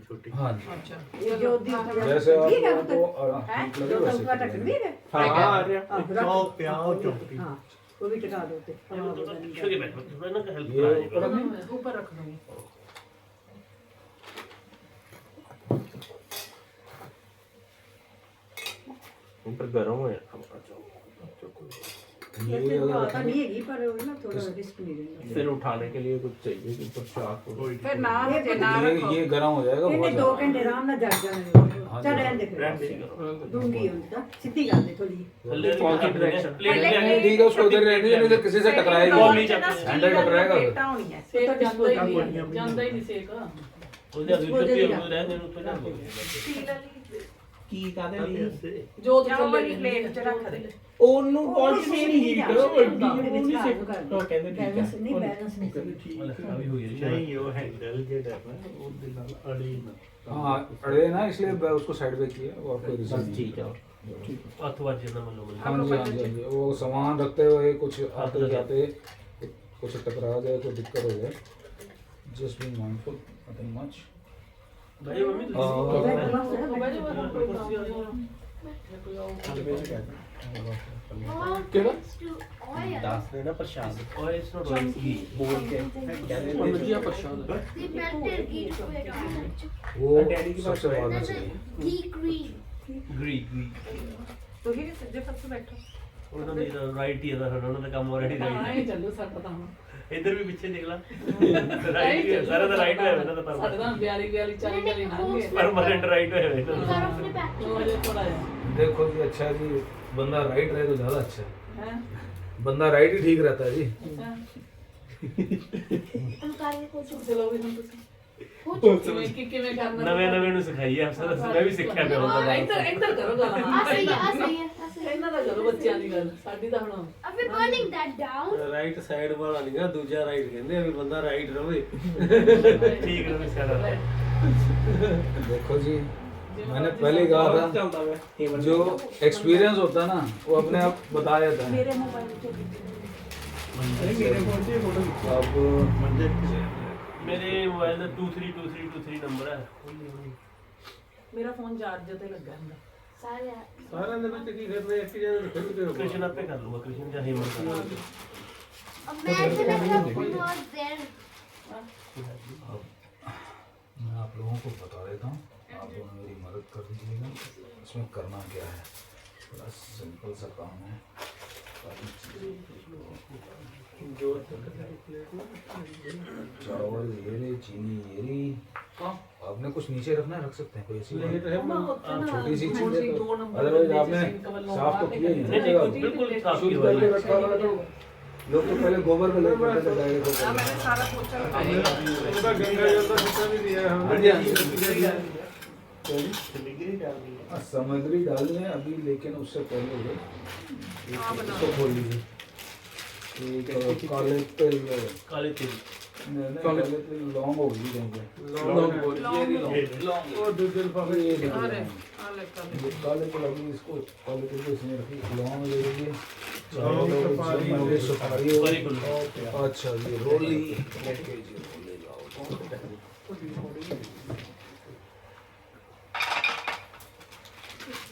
छोटी। हाँ जी, अच्छा ये जो दी जैसे ठीक है आपको ठीक लगे तो वैसे उसका ढक्कन करिए। भी है हाँ आ रहा हाँ, रख- चौ प्याज हाँ, चौकी। हाँ वो भी टका दो ते ये तो पीछे के बैठ थोड़ा ना हेल्प ये करा ऊपर देगा। रखनी? ऊपर रख दूंगी। ऊपर गरम है ये ये अगर आता नहीं है पर वो ना थोड़ा रिस्क नहीं लेना फिर उठाने के लिए कुछ चाहिए कि ऊपर चाक हो। फिर ना जे ना रखो ये गर्म हो जाएगा ਇਹਨੇ बहुत 2 ज्यादा। ਘੰਟੇ ਆਰਾਮ ਨਾਲ ਜਗ ਜਾਣਾ हाँ ਚੱਲ जी। ਰਹਿਣ ਦੇ ਫਿਰ ਦੂੰਗੀ ਹੁੰਦਾ सिद्धि कर दे थोड़ी थल्ले की डायरेक्शन प्लेट नहीं, ठीक है उसको उधर रहने दो, नहीं तो किसी से टकराएगी बॉल नहीं जाती। हैंडल टकराएगा उधर। ਪਲੇਟਾਂ ਹੋਣੀਆਂ ਸੇਕ ਜਾਂਦਾ ਹੀ ਨਹੀਂ ਜਾਂਦਾ ਹੀ ਨਹੀਂ ਸੇਕ ਉਹਦੇ ਅਗਲੀ ਚੁੱਪੀ ਹੋ ਰਹਿੰਦੇ ਨੂੰ ਤੋਂ ਜਾਂਦੇ ਸਟੀਲ ਵਾਲੀ ਕੀ ਕਾਦੇ ਲਈ ਜੋ ਥੱਲੇ ਪਲੇਟ 'ਚ ਰੱਖ ਦੇ ਉਹਨੂੰ ਪੋਲੀਥੀਨ ਹੀਟ ਵੱਡੀ ਉਹਦੇ ਵਿੱਚ ਘਰ ਨੂੰ ਕਰ ਉਹ ਕਹਿੰਦੇ ਠੀਕ ਬੈਲੈਂਸ ਹੈ ਨਹੀਂ ਬੈਲੈਂਸ ਨਹੀਂ ਸਹੀ ਆ ਵੀ ਹੋਈ ਹੈ ਨਹੀਂ ਉਹ ਹੈਂਡਲ ਜਿਹੜਾ ਹੈ ਨਾ ਉਹਦੇ ਨਾਲ ਅੜੀ ਨਾ हाँ अरे ना इसलिए उसको साइड पे किया और कोई रीजन नहीं। ਠੀਕ ਆ ਹੱਥ ਵੱਜ ਜਾਂਦਾ ਮੰਨ ਲਓ हाँ जी, हाँ जी, हाँ जी, वो सामान रखते हुए कुछ आते जाते कुछ टकरा जाए कोई दिक्कत हो जाए, just be mindful, nothing much. Bhai mummy ਕਿਹੜਾ ਦੱਸ ਦੇਣਾ ਪ੍ਰਸ਼ਾਦ ਓਏ ਇਟਸ ਨਾਟ ਰਾਈਸ ਘੀ ਬੋਲ ਕੇ ਕਹਿੰਦੇ ਵਧੀਆ ਪ੍ਰਸ਼ਾਦ ਹੈ। The melted ghee to put it on. वो डैडी की सबसे बात बाद में And चाहिए। then ghee cream. ਗ੍ਰੀ ਤੁਸੀਂ ਵੀ ਸੱਜੇ ਪਾਸੇ ਬੈਠੋ ਉਹਨਾਂ ਦੀ ਰਾਈਟ ਹੀ ਹੈ ਉਹਨਾਂ ਦਾ ਕੰਮ ਆਲਰੇਡੀ ਹਾਂ ਰਾਈਟ ਇਹ ਚੱਲੋ ਸਾਡਾ ਤਾਂ ਹੁਣ ਹੈ ਇੱਧਰ ਵੀ ਪਿੱਛੇ ਦੇਖ ਲਾ ਰਾਈਟ ਹੀ ਹੈ ਸਾਰਾ ਦਾ ਰਾਈਟ ਹੋਇਆ ਇਹਨਾਂ ਦਾ ਸਾਡੇ ਤਾਂ ਬਿਆਰੀ ਬਿਆਰੀ ਚਾਲੀ ਚਾਲੀ ਲੰਘ ਗਏ ਪਰਮਾਨੈਂਟ ਰਾਈਟ ਹੋਇਆ ਇਹਨਾਂ You the got off the back. ਉਹ ਅਜੇ ਥੋੜਾ ਜਿਹਾ देखो जी, अच्छा जी, बंदा राइट रहे तो ज्यादा अच्छा है। ਹੈ बंदा राइट ही ठीक रहता है जी। ਅੱਛਾ I'm carrying a coach. ਚਲੋ ਵੀ ਹੁਣ ਤੁਸੀਂ ਕਿਵੇਂ ਕਰਨਾ ਨਵੇਂ ਨੂੰ ਸਿਖਾਈਏ ਅਫਸਰ ਮੈਂ ਵੀ ਸਿੱਖਿਆ ਪਿਆ ਹਾਂ, ਹੁੰਦਾ ਇੱਧਰ ਕਰੋ ਗੱਲ I say it, I say it, I say it. ਇਹਨਾਂ ਦਾ ਕਰੋ ਬੱਚਿਆਂ ਦੀ ਗੱਲ ਸਾਡੀ ਤਾਂ ਹੁਣ Are we burning that down? Right side ਵਾਲਾ ਨਹੀਂਗਾ ਦੂਜਾ ਰਾਈਟ ਕਹਿੰਦੇ ਆ ਵੀ ਬੰਦਾ ਰਾਈਟ ਰਵੇ ਠੀਕ ਹੈ ਸਾਰਾ देखो जी, मैंने पहले कहा था ਚੱਲਦਾ ਵੇ जो एक्सपीरियंस होता है ना वो अपने आप बता जाता है। ਮੇਰੇ ਮੋਬਾਈਲ ਤੋਂ ਮੇਰੇ ਫੋਨ 'ਚ ਫੋਟੋ अब ਮੰਦੇ ਮੇਰੇ ਮੋਬਾਈਲ ਦਾ 232323 ਨੰਬਰ ਹੈ ਮੇਰਾ ਫੋਨ ਚਾਰਜ ਤੇ ਲੱਗਾ ਹੁੰਦਾ Sorry. ਸਾਰਿਆਂ ਦੇ ਵਿੱਚ ਕੀ ਕਰਨਾ ਇੱਕ ਜਣੇ ਨੂੰ ਫਿਰ ਤੇ ਕ੍ਰਿਸ਼ਨ ਆਪੇ ਕਰ ਲੂਗਾ ਕ੍ਰਿਸ਼ਨ ਜਾਂ ਹਿੰਮਤ ਕਰ ਲੂਗਾ Imagine if the phone was there. मैं आप लोगों को बता देता हूँ, आप लोग मेरी मदद कर दीजिएगा। इसमें करना क्या है, बड़ा सिंपल सा काम है। चावल ये रे, चीनी ये री, आपने कुछ नीचे रखना है रख सकते हैं, कोई ऐसी बात नहीं। छोटी सी चीज है तो अदरवाइज आपने साफ तो किया ही नहीं नहीं। बिल्कुल साफ शुद्ध किया करके रखा हुआ है तो लोग तो पहले गोबर में लेके आते थे डायरेक्ट ਆ होकर। ਮੈंने ਸਾਰਾ ਪੋਚਾ ਲਗਾਇਆ ਉਹਦਾ ਗੰਗਾ ਜਲ ਦਾ ਸਿੱਟਾ ਵੀ ਦਿਆ ਹੈ हाँ जी, हाँ जी। ਡਿਗਰੀ डाल दी हाँ, सामग्री डाल लें अभी, लेकिन उससे पहले इसको खोल लीजिए। एक काले तिल, ਕਾਲੇ ਤਿਲ काले तिल लौंग होगी देंगे। ਉਹ ਦੂਜੇ ਲਫਾਫੇ ये देखो अरे लौंग। आ ले कर ये काले तिल अभी इसको काले तिल को इसमें रखिए, लौंग ले लीजिए, लौंग, चावल, सुपारी, चीनी, सुपारी हो सुपारी गई। को अच्छा जी, रोली ओके जी, रोली लाओ।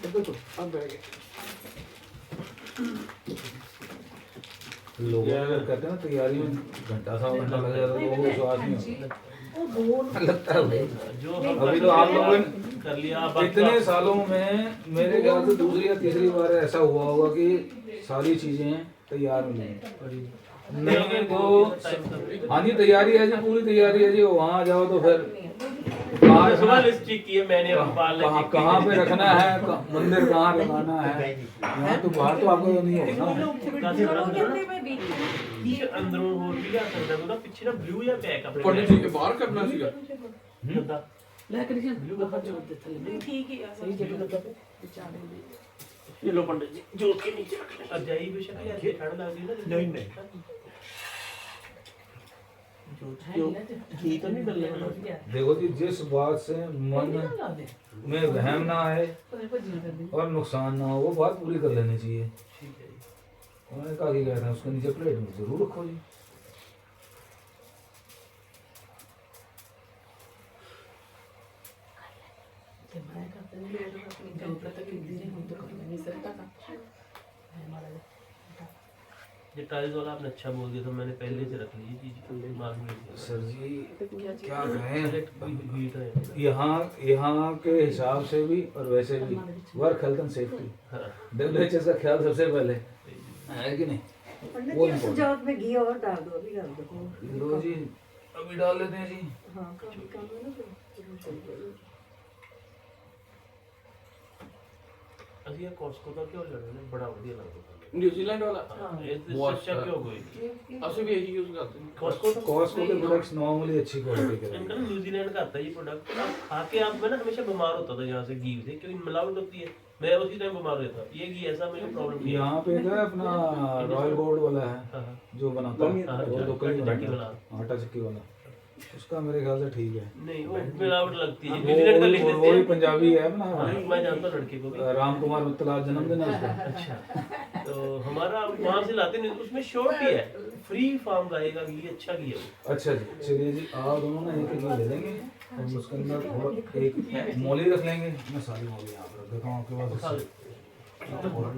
देखो अब बैठ गए लोगों को कहते हैं ना तैयारी में घंटा सा घंटा लग जाता है, लोगों को विश्वास नहीं होता। लगता है भाई। जो हम अभी तो आप लोगों ने कर लिया बाकी इतने सालों में मेरे ख्याल से दूसरी या तीसरी बार ऐसा हुआ होगा कि सारी चीजें तैयार मिली नहीं वो। हाँ जी, तैयारी है जी, पूरी तैयारी है जी। वहाँ जाओ तो फिर कहाँ सुबह लिस्ट चेक की है मैंने अखबार कहाँ कहाँ पे रखना है, मंदिर कहाँ लगाना है, यहाँ तो बाहर तो आपको नहीं होगा ना। ये अंदरों हो भी जा सकता है ना पीछे ना ब्लू या बैक अपने पंडित जी के बाहर करना सीगा गद्दा ਲੈ ਕ੍ਰਿਸ਼ਨ ब्लू का जोड़ दे थले ठीक ही है सही जगह बेचारे ये लो पंडित जी जोड़ के नीचे रख ले अजाई बेशक है ये ठंड लग रही है ना नहीं नहीं घी तो नहीं डलने वाला देखो जी, जिस बात से मन में वहम ना आए और नुकसान ना हो वो बात पूरी कर लेनी चाहिए। उन्होंने कहा कि कहते हैं उसके नीचे प्लेट में जरूर रखो जी। ਤੇ ਮੈਂ ਕਰਤੇ ਨੇ ਮੇਰੇ ਆਪਣੀ ਕੰਮ ਤੱਕ ਕੀਤੀ ਨਹੀਂ ਹੁਣ तो करना नहीं सकता था मैं हमारा ये टाइल्स वाला आपने अच्छा बोल दिया था, मैंने पहले से रख ली ये चीज मालूम नहीं सर जी क्या क्या कहें, हीट है। यहाँ के हिसाब से भी और वैसे भी वर्क हेल्थ एंड सेफ्टी हाँ। WHS का ख्याल सबसे पहले है कि नहीं। पंडित वो जी important। सजावट में घी और डाल दो, अभी डाल दो। लो जी अभी डाल लेते हैं जी। हाँ काम है ना फिर। ਅਸੀਂ ਇਹ ਕੋਸਕੋ ਦਾ ਕਿਉਂ ਲੈਣਾ ਨੇ, ਬੜਾ ਵਧੀਆ ਲੱਗਦਾ न्यूजीलैंड वाला ਹਾਂ ਇਹ ਬਹੁਤ ਅੱਛਾ ਕਿਉਂ ਕੋਈ असं भी यही यूज करते हैं। कॉस्को कॉस्को के प्रोडक्ट्स नॉर्मली अच्छी क्वालिटी के इनका रहते ना न्यूजीलैंड का आता है ये प्रोडक्ट, आप खा के आप मैं ना हमेशा बीमार होता था यहाँ से घी से, क्योंकि मिलावट होती है, मैं उसी टाइम बीमार हुआ था। ये घी ऐसा मुझे प्रॉब्लम हैं। नहीं है। यहाँ पे क्या है अपना रॉयल गोल्ड वाला है हाँ, हाँ। जो बनाता है हाँ, वो लोकल ही चक्की बनाता है, आटा चक्की वाला, उसका मेरे ख्याल से ठीक है। नहीं वो मिलावट लगती है, न्यूजीलैंड का लिख देते वही हैं। पंजाबी है अपना हाँ, मैं जानता हूँ लड़के को भी। राम कुमार मित्तल आज जन्मदिन है उसका। अच्छा तो हमारा वहाँ से लाते नहीं, उसमें श्योरिटी है, फ्री फार्म गाय का घी, अच्छा घी है वो। अच्छा जी चलिए जी आप दोनों ना एक एक ले लेंगे और उसके अंदर थोड़ा एक मोली रख लेंगे। मैं सारी मोली यहाँ पर रख देता हूँ आपके उठा पास, ले। थोड़ा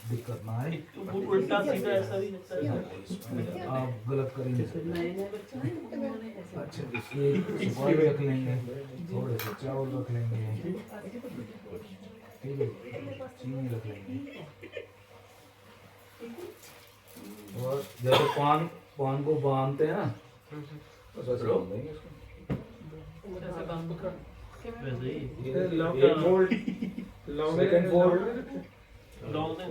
दिक्कत ना आए। उल्टा सीधा ऐसा भी लगता है। इसमें आप गलत करेंगे। नए नए बच्चे हैं उन्होंने ऐसे अच्छा इसलिए सुपारी रख लेंगे, थोड़े से चावल रख लेंगे, ठीक है, चीनी रख लेंगे और जैसे पान को बांधते हैं ना बस ऐसे बांध देंगे इसको। ऐसे काम कर वैसे ही ये long fold second fold long नहीं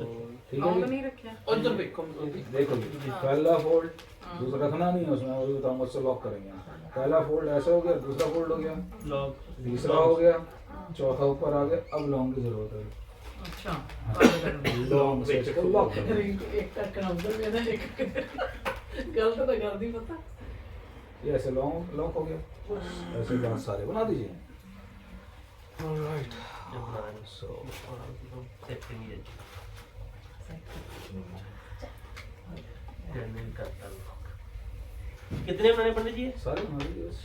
ठीक लौंग है नहीं रखा और इधर देखो जी। देखो जी पहला फोल्ड दूसरा रखना नहीं है उसमें, अभी बताऊंगा उससे लॉक करेंगे। पहला फोल्ड ऐसा हो गया, दूसरा फोल्ड हो गया, लॉन्ग तीसरा हो गया, चौथा ऊपर आ गया। अब लॉन्ग की जरूरत है, अच्छा लॉन्ग से इसको लॉक करें। एक टक्कर उधर में ना एक गलत तो कर दी पता ये ऐसे लॉक हो गया, ऐसे बात सारे बना दीजिए। ऑलराइट सो सेटिंग ये जनरल करता हूँ। कितने बनाने पंडित जी? सारे बना दीजिए बस।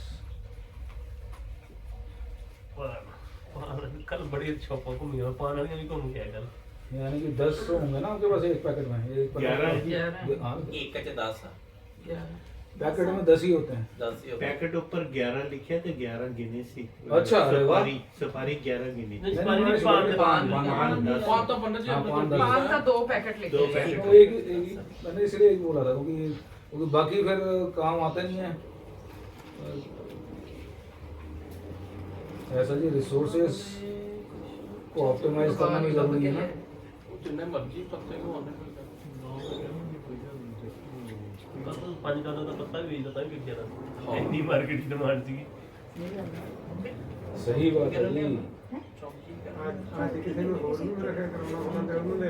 कल बड़ी शॉपों को मिला पाना भी कौन किया कल, यानी कि 10 होंगे ना आपके पास एक पैकेट में, एक पैकेट हाँ एक का 10 पैकेट में 10 ही होते हैं। 10 ही होगा। पैकेट ऊपर 11 लिखे थे, 11 गिने सी। अच्छा, अरे वाह। सफारी 11 गिनी। नहीं पानी नहीं पान पान तो पंडित जी हाँ, अपने पान को दस। पान का 2 पैकेट लेके दो आए। पैकेट। तो एक मैंने इसलिए एक बोला था क्योंकि बाकी फिर काम आते नहीं है। ऐसा जी रिसोर्सेस को ऑप्टिमाइज करना भी जरूरी है ना। जितने मर्जी पत्ते को होने को पानी का तो पता भी था बिक गया था, इतनी मार्केट की डिमांड थी। सही बात है जी। आज किसी ने होल में रखा करना बना उन्होंने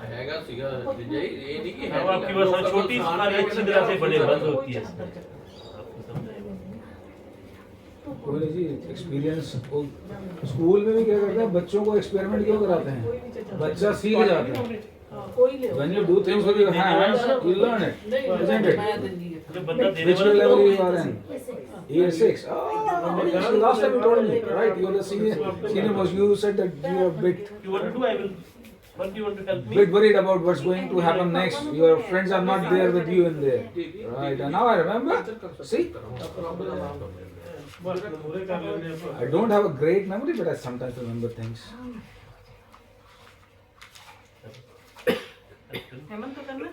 आएगा सीगा ये नहीं कि अब आपकी बस छोटी सारी अच्छी तरह से बने बंद होती है। आपको समझाएगा कोई नहीं जी एक्सपीरियंस। स्कूल में भी क्या करते हैं, बच्चों को एक्सपेरिमेंट क्यों कराते हैं, बच्चा सीख जाता है। कोई ले When you do things with your hands, you learn it, isn't it? मैं दूंगी जो बंदा देने Which वाला level you are in? Year 6. Oh, last time you told me, right? You're the senior most. You said that you are a bit you want to do, I will. What do you want to help me? worried about what's going to happen next. Your friends are not there with you in there, right? And now I remember. See, I don't have a great memory, but I sometimes remember things. Hemant तो करना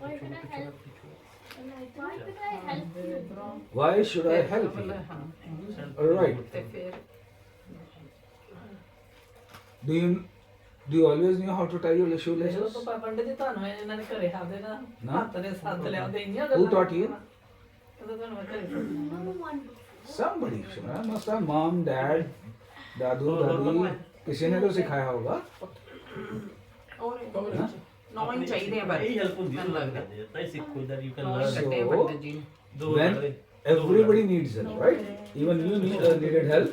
Why should I help you? Why should I help you? हाँ All right. ते फिर Do you always know how to tie your ਚਲੋ shoelaces? ਤਾਂ ਪੰਡਿਤ ਜੀ ਤੁਹਾਨੂੰ ਇਹਨਾਂ ਨੇ ਘਰੇ ਆਦੇ ਨਾ ਨਾ। ਹੱਥ ਨੇ ਸੱਦ ਲਿਆ ਤੇ ਇੰਨੀਆਂ Who taught you? ਕਦੋਂ ਤੁਹਾਨੂੰ ਮੈਂ ਘਰੇ ਸੱਦਣਾ Somebody should have. Must have mom, dad, दादू दादी किसी ने तो सिखाया होगा। और नौ ही चाहिए हैं यही बस help होती है लगता है, ताई सीखो इधर you can नौ learn. घंटे हैं पंडित जी दो When घंटे। everybody needs help, right? Even you needed help.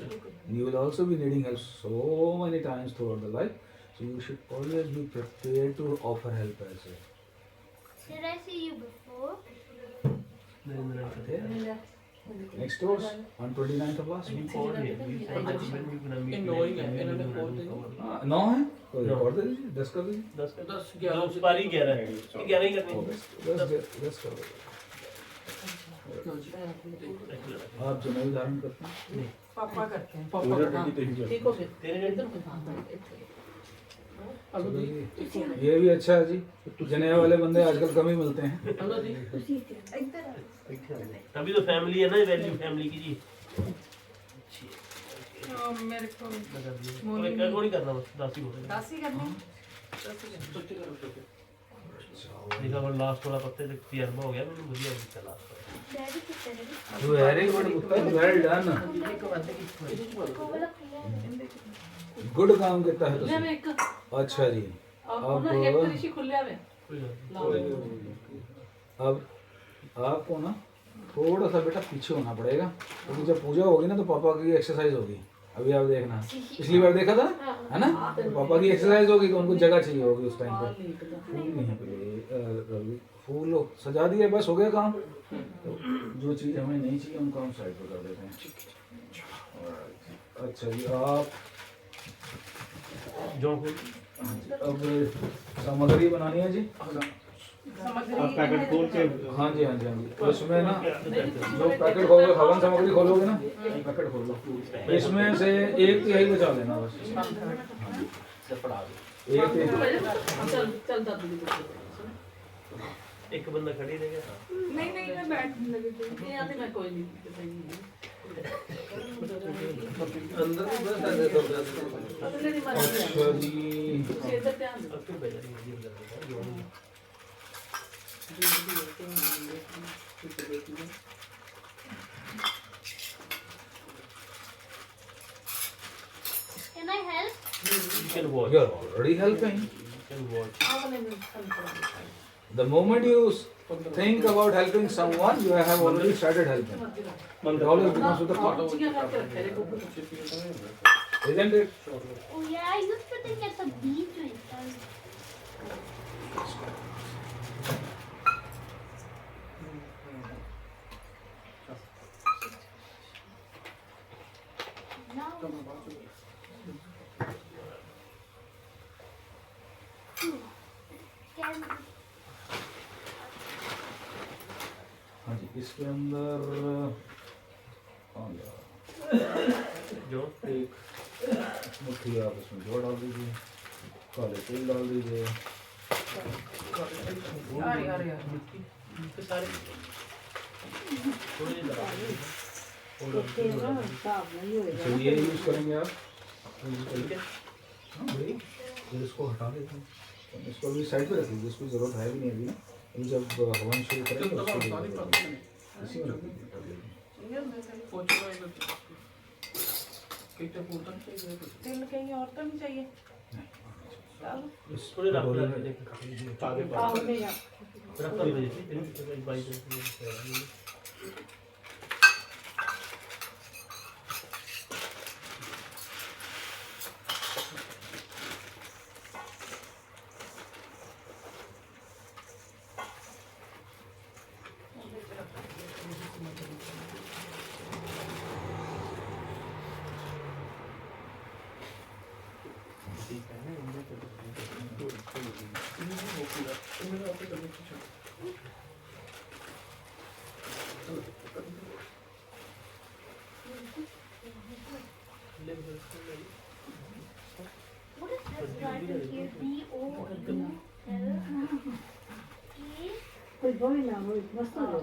You will also be needing help so many times throughout the life. So you should always be prepared to offer help as well. Did I see you before? Next course on 29th of last week. नौ है कोई record दे दीजिए 10 कर दीजिए 10 पारी 11 है 11 ही करनी है। 10 कर दो आप जनेऊ धारण करते हैं पापा करते हैं पापा ठीक हो गए तेरे इधर चलो जी, ये भी अच्छा है जी जनेऊ वाले बंदे आजकल कम ही मिलते हैं अभी तो फैमिली है ना वैल्यू फैमिली की जी। मेरे को कोई करना बस 10 ही हो गए। दासी करनी देखा वो लास्ट वाला पत्ते तक तजर्बा हो गया मैंने बढ़िया चला। Daddy कितने हैं? वेरी गुड उत्तर वेल डन एक बात है वो वाला खुला है। गुड काम किया है खुले में तुमने एक अच्छा जी और ना एक ऋषि खुले में अब आपको ना थोड़ा सा बेटा पीछे होना पड़ेगा क्योंकि जब पूजा होगी ना तो पापा की एक्सरसाइज होगी। अभी आप देखना पिछली बार देखा था है ना तो पापा की एक्सरसाइज होगी तो उनको जगह चाहिए होगी उस टाइम पे। फूल नहीं पे फूल सजा दिए बस हो गया काम। तो जो चीज़ हमें नहीं चाहिए उनको हम साइड पर कर देते हैं। अच्छा जी आप जो अब सामग्री बनानी है जी आप पैकेट खोल के हाँ जी हाँ जी हाँ जी तो इसमें ना जो पैकेट खोलोगे हवन सामग्री खोलोगे ना पैकेट खोल लो इसमें से 1/3 बचा लेना बस। एक चल चल दादू एक बंदा खड़ी रहेगा। नहीं मैं बैठ लगे ये आते मैं कोई नहीं अंदर ही बस आ जाता अगले दिन मार अच्छा जी इधर ध्यान अब तो बेजा नहीं है। Can I help? You can watch. you are already helping. You can watch. The moment you think about helping someone, you have already started helping. It always becomes with the thought, isn't it? Oh yeah, I used to think it's a beach myself. Now, can हाँ जी इसके अंदर जो एक मुट्ठी आप इसमें जो डाल दीजिए काले तिल डाल दीजिए तो सारे थोड़ी लगा तो ये यूज करेंगे आप हाँ भाई फिर इसको हटा देते हैं तो इसको अभी साइड पे रख लीजिए इसको ज़रूरत है भी नहीं अभी ना अभी जब हवन शुरू करेंगे उसको इसी में रख दीजिए तेल कहीं और तो नहीं चाहिए थोड़ी रख ले आओ ले जा रख ले भाई what is this writing here? DOUL? कोई बोल ना वो मस्त हो गया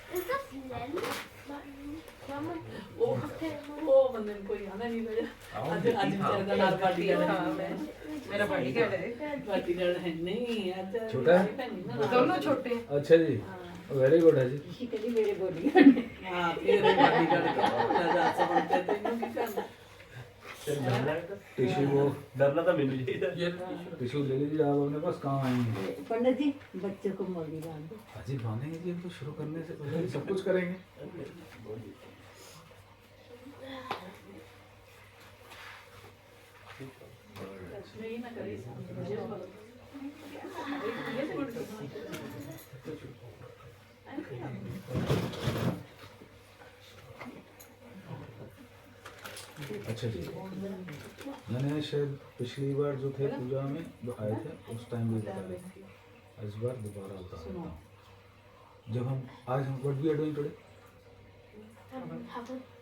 Is this lens? वो बंदे को कोई आना नहीं बजा आज आज बेचारे का लाल पार्टी है मेरा पार्टी का है पार्टी का है नहीं आज छोटा है? दोनों छोटे अच्छा जी वेरी गुड है जी किसी के लिए मेरे बोली हां फिर पार्टी का राजा समझते थे इनको क्या करना टिश्यू वो डरना था मैंने चाहिए टिश्यू ले लीजिए आप अपने पास, काम आएंगे। पंडित जी बच्चों को मौली बांध दो। अजी बांधेंगे जी, हम तो शुरू करने से पहले ही सब कुछ करेंगे। नहीं ना करी अच्छा जी, मैंने शायद पिछली बार जो थे पूजा में जो आए थे उस टाइम भी बताया, इस बार दोबारा बता देता हूँ। जब हम आज हम what we are doing today,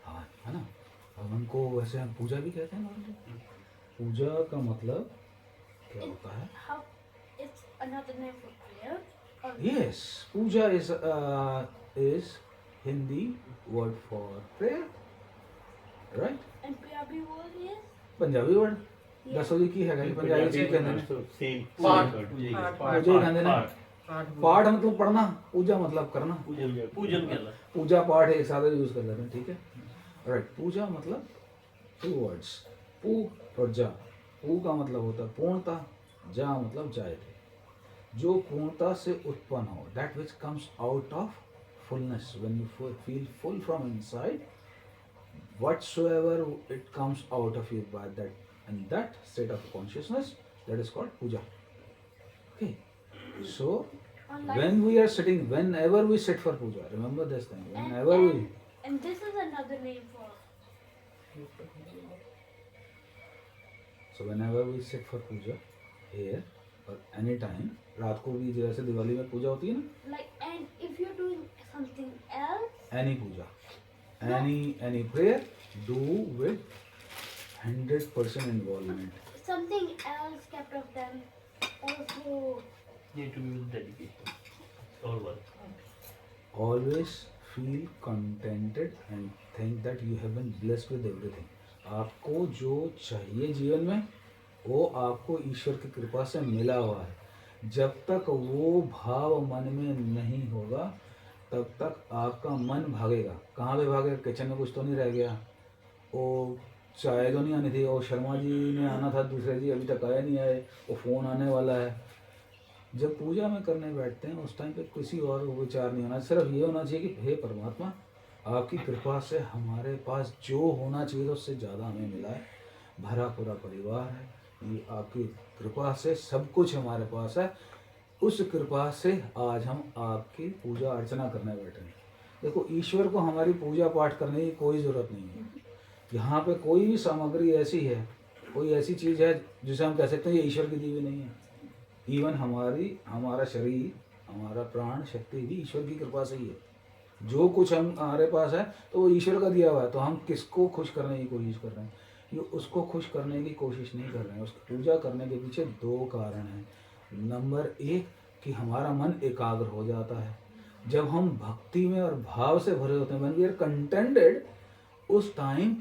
हाँ है ना, हवन को वैसे हम पूजा भी कहते हैं। पूजा का मतलब क्या होता है? It's another name for prayer. Yes, puja is Hindi word for prayer, right? And Punjabi word is Punjabi word दसो जी की है पंजाबी चीज कहते हैं सेम पाठ पूजा कहते हैं। पाठ मतलब पढ़ना, पूजा मतलब करना। पूजन कहला पूजा पाठ एक साथ यूज कर लेते हैं, ठीक है, राइट। पूजा मतलब 2 वर्ड्स, पू और जा। पू का मतलब होता है पूर्णता, जा मतलब जाए थे, जो पूर्णता से उत्पन्न हो, that which comes out of fullness, when you feel full from inside, whatsoever it comes out of you by that and that state of consciousness, that is called puja. Okay, so when we are sitting, whenever we sit for puja, remember this thing, whenever we, and this is another name for so whenever we sit for puja here or any time, रात को भी जैसे दिवाली में पूजा होती है ना, like, and if you're doing something else, any puja, any prayer, do with 100% involvement. something else kept of them also. need to be with dedication. All work. Always feel contented and think that you have been blessed with everything. आपको जो चाहिए जीवन में वो आपको ईश्वर की कृपा से मिला हुआ है। जब तक वो भाव मन में नहीं होगा तब तक आपका मन भागेगा। कहाँ पे भागेगा? किचन में कुछ तो नहीं रह गया, वो चाय तो नहीं आनी थी, वो शर्मा जी ने आना था, दूसरे जी अभी तक आए नहीं आए, वो फ़ोन आने वाला है। जब पूजा में करने बैठते हैं उस टाइम पे किसी और विचार नहीं होना, सिर्फ ये होना चाहिए कि हे परमात्मा, आपकी कृपा से हमारे पास जो होना चाहिए उससे ज़्यादा हमें मिला है, भरा पूरा परिवार है, ये आपकी कृपा से सब कुछ हमारे पास है, उस कृपा से आज हम आपकी पूजा अर्चना करने बैठे हैं। देखो, ईश्वर को हमारी पूजा पाठ करने की कोई ज़रूरत नहीं है। यहाँ पे कोई भी सामग्री ऐसी है, कोई ऐसी चीज़ है जिसे हम कह सकते हैं ये ईश्वर की दी हुई नहीं है। इवन हमारा शरीर, हमारा प्राण शक्ति भी ईश्वर की कृपा से ही है। जो कुछ हम हमारे पास है तो वो ईश्वर का दिया हुआ है। तो हम किसको खुश करने की कोशिश कर रहे हैं? ये उसको खुश करने की कोशिश नहीं कर रहे हैं। उसकी पूजा करने के पीछे 2 कारण हैं। नंबर 1 कि हमारा मन एकाग्र हो जाता है। जब हम भक्ति में और भाव से भरे होते हैं, व्हेन वी आर कंटेंटेड, उस टाइम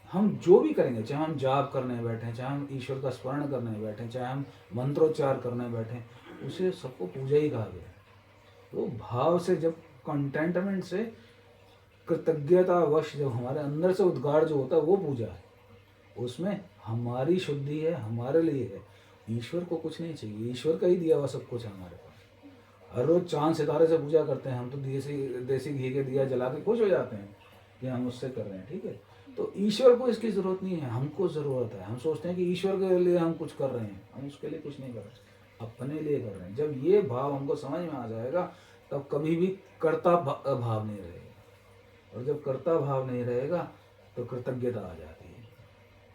हम जो भी करेंगे, चाहे हम जाप करने बैठे, चाहे हम ईश्वर का स्मरण करने बैठे, चाहे हम मंत्रोच्चार करने बैठे, उसे सबको पूजा ही कहा गया। तो भाव से, जब कंटेंटमेंट से, कृतज्ञतावश जब हमारे अंदर से उद्गार जो होता है वो पूजा है। उसमें हमारी शुद्धि है, हमारे लिए है। ईश्वर को कुछ नहीं चाहिए, ईश्वर का ही दिया हुआ सब कुछ है हमारे पास। हर रोज चांद सितारे से पूजा करते हैं हम, तो देसी घी के दिया जला के खुश हो जाते हैं कि हम उससे कर रहे हैं, ठीक है। तो ईश्वर को इसकी ज़रूरत नहीं है, हमको ज़रूरत है। हम सोचते हैं कि ईश्वर के लिए हम कुछ कर रहे हैं, हम उसके लिए कुछ नहीं कर रहे, अपने लिए कर रहे हैं। जब ये भाव हमको समझ में आ जाएगा तब कभी भी कर्ता भाव नहीं रहेगा, और जब कर्ता भाव नहीं रहेगा तो कृतज्ञता आ जाती है।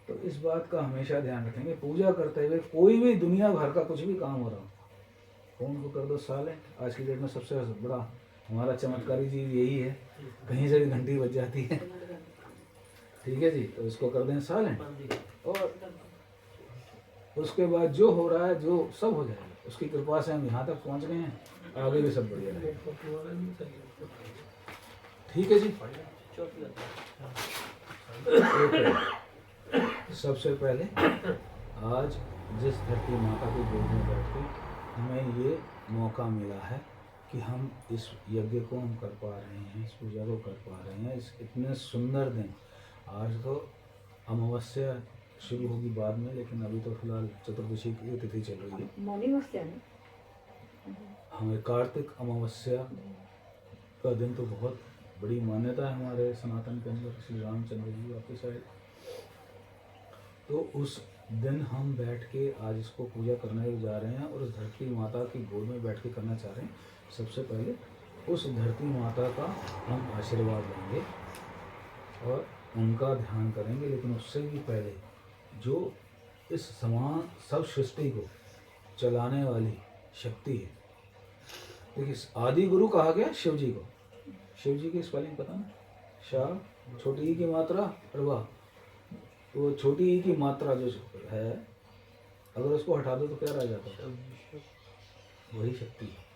तो इस बात का हमेशा ध्यान रखेंगे। पूजा करते हुए कोई भी दुनिया भर का कुछ भी काम हो रहा हो, फ़ोन को कर दो साइलेंट। आज की डेट में सबसे बड़ा हमारा चमत्कारी चीज़ यही है, कहीं से भी घंटी बज जाती है, ठीक है जी। तो इसको कर दें साइलेंट, और उसके बाद जो हो रहा है, जो सब हो जाएगा। उसकी कृपा से हम यहाँ तक पहुँच गए हैं, आगे भी सब बढ़िया रहेगा, ठीक है जी। ओके, सबसे पहले आज जिस धरती माता की गोद में बैठ के हमें ये मौका मिला है कि हम इस यज्ञ को हम कर पा रहे हैं, इस पूजा को कर पा रहे हैं, इस इतने सुंदर दिन। आज तो अमावस्या शुरू होगी बाद में, लेकिन अभी तो फिलहाल चतुर्दशी की तिथि चल रही है। मॉर्निंग वॉक से आने हमें कार्तिक अमावस्या का दिन तो बहुत बड़ी मान्यता है हमारे सनातन के अंदर, श्री रामचंद्र जी आपके साइड। तो उस दिन हम बैठ के आज इसको पूजा करने जा रहे हैं और उस धरती माता की गोद में बैठ के करना चाह रहे हैं। सबसे पहले उस धरती माता का हम आशीर्वाद लेंगे और उनका ध्यान करेंगे, लेकिन उससे भी पहले जो इस समान सब सृष्टि को चलाने वाली शक्ति है, देखिए आदि गुरु कहा गया शिव जी को। शिव जी की स्पेलिंग पता ना, शाह छोटी ई की मात्रा और वाह, तो छोटी ई की मात्रा जो है अगर उसको हटा दो तो क्या रह जाता है? वही शक्ति है।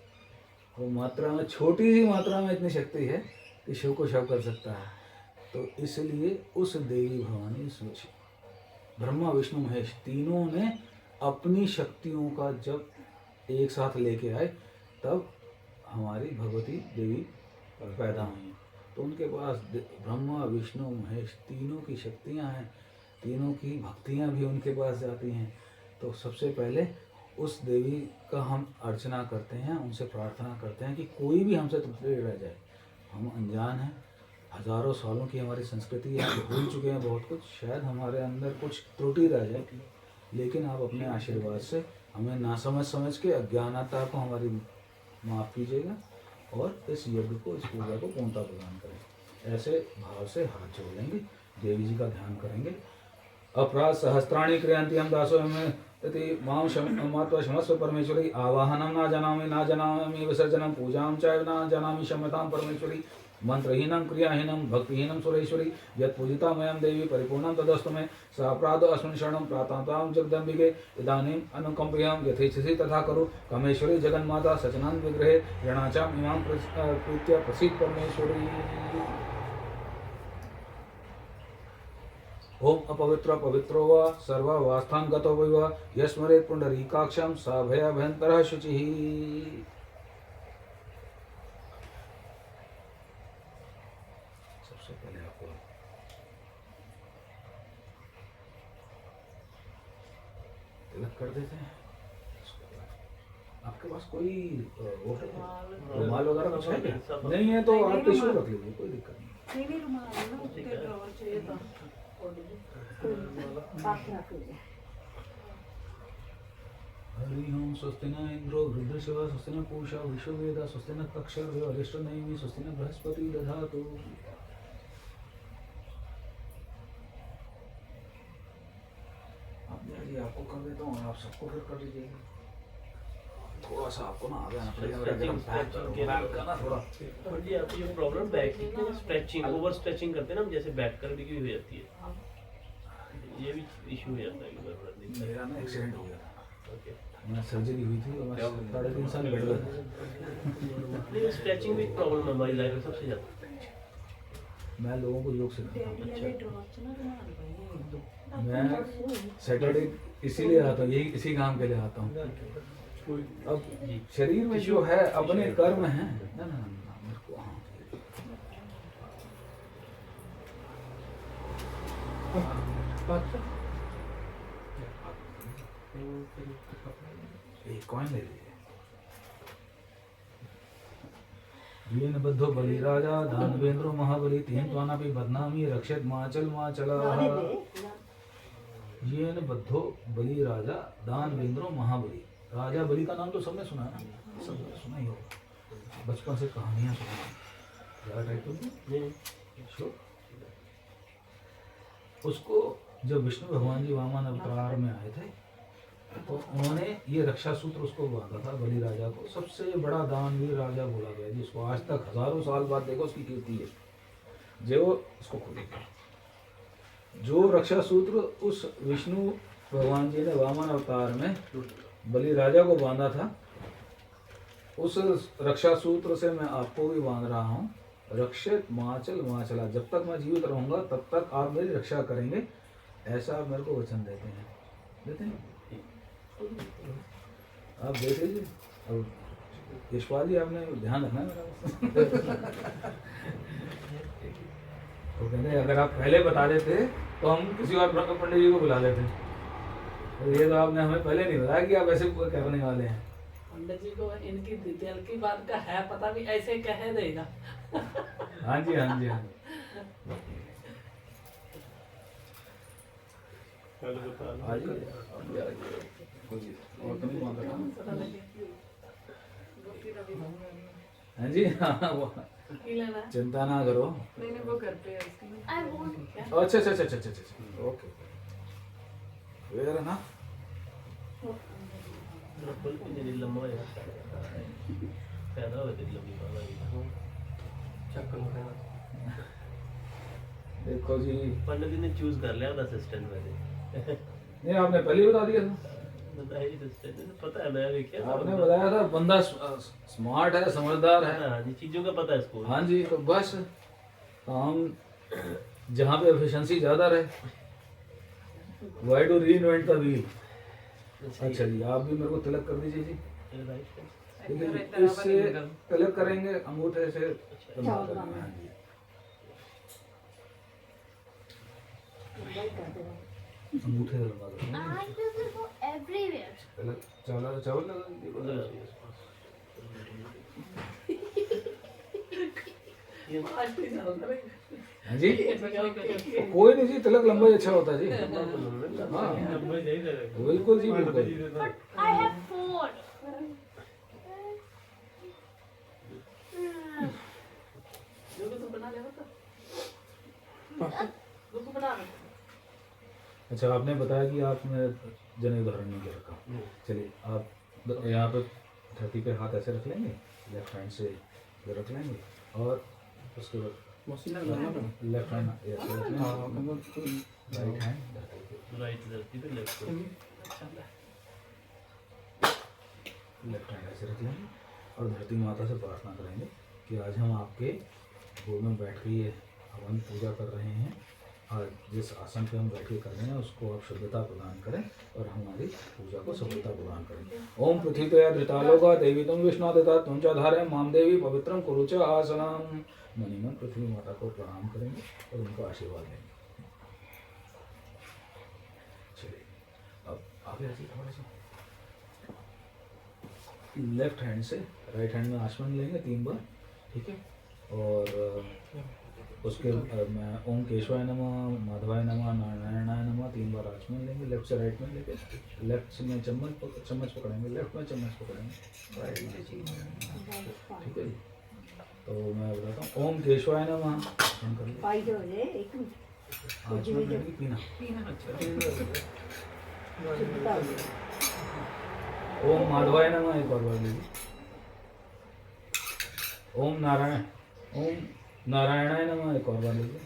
वो मात्रा में, छोटी सी मात्रा में इतनी शक्ति है कि शिव को शव कर सकता है। तो इसलिए उस देवी भवानी ब्रह्मा विष्णु महेश तीनों ने अपनी शक्तियों का जब एक साथ लेके आए तब हमारी भगवती देवी पैदा हुई। तो उनके पास ब्रह्मा विष्णु महेश तीनों की शक्तियां हैं, तीनों की भक्तियां भी उनके पास जाती हैं। तो सबसे पहले उस देवी का हम अर्चना करते हैं, उनसे प्रार्थना करते हैं कि कोई भी हमसे त्रुटि रह जाए। हम अनजान हैं, हजारों सालों की हमारी संस्कृति है, भूल चुके हैं बहुत कुछ, शायद हमारे अंदर कुछ त्रुटि रह जाए, लेकिन आप अपने आशीर्वाद से हमें ना समझ के अज्ञानता को हमारी माफ़ कीजिएगा और इस यज्ञ को, इस पूजा को पूर्णता प्रदान करें। ऐसे भाव से हाथ जोड़ लेंगे, देवी जी का ध्यान करेंगे। अपराध सहस्त्राणि क्रियंति हम दासो में तति मां मात्वा क्षमस्व परमेश्वरी आवाहनम ना जनामि विसर्जनम पूजां च न जानामि क्षम्यतां परमेश्वरी मंत्रहीनं क्रियाहीनं भक्तिहीनं सुरेश्वरी यत् पूजिता मयं देवी परिपूर्णं तदस्तु मे सापराधो अस्मिन् शरणं प्रातां जगदम्बिके इदानीम् अनुकंपयां यथेच्छसि तथा करो कामेश्वरी जगन्माता सचनंद विग्रहे ऋणाचाम इमां प्रीत्या प्रसीद परमेश्वरी। ओम अपवित्र पवित्रो वा सर्वावस्थान गतो वा यस्मरेत् पुंडरीकाक्षं सा भयाभयंतरः शुचिः। सबसे पहले आपको तिलक कर देते हैं। आपके पास कोई वो है रुमाल वगैरह कुछ है क्या? नहीं है तो आप टिश्यू रख लीजिए, कोई दिक्कत नहीं। नहीं रुमाल ना उसके ड्रॉवर चाहिए था, बात रख लीजिए। हरि ओम स्वस्ति न इंद्रो वृद्धशिवा स्वस्ति न पूषा विश्ववेदा स्वस्ति न कक्षर अरिष्ट नैमि स्वस्ति न बृहस्पति दधातु। जी आपको कर देता हूँ और आप सबको फिर कर लीजिएगा। थोड़ा सा आपको ना आगे आना पड़ेगा, ना थोड़ा जी। आपकी जो प्रॉब्लम बैक की स्ट्रेचिंग, ओवर स्ट्रेचिंग करते हैं ना हम, जैसे बैक कर भी हो जाती है, ये भी इशू हो जाता है। मेरा ना एक्सीडेंट हो गया था, ओके, मेरा सर्जरी हुई थी और मैं 3.5 साल बेड में था। नहीं स्ट्रेचिंग भी प्रॉब्लम है हमारी लाइफ में सबसे ज़्यादा। मैं लोगों को योग सिखाता हूँ। मैं सैटरडे इसीलिए आता हूँ, यही इसी काम के लिए आता हूँ। अब शरीर में जो है अपने कर्म हैं ना ना ना मेरे को एक कॉइन ले लीजिए। येन बद्धो बलि राजा दानवेंद्रो महाबली तेन त्वानापि बदनामी रक्षित माचल माचला। येन बद्धो बलि राजा दानवेंद्रो महाबली। राजा बलि का नाम तो सबने सुना है ना, सबने सुना ही होगा, बचपन से कहानियां सुना। उसको जब विष्णु भगवान जी वामन अवतार में आए थे तो उन्होंने ये रक्षा सूत्र उसको बांधा था बलि राजा को। सबसे बड़ा दानवीर राजा बोला गया जिसको आज तक हजारों साल बाद देखो उसकी कीर्ति है। जो उसको खोलेगा, जो रक्षा सूत्र उस विष्णु भगवान जी ने वामन अवतार में बलि राजा को बांधा था, उस रक्षा सूत्र से मैं आपको भी बांध रहा हूँ। रक्षित माचल माचला, जब तक मैं जीवित रहूंगा तब तक आप मेरी रक्षा करेंगे, ऐसा आप मेरे को वचन देते हैं। आप देख लीजिए। और यशपाल जी आपने ध्यान रखना है मेरा। तो कहते अगर आप पहले बता देते तो हम किसी और पंडित जी को बुला लेते हैं। तो ये तो आपने हमें पहले नहीं बताया कि आप ऐसे करने वाले हैं। पंडित जी को इनकी दिल की बात का है पता भी, ऐसे कह देगा। हाँ जी हाँ जी हाँ जी। चलो बता दो। आ जाइए, और तो नहीं मांग रहा। हाँ जी हाँ, की लेना है? चिंता ना करो। नहीं नहीं वो घर पे है उसकी। I want. अच्छा अच्छा अच्छा अच्छा अच्छा अच्छा, ओके वेर है ना। फुल की जरी लंबा हो जाता है, पैदा हो जाती लंबी बाल। देखो जी, पंडित जी ने चूज कर लिया था असिस्टेंट मैंने। नहीं आपने पहले ही बता दिया था। बताइए असिस्टेंट, पता है मैं भी क्या आपने बताया था बंदा स्मार्ट है, समझदार है। हाँ जी, चीजों का पता है इसको। हाँ जी, तो बस काम जहाँ पे एफिशिएंसी ज़्यादा रहे, why to reinvent the wheel. अच्छा जी, आप भी मेरे को तिलक कर दीजिए जी। राइट। ठीक है जी, इससे तिलक करेंगे अंगूठे से। हाँ जी, अंगूठे से लगा दो। I will go everywhere. तिलक चावल चावल लगा दीजिए। आज भी चल रहा है। हाँ जी, ओके। कोई नहीं जी, तिलक लंबा ही अच्छा होता है जी। हाँ लंबा ही चाहिए था। बिल्कुल जी माता बिल्कुल। जी ने तो- But I have 4. जो तू बना ले बता। लोग बना ले। अच्छा, आपने बताया कि आपने जनेऊ धारण नहीं कर रखा। चलिए आप यहाँ पे धरती पे हाथ ऐसे रख लेंगे, लेफ्ट हैंड से ये रख लेंगे और उसके बाद लेफ्ट हैंड ऐसे रख लेंगे, राइट हैंड राइट धरती पे लेफ्ट लेफ्ट हैंड ऐसे रख लेंगे और धरती माता से प्रार्थना करेंगे कि आज हम आपके गोद में बैठ के ये हवन पूजा कर रहे हैं। आज जिस आसन पे हम बैठ के कर रहे हैं उसको आप शुद्धता प्रदान करें और हमारी पूजा को सफलता प्रदान करें। ओम पृथ्वी तया धृतालोका देवी तुम विष्णुदत्ता तुंचाधारे माम देवी पवित्रम कुरुच आसनम। मणिमन पृथ्वी माता को प्रणाम करेंगे और उनको आशीर्वाद देंगे। चलिए अब आगे ऐसे थोड़ा सा लेफ्ट हैंड से राइट हैंड में आचमन लेंगे 3 बार, ठीक है। और उसके मैं ओम केशवाय नमः, माधवाय नमः, नारायणाय नमः 3 बार आचमन लेंगे लेफ्ट से राइट में लेके। लेफ्ट से में चम्मच पकड़ेंगे, लेफ्ट में चम्मच पकड़ेंगे, राइट में, ठीक है जी। तो मैं बताता हूँ ओम केशवाय नमः आचमन कर पाई जो है एक आचमन लेंगे पीना। शुद्धता हो गई। ओम माधवाय नमः एक और बार लीजिए। ओम नारायणाय नमः एक और बार लीजिए।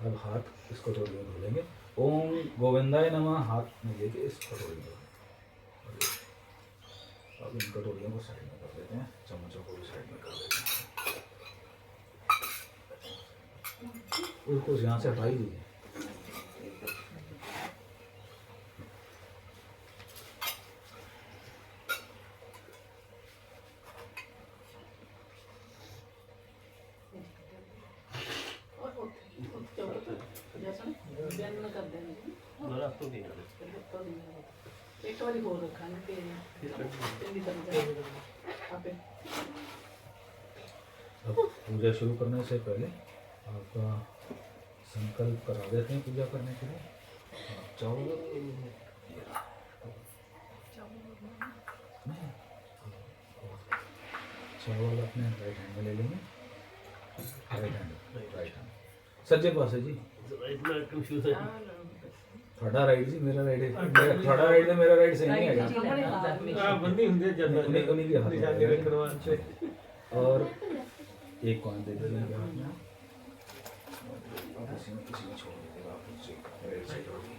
अब हाथ इस कटोरी में धो लेंगे। ओम गोविंदाय नमः हाथ में लेके इस कटोरी में धो लेंगे। अब इन कटोरियों को साइड में कर देते हैं, चम्मचों को भी साइड में कर देते हैं। उसको यहाँ से हटाई दीजिए। एक बार हो रखा है कि अब पूजा शुरू करने से पहले आपका संकल्प करा देते हैं पूजा करने के लिए। चावल अपने राइट हैंड में ले लेंगे। राइट हैंड सज्जे पास है जी। इतना कंफ्यूज है। थोड़ा राइट जी, मेरा राइट है। थोड़ा राइट है, मेरा राइट सही नहीं है। बंदी ਹੁੰਦੀ ਹੈ ਜਦ उन्हीं के हाथ निशानी में। रखने वास्ते और एक कॉइन दे दीजिए इनके हाथ में। और किसी में छोड़ दीजिएगा आप उससे राइट साइड होगी।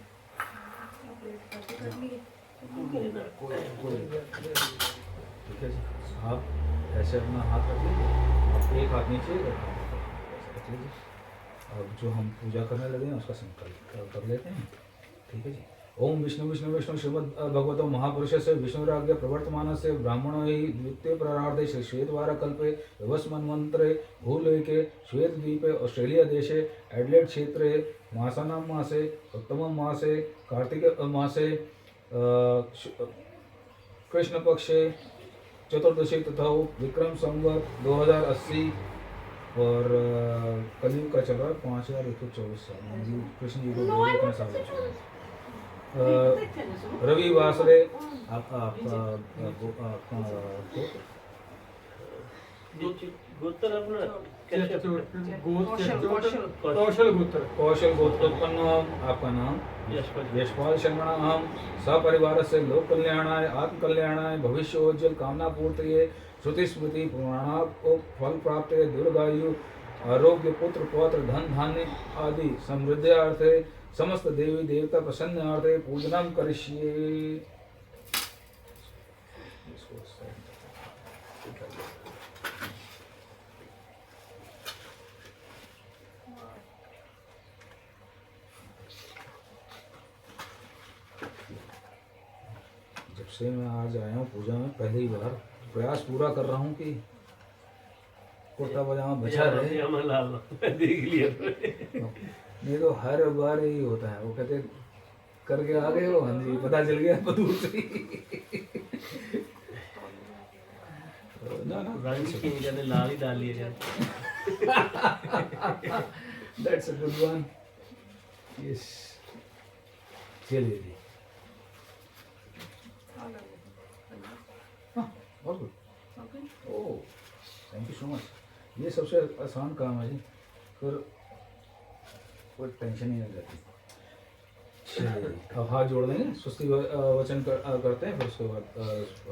ठीक है जी, आप ऐसे अपना हाथ रख लीजिए। आप एक हाथ नीचे एक हाथ ऊपर ऐसे रख लीजिए। अब जो हम पूजा करने लगे हैं उसका संकल्प कर लेते हैं, ठीक है जी। ओम विष्णु विष्णु विष्णु श्रीमद् भगवतो महापुरुषस्य विष्णुराज्ञ प्रवर्तमानस्य ब्राह्मणो हि द्वितीय प्रारार्धे श्री श्वेतवार कल्पे वस्मन्वन्तरे भूलोके श्वेतद्वीपे ऑस्ट्रेलिया देशे एडलेड क्षेत्रे मासानां मासे उत्तमं मासे कार्तिक मासे कृष्ण पक्षे चतुर्दशी तथा विक्रम संवत 2080 और कलयुग का चल रहा है 5124 साल कृष्ण जी को बोले इतना साल हो चुका है। रवि वासरे गोत्र अपना कौशल गोत्र कौशल गोत्रोत्पन्न आपका नाम यशपाल शर्मणा हम सपरिवार से लोक कल्याणाय आत्म कल्याणाय भविष्योज्जवल कामना पूर्ति श्रुति स्मृति पुराणा फल प्राप्त दीर्घायु आरोग्य पुत्र पौत्र धन धान्य आदि समृद्ध्यार्थे समस्त देवी देवता प्रसन्नार्थे पूजनम करिष्ये। जब से मैं आज आया हूँ पूजा में पहली बार प्रयास पूरा कर रहा हूँ कि कुर्ता पजामा बचा रहे। देख लिया नहीं तो हर बार यही होता है, वो कहते करके आ गए हो, हाँ जी पता चल गया दूर से ना रंग की जाने लाल ही डाल लिए जाए। That's a good one. Yes चलिए जी हाँ बहुत good. Oh thank you so much. ये सबसे आसान काम है जी, फिर कोई टेंशन ही नहीं रहती। चलिए अब हाथ जोड़ देंगे, स्वस्ति वचन करते हैं, फिर उसके बाद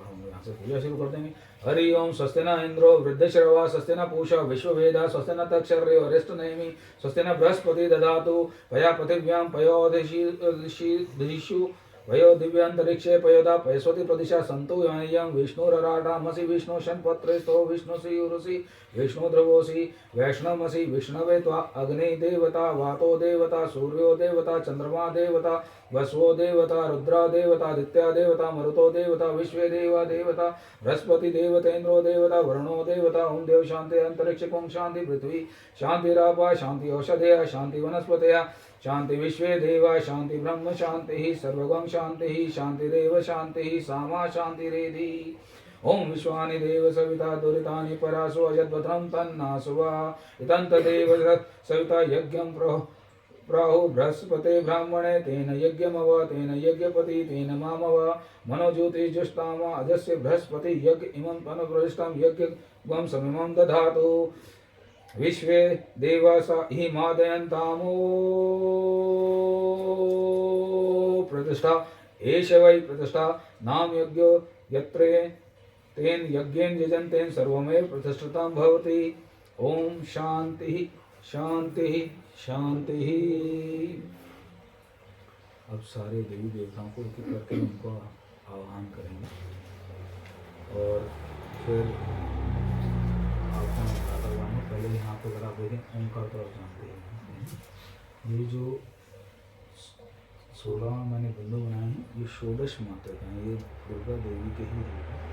हम यहाँ से पूजा शुरू कर देंगे। हरि ओम स्वस्ति न इंद्रो वृद्धश्रवा स्वस्ति न पूषा विश्ववेदा स्वस्ति न तक्षर्यो अरिष्ट नेमि स्वस्ति न बृहस्पति दधातु पया पृथिव्यां पयोदिषु वयो दिव्यांतरिक्षे पयोदा पयस्वती प्रदिशा सन्तु यायं विष्णुरराटामसि विष्णु शन्पत्रेस्तो विष्णुसि उरुसि विष्णु ध्रुवोसि वैष्णवमसि विष्णवे त्वा अग्नि देवता वातो देवता सूर्यो देवता चंद्रमा देवता वसवो देवता रुद्रा देवता आदित्या देवता मरुतो देवता विश्वे देवा देवता बृहस्पति देवतेन्द्रो देवता वरुणो देवता ओम देव शांति अंतरिक्ष ओम शांति पृथ्वी शांतिरापा शांति औषधया शांति वनस्पतया शांति विश्वे देवा शांति ब्रह्म शांति सर्वगम शांति शांतिरेव शांति सामा शांतिरेधि। ओम विश्वानि देव सविता दुरितानि परासु अजद्भद्रं तन्नासुवा इदंत देव सविता यज्ञं प्राहु बृहस्पते ब्राह्मणे तेन यज्ञमव तेन यज्ञपति तेन मामव मनोज्योतिजुष्टाम अजस्य बृहस्पति यज्ञ इमं तनुप्रविष्टं यज्ञं समिमं दधातु विश्वे देवासा हि मादयन्तामो प्रतिष्ठा एष वै प्रतिष्ठा नाम यज्ञो यत्रे तेन यज्ञेन यजन्तेन सर्वमेव प्रतिष्ठितं भवति। ओम शांति शांति शांति। अब सारे देवी देवताओं को एक एक करके उनको आह्वान करेंगे और फिर पहले यहाँ पे अगर आप देखें ओंकार तो आप जानते हैं। ये जो 16 मैंने बिंदु बनाए हैं ये षोडश मात्रक हैं, ये दुर्गा देवी के ही रूप हैं।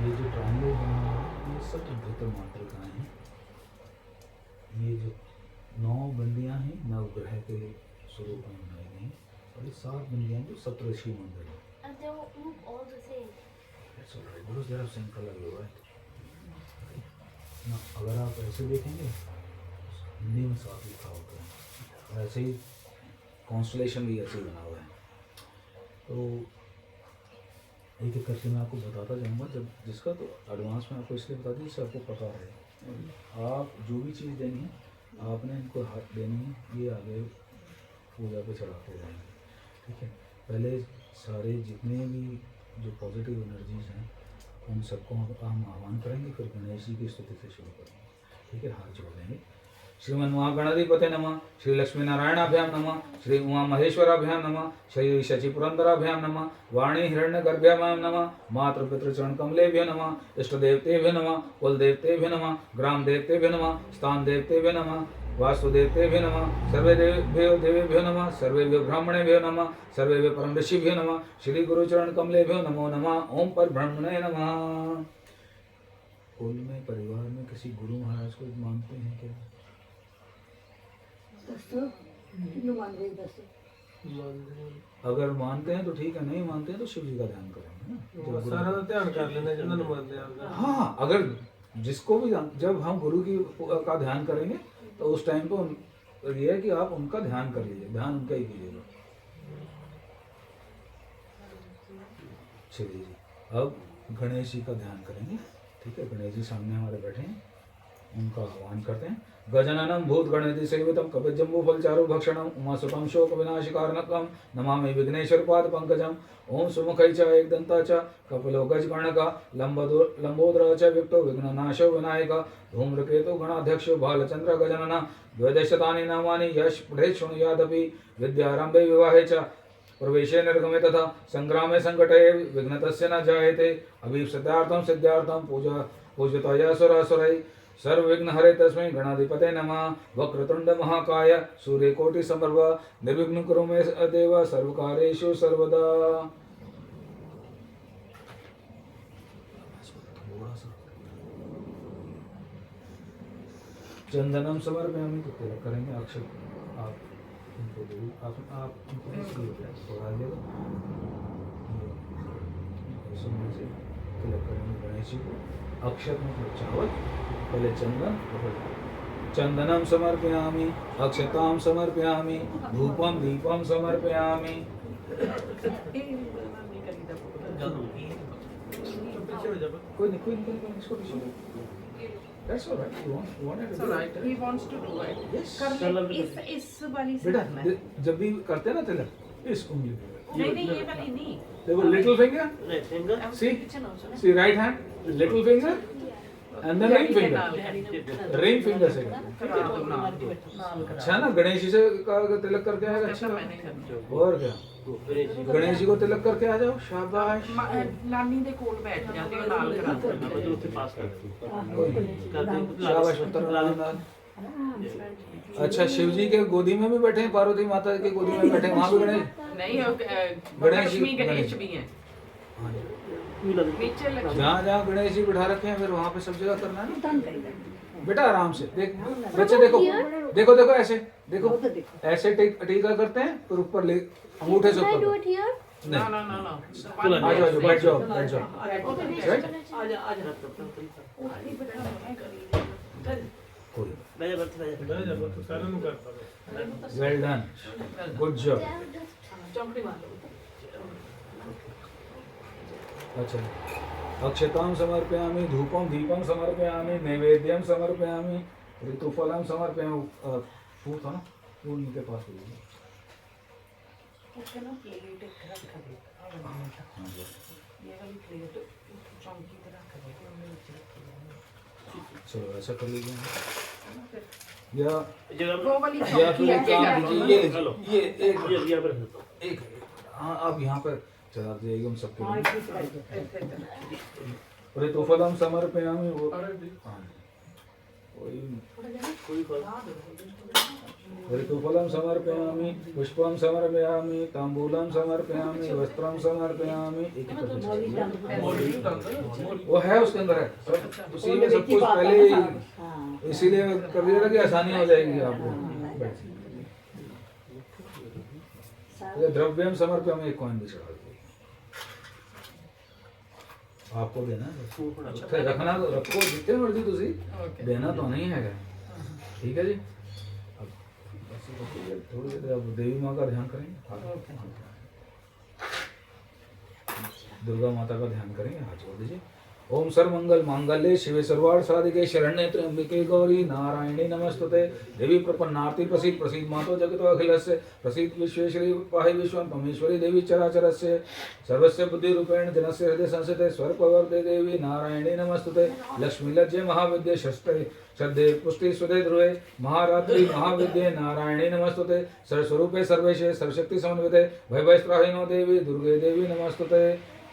ये जो ट्रायंगल बना हुआ है ये सब भीतर मातृकाएँ हैं। ये जो 9 बिंदियाँ हैं नवग्रह के स्वरूप में बनाई गई और ये 7 बिंदियाँ जो सप्तऋषि मंदिर है। And they will look all the same. That's all right because they have same color, you're right. ना अगर आप ऐसे देखेंगे हिंदी में साफ लिखा होता है, ऐसे ही कॉन्स्टलेशन भी ऐसे ही बना हुआ है। तो एक एक करके मैं आपको बताता जाऊंगा, जब जिसका तो एडवांस में आपको इसलिए बता दी जिससे आपको पता है। आप जो भी चीज़ देनी है आपने इनको हाथ देनी है, ये आगे पूजा पे चढ़ाते जाएंगे, ठीक है। पहले सारे जितने भी जो पॉजिटिव एनर्जीज हैं उन सबको हम आह्वान करेंगे, फिर गणेश जी की स्तुति से शुरू करेंगे, ठीक है। हाथ जोड़ देंगे। श्रीमन् महागणाधिपते नमः, श्री लक्ष्मी नारायणाभ्याम नमः, श्री उमा महेश्वराभ्याम नमः, श्री शचि पुरंदराभ्याम नमः, वाणी हिरण्यगर्भाभ्याम नमः, मातृपितृचरण कमलेभ्यो नमः, इष्ट देवतेभ्यो नमः, कुल देवतेभ्यो नमः, ग्राम देवतेभ्यो नमः, स्थान देवतेभ्यो नमः, वासुदेवेभ्यो नमः, सर्वेभ्यो देवेभ्यो नमः, सर्वेभ्यो ब्राह्मणेभ्यो नमः, सर्वेभ्यो परम ऋषिभ्यो नमः, श्री गुरुचरण कमलेभ्यो नमो नमः। ओम पर ब्रह्मणे नमः। कुल में परिवार में किसी गुरु महाराज को मानते हैं क्या? अगर मानते हैं तो ठीक है, नहीं मानते हैं तो शिव जी का ध्यान करेंगे ना। सारा ध्यान कर लेना जिन्होंने मान लिया। हाँ, अगर जिसको भी जब हम गुरु की का ध्यान करेंगे तो उस टाइम पे ये है कि आप उनका ध्यान कर लीजिए, ध्यान उनका ही कीजिएगा। चलिए जी, अब गणेश जी का ध्यान करेंगे। ठीक है, गणेश जी सामने हमारे बैठे हैं, उनका आह्वान करते हैं। गजाननं भूत गणेति सेवितं कपिजम्बू फलचारु भक्षणं उमासुतं शोक विनाशकारणकं नमामि विघ्नेश्वर पाद पंकजं। ओम सुमुखै च एकदन्ता च कपिलो गजगणक लंबोदर च विक्तो विघ्ननाशो विनायक धूम्रकेतु गणाध्यक्षो बालचंद्र गजानन द्वादशतानि नामानि यश पठेत् शृणुयादपि विद्यारम्भे विवाहे च प्रवेशे निर्गमे तथा संग्रामे संकटे विघ्नतस्य न जायते। अभीप्सितार्थं सिद्धार्थं पूजताय सुरासुरै सर्वविघ्न हरे तस्मै गणाधिपते नमः। वक्रतुंड महाकाय सूर्यकोटि समर्व निर्विघ्न कुरु मे देव सर्वकार्येषु सर्वदा। चंदनम समर्पयामि, तो तिलक करेंगे। अक्षर आप इनको दो, आप इनको थोड़ा दे दो। से तिलक करेंगे गणेश जी को। अक्षर मतलब चावल, पहले चंदन, चंदनम समर्पयामि, अक्षताम समर्पयामि, धूपम दीपम समर्पयामि। कोई नहीं, इसको That's all right. You want it? It's all right. He wants to do it. Yes. इस वाली से बेटा करना है। जब भी करते हैं ना तिलक, इस उंगली नहीं नहीं ये वाली नहीं। देखो little finger, see right hand, little finger and then ring finger, ring finger से अच्छा ना। गणेश जी से तिलक करके आएगा, अच्छा। और क्या, गणेश जी को तिलक करके आ जाओ, शाबाश। लानी दे कोल बैठ जाते हो, नाल कराते शाबाश उत्तर। अच्छा, शिव जी के गोदी में भी बैठे हैं, पार्वती माता के गोदी में बैठे हैं, वहाँ भी गणेश नहीं, गणेश गणेश भी हैं नीचे लगे। जहाँ जहाँ गणेश जी बिठा रखे हैं, फिर वहाँ पे सब जगह करना है ना। बेटा आराम से देख, बच्चे देखो देखो देखो, ऐसे देखो, ऐसे टीका करते हैं, फिर ऊपर ले अंगूठे से ऊपर। ना ना ना ना, आ जाओ, बैठ जाओ, बैठ जाओ। आजा आजा। Well done, good job. चौकड़ी मार लो। अच्छा, अक्षतां समर्पयामि, धूपं दीपं समर्पयामि, नैवेद्यं समर्पयामि, ऋतुफलं समर्पयामि। फूल था ना, फूल इनके पास हो गया। उसका ना प्लेट रखा दे। ये वाली प्लेट चौकी पे रखा दे। चलो ऐसा कर लीजिए, या वो वाली या फिर एक काम कीजिए, ये एक, हाँ आप यहाँ पर चला दीजिए एकदम सबके लिए। ऋतुफलं समर्पयामि, वो ऋतुफलं समर्पयामि, पुष्पं समर्पयामि, तांबूलं समर्पयामि, वस्त्रं समर्पयामि। वो है उसके अंदर है सब, उसी में सब कुछ पहले, इसीलिए कर दिया कि आसानी हो जाएगी आपको। द्रव्यम समर्पयामि, एक कॉइन भी चढ़ा दीजिए। आपको देना है, रखना तो रखो जितने मर्जी, तुसी देना तो नहीं है, ठीक है जी। अब थोड़ी देर अब देवी माँ का ध्यान करेंगे, दुर्गा माता का ध्यान करेंगे। हाथ जोड़ दीजिए। ओम सर्वमंगल मांगल्ये शिवे सर्वार्थ साधिके शरण्ये त्र्यंबके गौरी नारायणी नमस्तुते। देवी प्रपन्नार्ति प्रसीद प्रसीद मातो जगतो अखिलस्य प्रसीद विश्वेश्वरी पाहि विश्वं परमेश्वरी देवी चराचरस्य सर्वस्य बुद्धि रूपेण जनस्य हृदय संस्थिते स्वरूपवर्ते देवी नारायणी नमस्तुते। लक्ष्मी लज्जे महाविद्ये शस्त्रे श्रद्धे पुष्टि सुदे ध्रुवे महारात्रि महाविद्ये नारायणी नमस्तुते। सर्वस्वरूपे सर्वेशे सर्वशक्ति समन्विते भयभयस्त्राहिनो देवी दुर्गे देवी नमस्तुते।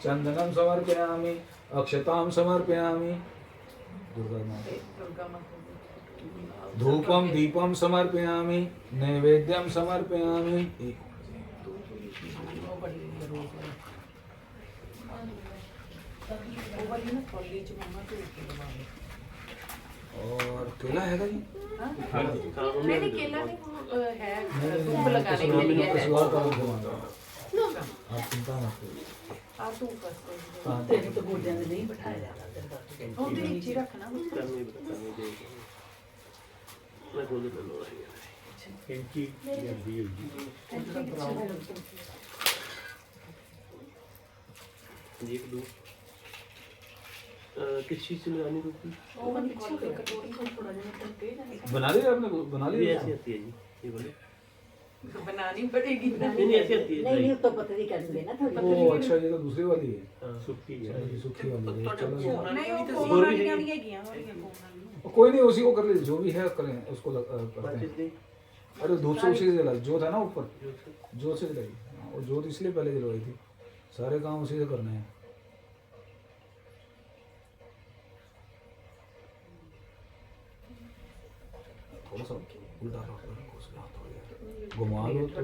चंदनम समर्पयामि, अक्षतां समर्पयामि, दुर्गा माता धूपम दीपम समर्पयामि नैवेद्यम समर्पयामि। वो बड़ी रोज है वो वाली ना कॉलेज में मम्मा तो ऊपर दबा दे। और केला है जी? नहीं केला नहीं वो है धूप लगाने के नहीं, लिए किसी है। और काम से मांगा। आप चिंता मत करिए। आप तू ऊपर से हाँ। तेरे तो गोदियां में नहीं बिठाया जाता वो भी नीचे रखना उसको। करने देंगे मैं बोल देता हूँ इनकी जल्दी होगी। ये दो किस चीज़ से लगानी रोटी? वो वाली कटोरी को थोड़ा जरा करके बना लिया आपने? बना ये लिया? ऐसी आती है जी, ये बोले बनानी पड़ेगी ना। नहीं नहीं ऐसी आती है नहीं नहीं तो पतली कर देना थोड़ी। ओ अच्छा, ये तो दूसरी वाली है। हाँ। सुखी है। अच्छा, ये सूखी वाली है। चलो नहीं वो और कोन भी वाली है। नहीं है गया और ये कोन वाली। कोई नहीं, उसी को कर लीजिए, जो भी है करें उसको करते बातचीत हैं। नहीं अरे धूप से उसी से जला, जोत है ना ऊपर, जोत से जलाई। हाँ, और जोत इसलिए पहले जलवाई थी, सारे काम उसी से करने हैं। थोड़ा सा उल्टा रखो, घुमा लो तो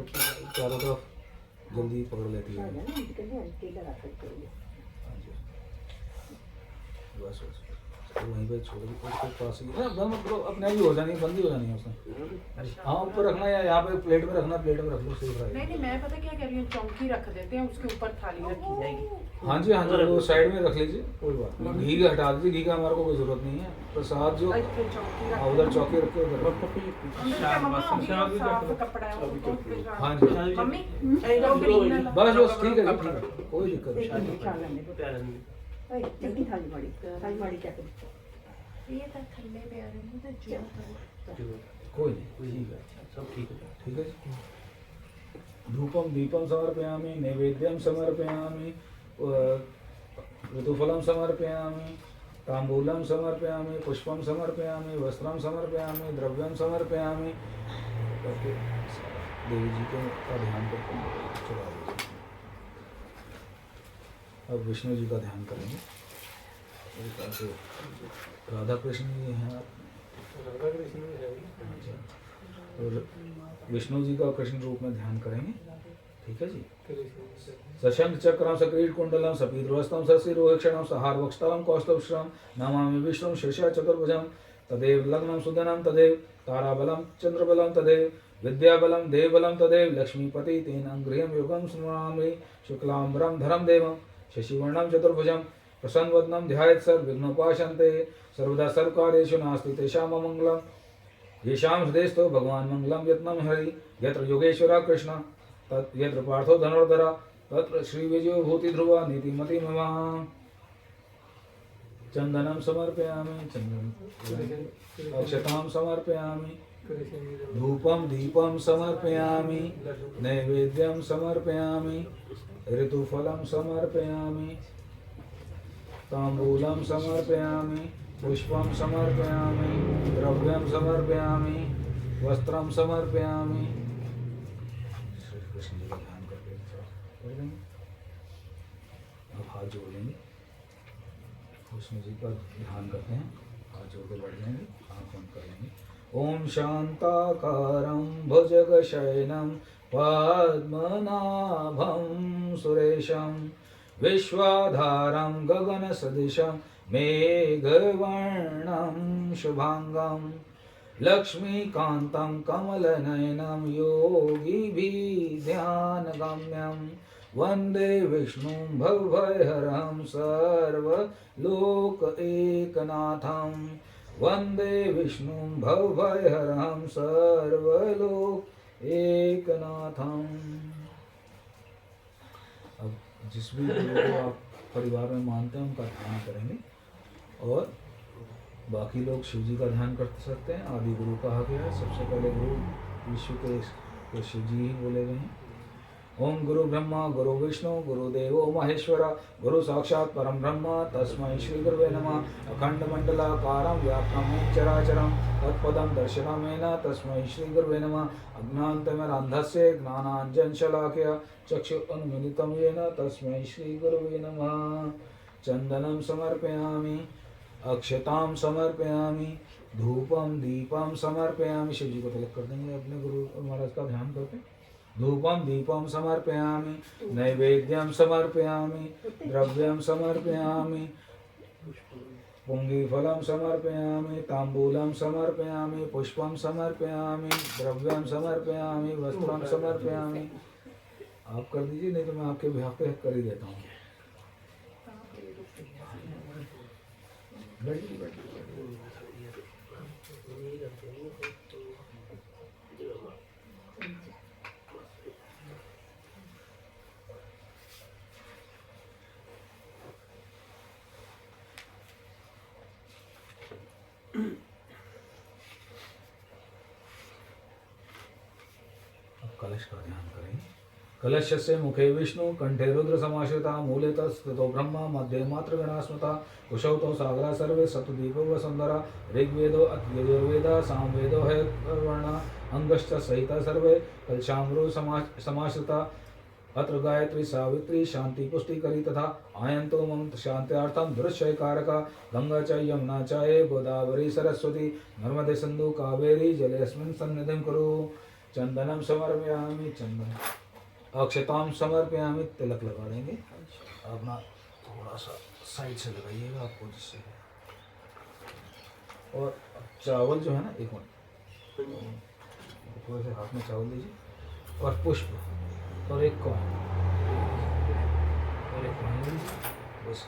चारों तरफ जल्दी पकड़ लेती है। ना निकल हल्के लगा सकते हो। हाँ जी। बस बस तो वहीं पे छोड़ दो, उसके पास ही ना बंद मत करो, अपने आप ही हो जानी है, बंद ही हो जानी है उसमें। हाँ ऊपर रखना या यहाँ पे प्लेट में रखना, प्लेट में रख लो, सेफ नहीं रहेगा। नहीं मैं पता क्या कह रही हूँ चौकी रख देते हैं उसके ऊपर थाली रखी जाएगी। हाँ जी हाँ जी, वो साइड में रख लीजिए, कोई बात नहीं। घी हटा दीजिए, घी का हमारे को कोई जरूरत नहीं है। प्रसाद जो इतने चौकी रख उधर चौकी रख के उधर रख। अंदर क्या मम्मा अभी साफ कपड़ा है वो हाँ जी मम्मी वो ग्रीन वाला बस बस ठीक है जी, ठीक है, कोई दिक्कत नहीं। प्यारा नहीं ओए जल्दी थाली माड़ी क्या करें। ये तो थल्ले पे आ रहे हैं तो जो कोई नहीं, ठीक है, सब ठीक है ठीक है जी। धूपम दीपम समर्पयामि नैवेद्यम समर्पयामि ऋतुफलम समर्पयामि तांबूलम समर्पयामि पुष्पम समर्पयामि वस्त्रम समर्पयामि द्रव्यम समर्पयामि करके देवी जी के का ध्यान करके चला दीजिए। अब विष्णु जी का ध्यान करेंगे। तो राधा कृष्ण जी हैं आप, राधा कृष्ण में है। और विष्णु जी का कृष्ण रूप में ध्यान करेंगे। ठीक है जी। कृष्ण सशंख चक्रम सक्रीड कुंडलम सपीतवस्त्रम सशिरोहक्षणम सहारवक्षतलम कौस्तुभश्रम नमामि विष्णुं शेषा चतुर्भुजं तदेव लग्नं सुदनं तदेव ताराबलं चंद्रबलं तदेव विद्याबलं देवबलं तदेव लक्ष्मीपति तेन गृहं युगं स्मरामि शुक्लांबरं धरं देवं शशिवर्णं चतुर्भुजं प्रसन्नवदनं ध्यायेत् सर्वविघ्नोपाशान्ते सर्वदा सर्वकार्येषु नास्ति तेषां अमङ्गलं येषां हृदयस्थो भगवान् मङ्गलं यत्नं हरि यत्र योगेश्वरः कृष्ण तत् यत्र पार्थो धनुर्धरा तत्र श्री विजयो भूति ध्रुवा नीतिमति मम चंदनम समर्पयामि चंदन अक्षतां समर्पयामि धूपम दीपम समर्पयामि नैवेद्यम समर्पयामि ऋतुफलं समर्पयामि तांबूलं समर्पयामि पुष्पं समर्पयामि द्रव्यं समर्पयामि वस्त्रं समर्पयामि। श्री कृष्ण जी का ध्यान करके कर देंगे। अब हाथ जोड़ लेंगे, कृष्ण जी का ध्यान करते हैं, हाथ जोड़ के बैठ जाएंगे, आँख बंद कर लेंगे। ओम शांताकारं भुजगशयनं पद्मनाभं सुरेशं विश्वाधारं गगनसदृशं मेघवर्णं शुभांगं लक्ष्मीकान्तं कमलनयनं योगिभिर्ध्यानगम्यं वन्दे विष्णुं भवभयहरं सर्वलोक एकनाथं वन्दे विष्णुं भवभयहरं सर्वलोक एकनाथं। अब जिस भी गुरु को आप परिवार में मानते हैं उनका ध्यान करेंगे, और बाकी लोग शिव जी का ध्यान कर सकते हैं। आदि गुरु कहा गया है, सबसे पहले गुरु विश्व के शिव जी ही बोले गए हैं। ओम गुरु ब्रह्मा गुरु विष्णु गुरुदेवो महेश्वरा गुरु साक्षात् परम ब्रह्म तस्मै श्री गुरुवे नमः। अखंड मंडलाकारं व्याप्तं चराचरं तत्पदं दर्शनमेन तस्मै श्री गुरुवे नमः। अज्ञानतिमिरान्धस्य ज्ञानाञ्जनशलाकया चक्षुरुन्मीलितं येन तस्मै श्री गुरुवे नमः। चन्दनं समर्पयामि अक्षताम समर्पयामि, धूपम दीपम समर्पयामि। शिव जी को तिलक कर देंगे अपने गुरु महाराज का ध्यान करके। धूपम दीपम समर्पयामि, नैवेद्यम समर्पयामि, द्रव्यम समर्पयामि, पुंगीफलम समर्पयामि, तांबूलम समर्पयामि, पुष्पम समर्पयामि, द्रव्यम समर्पयामि, वस्त्रम समर्पयामि। आप कर दीजिए, नहीं तो मैं आपके बिहाफ पे कर ही देता हूँ। बैठिए, बैठिए। कलश का ध्यान करेंगे। कलश से मुखे विष्णु, कंठे रुद्र समाश्रिता, मूले तस्थो ब्रह्मा, मध्ये मात्र गणास्मता, कुशौ तो सागरा सर्वे, सतुदीपो वसुंधरा, ऋग्वेदो यजुर्वेद, सामवेदो है वर्ण, अंगश्च सहिता सर्वे, कलशाम्रो समाश्रिता, अत्र गायत्री सावित्री शांति पुष्टि करी तथा, आयंतो मम शांत्यार्थम दृश्य कारका, गंगा च यमुना च गोदावरी सरस्वती, नर्मदे सिंधु कावेरी जलेस्मिन् सन्निधिं कुरु। चंदनम समर्पयामि, चंदन अक्षताम समर्पयामि, तिलक लगा देंगे। अपना थोड़ा सा साइड से लगाइएगा आपको, जिससे और चावल जो है ना, एक मिनट थोड़े से हाथ में चावल दीजिए, और पुष्प और एक कॉइन, और एक कॉइन लीजिए बस।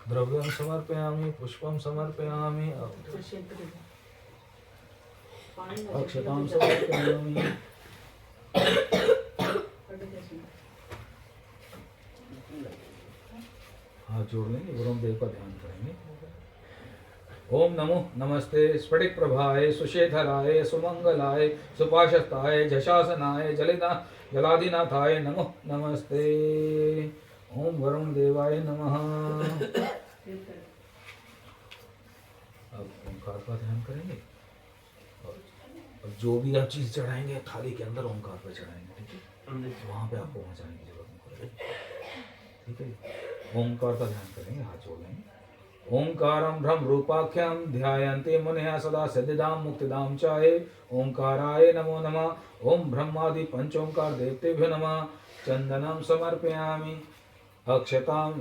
द्रव्यम समर्पयामि, पुष्पम समर्पयामि, अक्षताम समर्पयामि। हाथ जोड़ लेंगे, वरुण देव का ध्यान करेंगे। ओम नमो नमस्ते स्फटिक प्रभाय, सुशेखराय, सुमंगलाय, सुपाशस्ताय, झशासनाय, जलाधिनाथाय नमो नमस्ते। ओम वरुण देवाय नमः। अब ओंकार का ध्यान करेंगे, और जो भी आप चीज चढ़ाएंगे थाली के अंदर ओंकार पर चढ़ाएंगे, ठीक है? वहां पे आपको पहुंचाने की जरूरत नहीं पड़ेगी, ठीक है? ओंकार का ध्यान करेंगे, हाथ जोड़ लेंगे। ओंकारम ब्रह्म रूपाख्यम ध्यायन्ते मुनयः सदा सिद्धिदाम मुक्तिदाम चाहे। ओंकाराय नमो नमः। ओम ब्रह्मादि पंचोंकार देवतेभ्यो नमः। चंदनम समर्पयामि, अक्षताम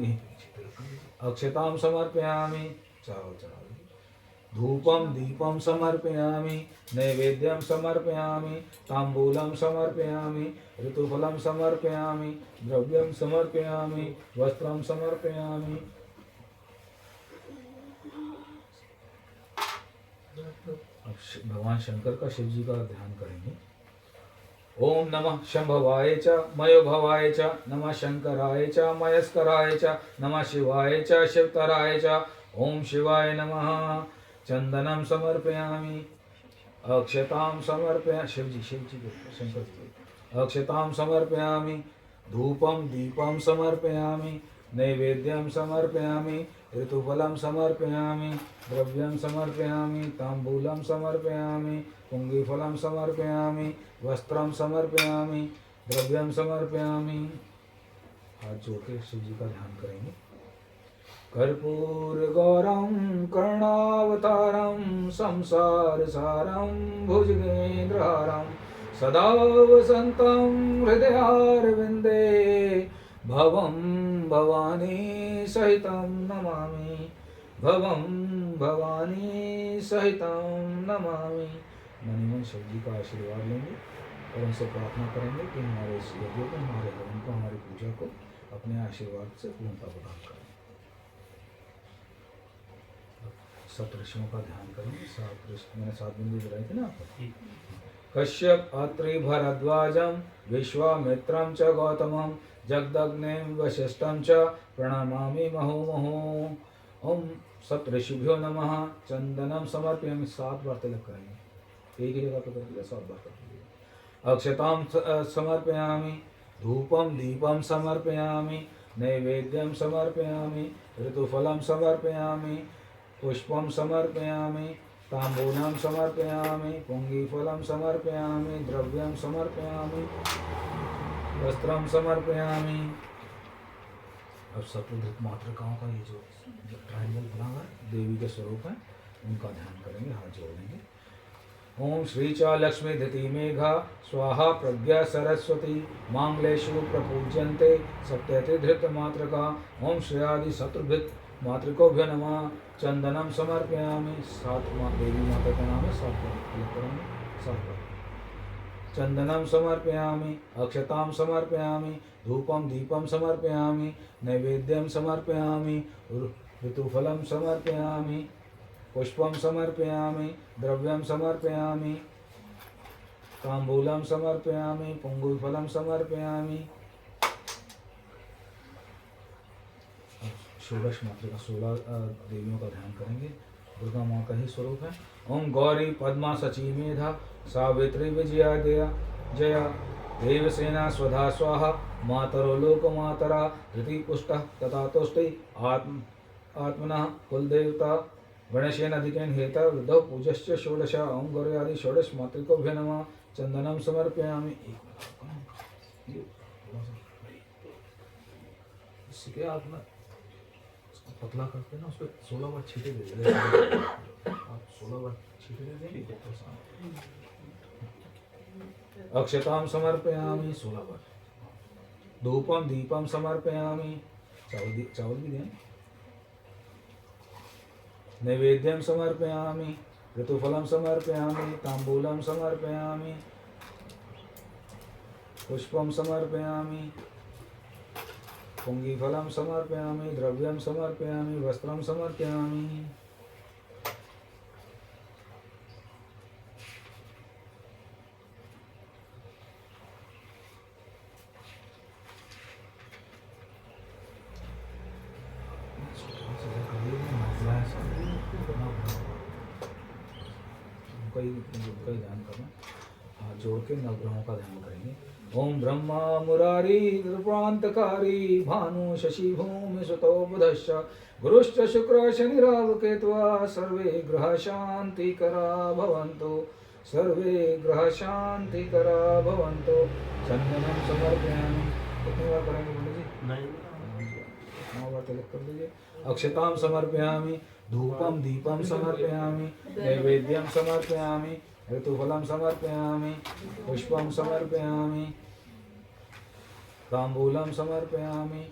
समर्पयामि, चावल चढ़ा दीजिए। धूपम दीपम समर्पयामि, नैवेद्यम समर्पयामि, तांबूलम समर्पयामि, ऋतुफलम समर्पयामि, द्रव्यम समर्पयामि, वस्त्रम समर्पयामि। अब भगवान शंकर का, शिव जी का ध्यान करेंगे। ओम नमः शंभवाय च मयो भवाय च, नमः शंकराय च मयस्कराय च, नमः शिवाय च शिवतराय च। ओम शिवाय नमः। चंदनम समर्पयामि, अक्षताम समर्पयामि, शिव जी शंकर जी। अक्षताम समर्पयामि, धूपम दीपम समर्पयामि, नैवेद्यम समर्पयामि, ऋतुफलम समर्पयामि, द्रव्यम समर्पयामि, तांबूलम समर्पयामि, पुंगीफलम समर्पयामि, वस्त्रम समर्पयामि, द्रव्यम समर्पयामि। हाथ जोड़ के शिव जी का ध्यान करेंगे। कर्पूर गौरम करुणावतारम, संसार सारम भुजगेंद्रहारम, सदा वसंतम हृदयारविंदे, भवं भवानी सहितं नमामि, भवं भवानी सहितं नमामि। मन शिव जी का आशीर्वाद लेंगे और उनसे प्रार्थना करेंगे कि हमारे इस यज्ञ को, हमारे हवन को, हमारी पूजा को अपने आशीर्वाद से पूर्णता प्रदान करें। सप्त ऋषियों का ध्यान करेंगे। सात ऋषि, मैंने 7 बिंदु दिलाई थी ना आपको। कश्यप, अत्रि, भरद्वाजम, विश्वामित्रम च गौतमम, जगदग्निं वशिष्ठं च प्रणमामि महोमहो। ओम सप्तऋषिभ्यो नमः। चंदनम समर्पयामि, 7 बार तिलक करेंगे, एक ही जगह पर कर दिया, 7 बार कर दिया। अक्षताम समर्पयामि, धूपम दीपम समर्पयामि, नैवेद्यम समर्पयामि, ऋतुफलम समर्पयामि, पुष्पम समर्पयामि, तांबूलम समर्पयामि, पुंगीफलम समर्पयामि, द्रव्यम समर्पयामि, वस्त्रम समर्पयामि। अब सप्तधृत मातृकाओं का ये जो ट्रायंगल बना हुआ है देवी के स्वरूप है, उनका ध्यान करेंगे, हाथ जोड़ेंगे। ओम श्री च लक्ष्मी धृति मेघा स्वाहा प्रज्ञा सरस्वती मांगलेषु प्रपूज्यन्ते सप्तति धृत मातृका। ओम श्रेयादि शत्रुभृत मातृकोभ्यो नमः। चंदनम समर्पयामि। सात देवी माता का नाम है, सात चंदनम समर्पयामि, अक्षतां समर्पयामि, धूपम दीपम समर्पयामि, नैवेद्यम समर्पयामि, ऋतुफलम समर्पयामि, पुष्पम समर्पयामि, द्रव्यम समर्पयामि, तांबूलम समर्पयामि, पुंगुफलम समर्पयामि। षोडश मातृका 16 देवियों का ध्यान करेंगे, दुर्गा माँ का ही स्वरूप है। ओम गौरी पद्मा सची मेधा सावित्री विजया दया जया देवसेना स्वधा स्वाहा मातरो लोक मातरा धृति पुष्टः तथा तुष्टि आत्मनः कुलदेवता गणेशेन अधिकेन हेता वृद्धौ पूजश्च षोडश। ओम गौरी आदि षोडश मातृकोभ्यो नमः। चंदनम समर्पयामि। इसके आप ना पतला करते ना, उस पर 16 बार छींटे दे देंगे। आप 16 बार छींटे दे देंगे। अक्षताम समर्पयामि 16 बार। धूपम दीपम समर्पयामि। चावल भी दें। नैवेद्यम समर्पयामि, ऋतुफलम समर्पयामि, तांबूलम समर्पयामि, पुष्पम समर्पयामि, पुंगीफलम समर्पयामि, द्रव्यम समर्पयामि, वस्त्रम समर्पयामि। कई ध्यान करना, हाथ जोड़ के नवग्रहों का ध्यान करेंगे। ओम ब्रह्मा मुरारी रूपांतकारी भानु शशि भूमि सुतो बुधश्च गुरुश्च शुक्र शनि राहु केतुः सर्वे ग्रह शांति करा भवन्तु, सर्वे ग्रह शांति करा भवन्तु। चंदनम समर्पयामि। कितनी बार करेंगे पंडित जी? 9 बार तिलक कर लीजिए। अक्षताम समर्पयामि, धूपम दीपम समर्पयामि, नैवेद्यम समर्पयामि, ऋतुफलम समर्पयामि, पुष्पम समर्पयामि, तांबूलम समर्पयामि,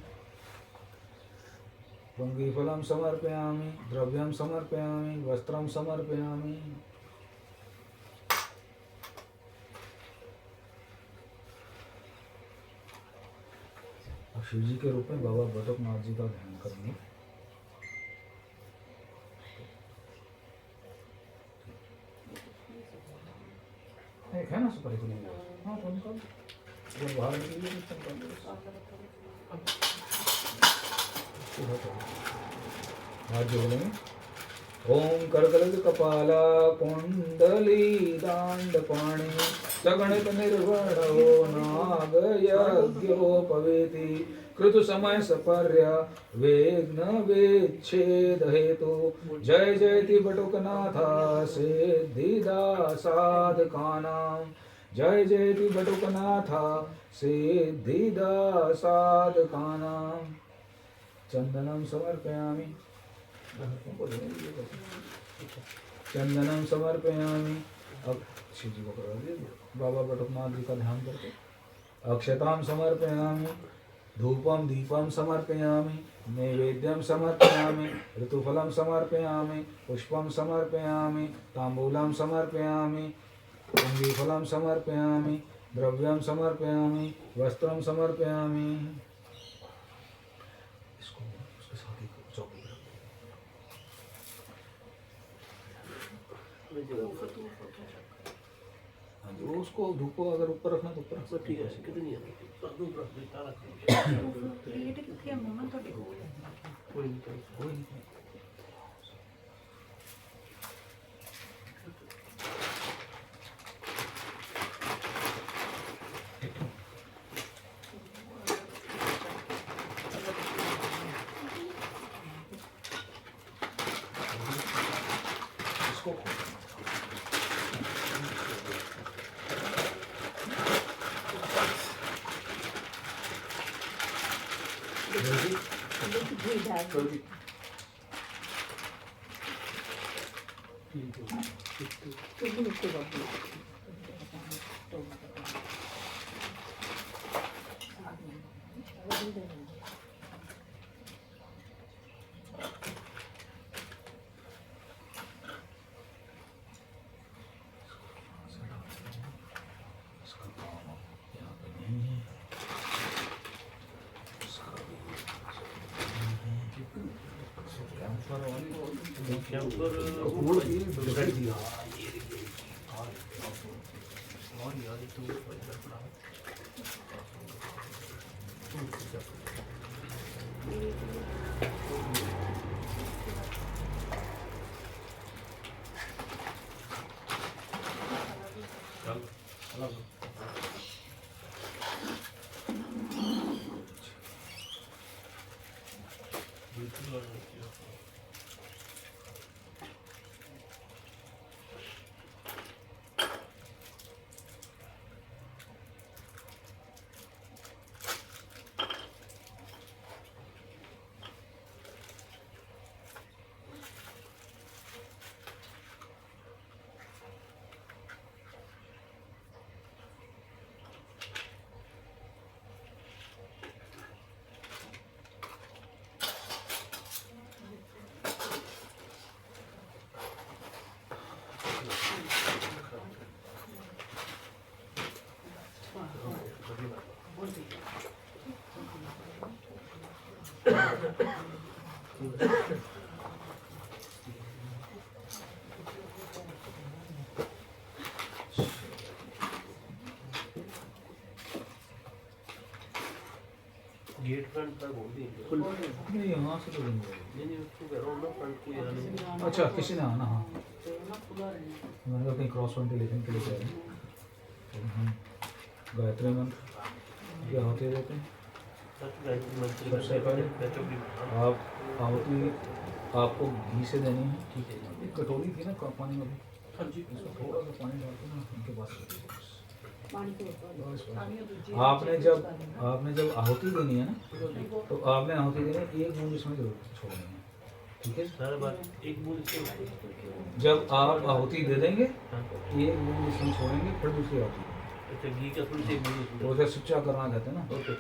पुंगीफलम समर्पयामि, द्रव्यम समर्पयामि, वस्त्रम समर्पयामि। अब शिव जी के रूप में बाबा बटुकनाथ जी का ध्यान करेंगे। एक है ना सुपारी को नहीं, हाँ तो निकाल जब बाहर निकलिए तो निकाल दो। हाथ जोड़ेंगे। ओम करकलित कपाला कुंडली दांड पाणी सगणित निर्वणो नाग यज्ञोपवेति कृत समय सपर्य वेग्न वेच्छेद हेतु जय जयति बटुकनाथा सिद्धिदा साधकानां, जय जयति बटुकनाथा सिद्धिदा साधकानां। चंदनम समर्पयामि। चंदनम समर्पयामि। अब शिव जी को करा दीजिए बाबा बटुकनाथ जी का ध्यान करके। अक्षताम समर्पयामि, धूपम दीपम समर्पयामि, नैवेद्यम समर्पयामि, ऋतुफलम समर्पयामि, पुष्पम समर्पयामि, तांबूलम समर्पयामि, पुंगीफलम समर्पयामि, द्रव्यम समर्पयामि, वस्त्रम समर्पयामि। इसको उसके साथ ही चौकी उसको धूप को अगर ऊपर रखना तो ऊपर रख सकते। ठीक है, कितनी है? कोई नहीं। इसका काम अब यहाँ पे नहीं है, इसका भी कैंपर फूल की बिगड़ दिया। और यार ये तो बड़ा पड़ा है। बिल्कुल और गेट फ्रंट पर बोल दी नहीं यहाँ से तो नहीं होगा। नहीं उसको कह रहा हूँ ना फ्रंट को यहाँ नहीं अच्छा किसी ने आना, हाँ तो ना खुला रहना। मैंने कहा कहीं क्रॉस वेंटिलेशन के लिए जा रहे हैं तो हम गायत्री मंत्र क्या होते रहते हैं। सबसे पहले आप आहुति आपको घी से देनी है। ठीक है एक कटोरी थी ना पानी में, हाँ जी इसमें थोड़ा सा पानी डाल के ना उनके पास रख दो। पानी के ऊपर बस। पानी और दूसरी आपने जब आहुति देनी है ना, तो आपने आहुति देनी है, एक बूंद इसमें जरूर छोड़नी है, ठीक है। हर बार एक बूंद इसमें जब आप आहुति दे देंगे हाँ। एक बूंद इसमें छोड़ेंगे, फिर दूसरी आहुति। अच्छा घी का थोड़ी सी एक बूंद इसमें तो उसे सुच्चा करना कहते हैं ना। ओके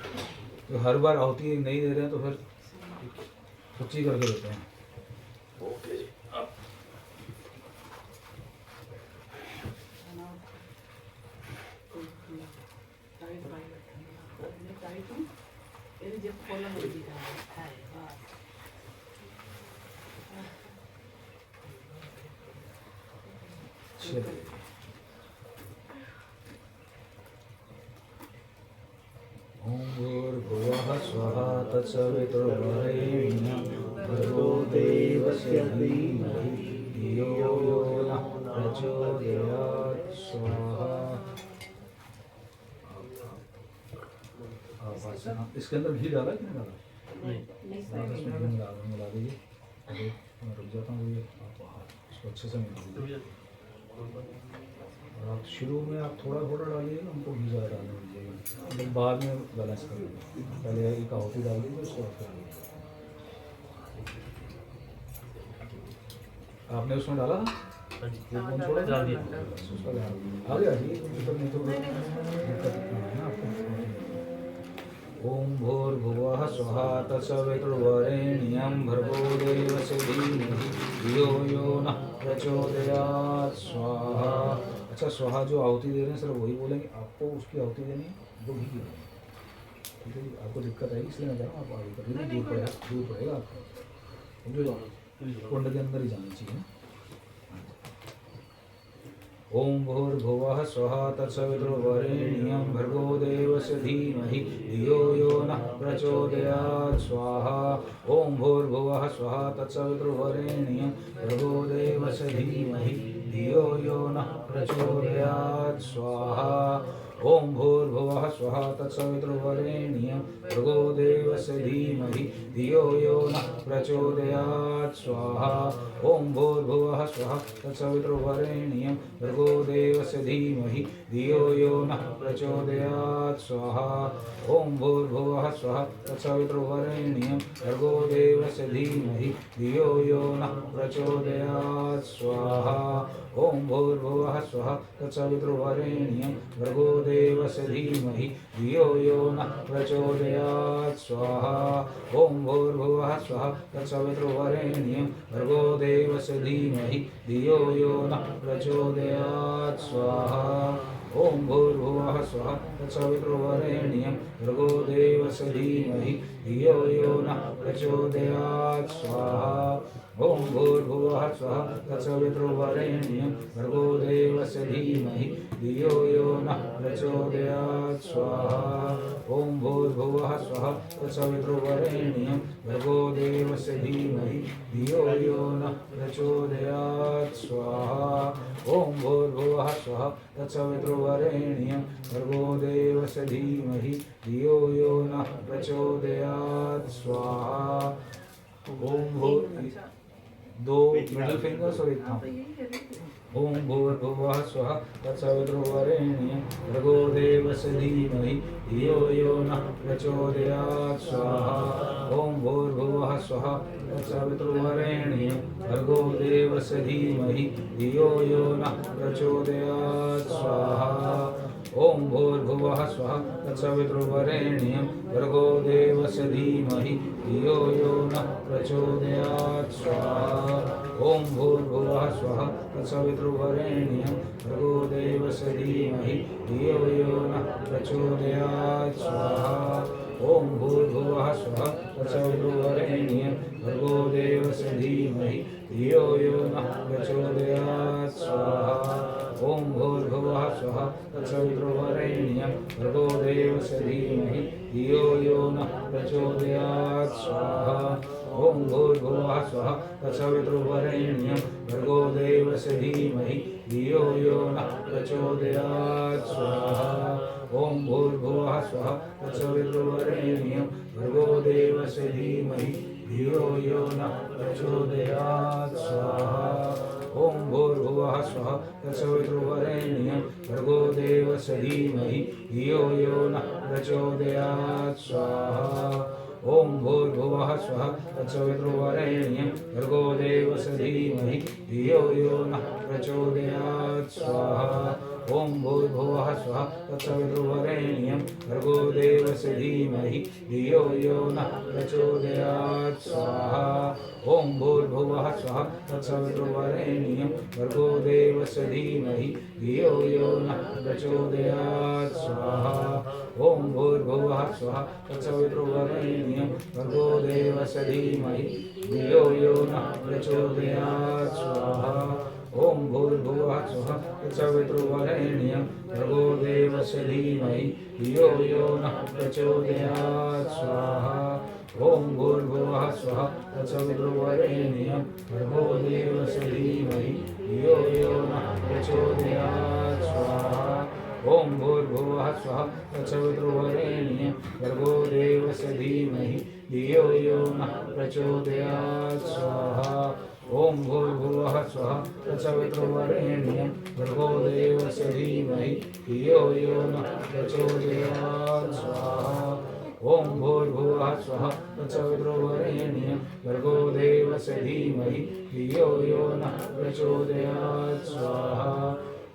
तो हर बार आहुति नहीं दे रहे हैं तो फिर सुच्ची करके देते हैं। ओके टाइट बाई टाइट हूँ ये जब खोला नहीं दिखा है बस चलिए ओम भूर्भुवः स्वः तत्सवितुर्वरेण्यं भर्गो देवस्य धीमहि धियो यो नः प्रचोदयात् स्वाहा। इसके अंदर घी डाला कि नहीं डाला? नहीं इसमें घी मिला दीजिए। अरे मैं रुक जाता हूँ, ये आप इसको अच्छे से मिला दीजिए। और आप शुरू में आप थोड़ा थोड़ा डालिएगा, हमको घी ज़्यादा डालने दीजिएगा, मतलब बाद में बैलेंस कर लीजिए। पहले एक आहुति डाल दीजिए, उसके बाद फिर आपने उसमें डाला था एक बूंद छोड़ा डाल दिया। बस उसका ध्यान आ गया जी, दिक्कत नहीं तो दिक्कत है ना आपको। ओम भूर्भुवः स्वः तत्सवितुर्वरेण्यं भर्गो देवस्य धीमहि धियो यो नः प्रचोदयात् स्वाहा। अच्छा स्वाहा जो आहुति दे रहे हैं सिर्फ वही बोलेंगे, आपको उसकी आहुति देनी है वो घी की देनी है, ठीक है जी। आपको दिक्कत आएगी इसलिए मैं कह रहा हूँ आप आगे कर लीजिए, दूर पड़ेगा आपको, जो कुंड के अंदर ही जानी चाहिए ना। ओम भूर्भुवः स्वः तत्सवितुर्वरेण्यं भर्गो देवस्य धीमहि धियो यो नः प्रचोदयात् स्वाहा। ओम भूर्भुवः स्वः तत्सवितुर्वरेण्यं भर्गो देवस्य धीमहि धियो यो नः प्रचोदयात् स्वाहा। ओम भूर्भुवः स्वः तत्सवितुर्वरेण्यं भर्गो देवस्य धीमहि धियो यो नः प्रचोदयात् स्वाहा ओम भूर्भुवः स्वः तत्सवितुर्वरेण्यं भर्गो देवस्य धीमहि धियो यो नः प्रचोदयात् स्वाहा ओम भूर्भुवः स्वः तत्सवितुर्वरेण्यं भर्गो देवस्य धीमहि धियो यो नः प्रचोदयात् स्वाहा ओम भूर्भुवः स्वः तत्सवितुर्वरेण्यं भर्गो देवस्य धीमहि धियो यो नः प्रचोदयात् स्वाहा ओम भूर्भुवः स्वः तत्सवितुर्वरेण्यं भर्गो देवस्य धीमहि धियो यो नः प्रचोदयात् स्वाहा ओम भूर्भुवः स्वः तत्सवितुर्वरेण्यं भर्गो देवस्य धीमहि धियो यो नः प्रचोदयात् स्वाहा ओम भूर्भुवः स्वः तत्सवितुर्वरेण्यं भर्गो देवस्य धीमहि धियो यो नः प्रचोदयात् स्वाहा ओम भूर्भुवः स्वः तत्सवितुर्वरेण्यं भर्गो देवस्य धीमहि धियो यो नः प्रचोदयात् स्वाहा ओम भूर्भुवः स्वः तत्सवितुर्वरेण्यं भर्गो देवस्य धीमहि धियो यो नः प्रचोदयात् स्वाहा ओम भूर् दो मिडिल फिंगर्स और एक थंब ओम भूर्भुवः स्वः तत्सवितुर्वरेण्यं भर्गो देवस्य धीमहि धियो यो नः प्रचोदयात् स्वाहा ओम भूर्भुवः स्वः तत्सवितुर्वरेण्यं भर्गो देवस्य धीमहि धियो यो नः प्रचोदयात् स्वाहा ओम भूर्भुवः स्वः तत्सवितुर्वरेण्यं भर्गो देवस्य धीमहि धियो यो नः प्रचोदयात् स्वाहा ओम भूर्भुवः स्वः तत्सवितुर्वरेण्यं भर्गो देवस्य धीमहि धियो यो नः प्रचोदयात् स्वाहा ओम भूर्भुवः स्वः तत्सवितुर्वरेण्यं भर्गो देवस्य धीमहि धियो यो नः प्रचोदयात् स्वाहा ओम भूर्भुवः स्वः तत्सवितुर्वरेण्यं भर्गो देवस्य धीमहि धियो यो नः प्रचोदयात् स्वाहा ओम भूर्भुवः स्वः तत्सवितुर्वरेण्यं भर्गो देवस्य धीमहि धियो यो नः प्रचोदयात् स्वाहा ओम भूर्भुवः स्वः तत्सवितुर्वरेण्यं भर्गो देवस्य धीमहि धियो यो नः प्रचोदयात् स्वाहा ओम भूर्भुवः स्वः तत्सवितुर्वरेण्यं भर्गो देवस्य धीमहि धियो यो नः प्रचोदयात् स्वाहा ओम भूर्भुवः स्वः तत्सवितुर्वरेण्यं भर्गो देवस्य धीमहि धियो यो नः प्रचोदयात् स्वाहा ओम भूर्भुवः स्वः तत्सवितुर्वरेण्यं भर्गो देवस्य धीमहि धियो यो नः प्रचोदयात् स्वाहा ओम भूर्भुवः स्वः तत्सवितुर्वरेण्यं भर्गो देवस्य धीमहि धियो यो नः प्रचोदयात् स्वाहा ओम भूर्भुवः स्वः तत्सवितुर्वरेण्यं भर्गो देवस्य धीमहि धियो यो नः प्रचोदयात् स्वाहा ओम भूर्भुवः स्वः तत्सवितुर्वरेण्यं भर्गो देवस्य धीमहि धियो यो नः प्रचोदयात् स्वाहा ओम भूर्भुवः स्वः तत्सवितुर्वरेण्यं भर्गो देवस्य धीमहि धियो यो नः प्रचोदयात् स्वाहा ओम भूर्भुवः स्वः तत्सवितुर्वरेण्यं भर्गो देवस्य धीमहि धियो यो नः प्रचोदयात् स्वाहा ओम भूर्भुवः स्वः तत्सवितुर्वरेण्यं भर्गो देवस्य धीमहि धियो यो नः प्रचोदयात् स्वाहा ओम भूर्भुवः स्वः तत्सवितुर्वरेण्यं भर्गो देवस्य धीमहि धियो यो नः प्रचोदयात् स्वाहा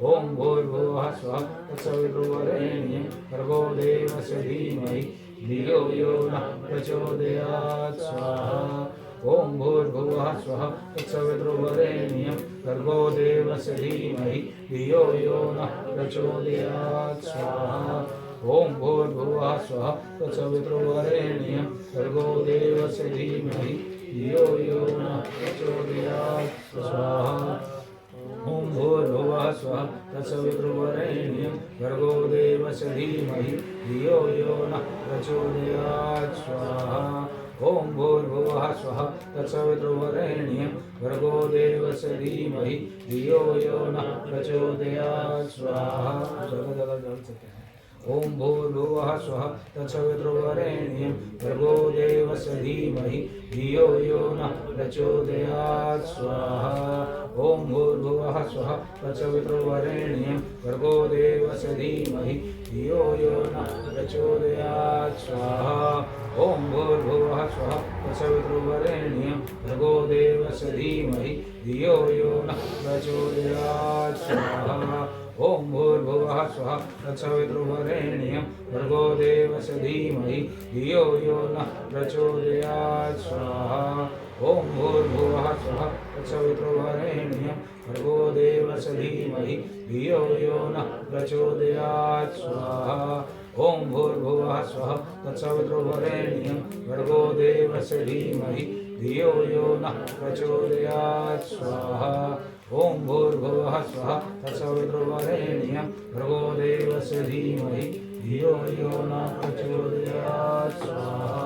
ओम भूर्भुवः स्वः तत्सवितुर्वरेण्यं भर्गो देवस्य धीमहि धियो यो नः प्रचोदयात् स्वाहा ओम भूर्भुवः स्वः तत्सवितुर्वरेण्यं भर्गो देवस्य धीमहि धियो यो नः प्रचोदयात् स्वाहा ओम भूर्भुवः स्वः तत्सवितुर्वरेण्यं भर्गो देवस्य धीमहि धियो यो नः प्रचोदयात् स्वाहा ओम भूर्भुवः स्वः तत्सवितुर्वरेण्यं भर्गो देवस्य धीमहि धियो यो नः प्रचोदयात् स्वाहा ओम भूर्भुवः स्वः तत्सवितुर्वरेण्यं भर्गो देवस्य धीमहि धियो यो नः प्रचोदयात् स्वाहा। ज़्यादा जल सकते हैं। ओम भूर्भुवः स्वः तत्सवितुर्वरेण्यं भर्गो देवस्य धीमहि धियो यो नः प्रचोदयात् स्वाहा ओम भूर्भुवः स्वः तत्सवितुर्वरेण्यं भर्गो देवस्य धीमहि धियो यो नः प्रचोदयात् स्वाहा ओम भूर्भुवः स्वः तत्सवितुर्वरेण्यं भर्गो देवस्य धीमहि धियो यो नः प्रचोदयात् स्वाहा ओम भूर्भुवः स्वः तत्सवितुर्वरेण्यं भर्गो देवस्य धीमहि धियो यो नः प्रचोदयात् स्वाहा ओम भूर्भुवः स्वः तत्सवितुर्वरेण्यं भर्गो देवस्य धीमहि धियो यो नः प्रचोदयात् स्वाहा ओम भूर्भुवः स्वः तत्सवितुर्वरेण्यं भर्गो देवस्य धीमहि धियो यो नः प्रचोदयात् स्वाहा ओम भूर्भुवः स्वः तत्सवितुर्वरेण्यं भर्गो देवस्य धीमहि धियो यो नः प्रचोदयात् स्वाहा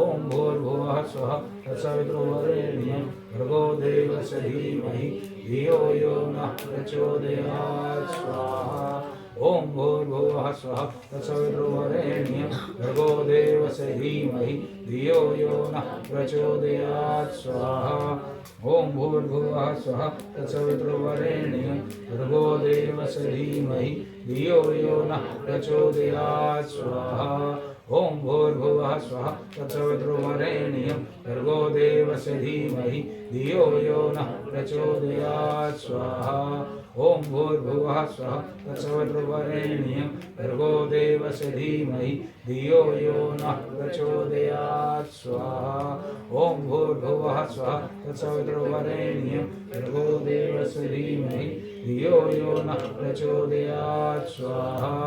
ओम भूर्भुवः स्वः तत्सवितुर्वरेण्यं भर्गो देवस्य धीमहि धियो यो नः प्रचोदयात् स्वाहा ओम भूर्भुवः स्वः तत्सवितुर्वरेण्यं भर्गो देवस्य धीमहि धियो यो नः प्रचोदयात् स्वाहा ओम भूर्भुवः स्वः तत्सवितुर्वरेण्यं भर्गो देवस्य धीमहि धियो यो नः प्रचोदयात् स्वाहा ओम भूर्भुवः स्वः तत्सवितुर्वरेण्यं भर्गो देवस्य धीमहि धियो यो नः प्रचोदयात् स्वाहा ओम भूर्भुवः स्वः तत्सवितुर्वरेण्यं भर्गो देवस्य धीमहि धियो यो नः प्रचोदयात् स्वाहा ओम भूर्भुवः स्वः तत्सवितुर्वरेण्यं भर्गो देवस्य धीमहि धियो यो नः प्रचोदयात् स्वाहा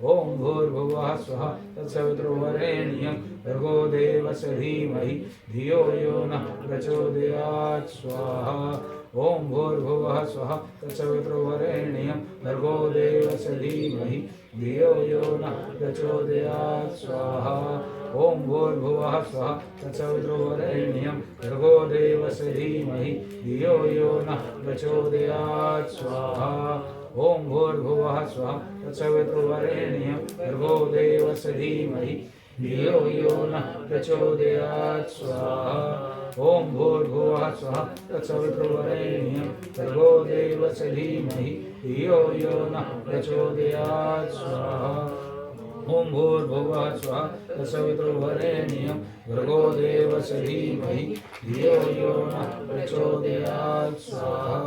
ओम भूर्भुवः स्वः तत्सवितुर्वरेण्यं भर्गो देवस्य धीमहि धियो यो नः प्रचोदयात् स्वाहा ओम भूर्भुवः स्वः तत्सवितुर्वरेण्यं भर्गो देवस्य धीमहि धियो यो नः प्रचोदयात् स्वाहा ओम भूर्भुवः स्वः तत्सवितुर्वरेण्यं भर्गो देवस्य धीमहि धियो यो नः प्रचोदयात् स्वाहा ओम भूर्भुवः स्वः तत्सवितुर्वरेण्यं भर्गो देवस्य धीमहि धियो यो नः प्रचोदयात् स्वाहा ओम भूर्भुवः स्वः तत्सवितुर्वरेण्यं भर्गो देवस्य धीमहि धियो यो नः प्रचोदयात् स्वाहा ओम भूर्भुवः स्वः तत्सवितुर्वरेण्यं भर्गो देवस्य धीमहि धियो यो नः प्रचोदयात् स्वाहा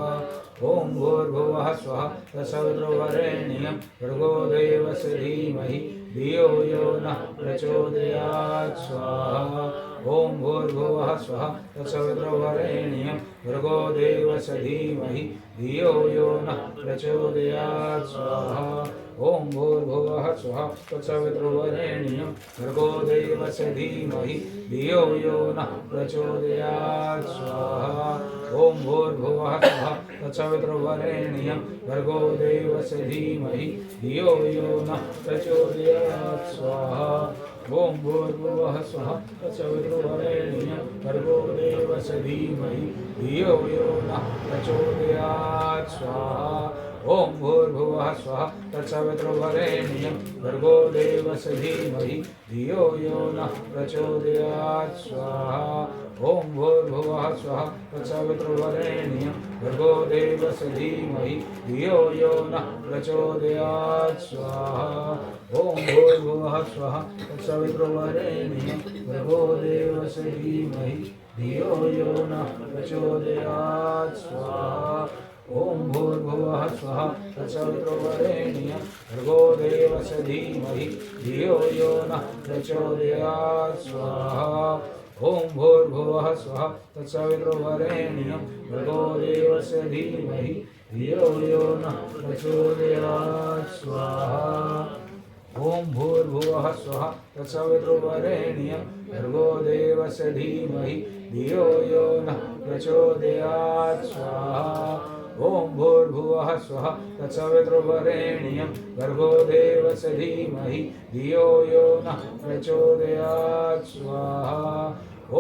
ओम भूर्भुवः स्वः तत्सवितुर्वरेण्यं भर्गो देवस्य धीमहि धियो यो नः प्रचोदयात् स्वाहा ओम भूर्भुवः स्वः तत्सवितुर्वरेण्यं भर्गो देवस्य धीमहि धियो यो नः प्रचोदयात् स्वाहा ओम भूर्भुवः स्वः तत्सवितुर्वरेण्यं भर्गो देवस्य धीमहि धियो यो नः प्रचोदयात् स्वाहा ओम भूर्भुवः स्वः तत्सवितुर्वरेण्यं भर्गो देवस्य धीमहि धियो यो नः प्रचोदयात् स्वाहा ओम भूर्भुवः स्वः तत्सवितुर्वरेण्यं भर्गो देवस्य धीमहि धियो यो नः प्रचोदयात् स्वाहा ओम भूर्भुवः स्वः तत्सवितुर्वरेण्यं भर्गो देवस्य धीमहि धियो यो नः प्रचोदयात् स्वाहा ओम भूर्भुवः स्वः तत्सवितुर्वरेण्यं भर्गो देवस्य धीमहि धियो यो नः प्रचोदयात् स्वाहा ओम भूर्भुवः स्वः तत्सवितुर्वरेण्यं भर्गो देवस्य धीमहि धियो यो नः प्रचोदयात् स्वाहा ओम भूर्भुवः स्वः तत्सवितुर्वरेण्यं भर्गो देवस्य धीमहि धियो यो नः प्रचोदयात् स्वाहा ओम भूर्भुवः स्वः तत्सवितुर्वरेण्यं भर्गो देवस्य धीमहि धियो यो नः प्रचोदयात् स्वाहा ओम भूर्भुवः स्वः तत्सवितुर्वरेण्यं भर्गो देवस्य धीमहि धियो यो नः प्रचोदयात् स्वाहा ओम भूर्भुवः स्वः तत्सवितुर्वरेण्यं भर्गो देवस्य धीमहि धियो यो नः प्रचोदयात् स्वाहा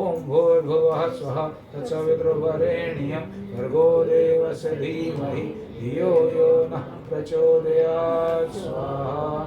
ओम भूर्भुवः स्वः तत्सवितुर्वरेण्यं भर्गो देवस्य धीमहि धियो यो नः प्रचोदयात् स्वाहा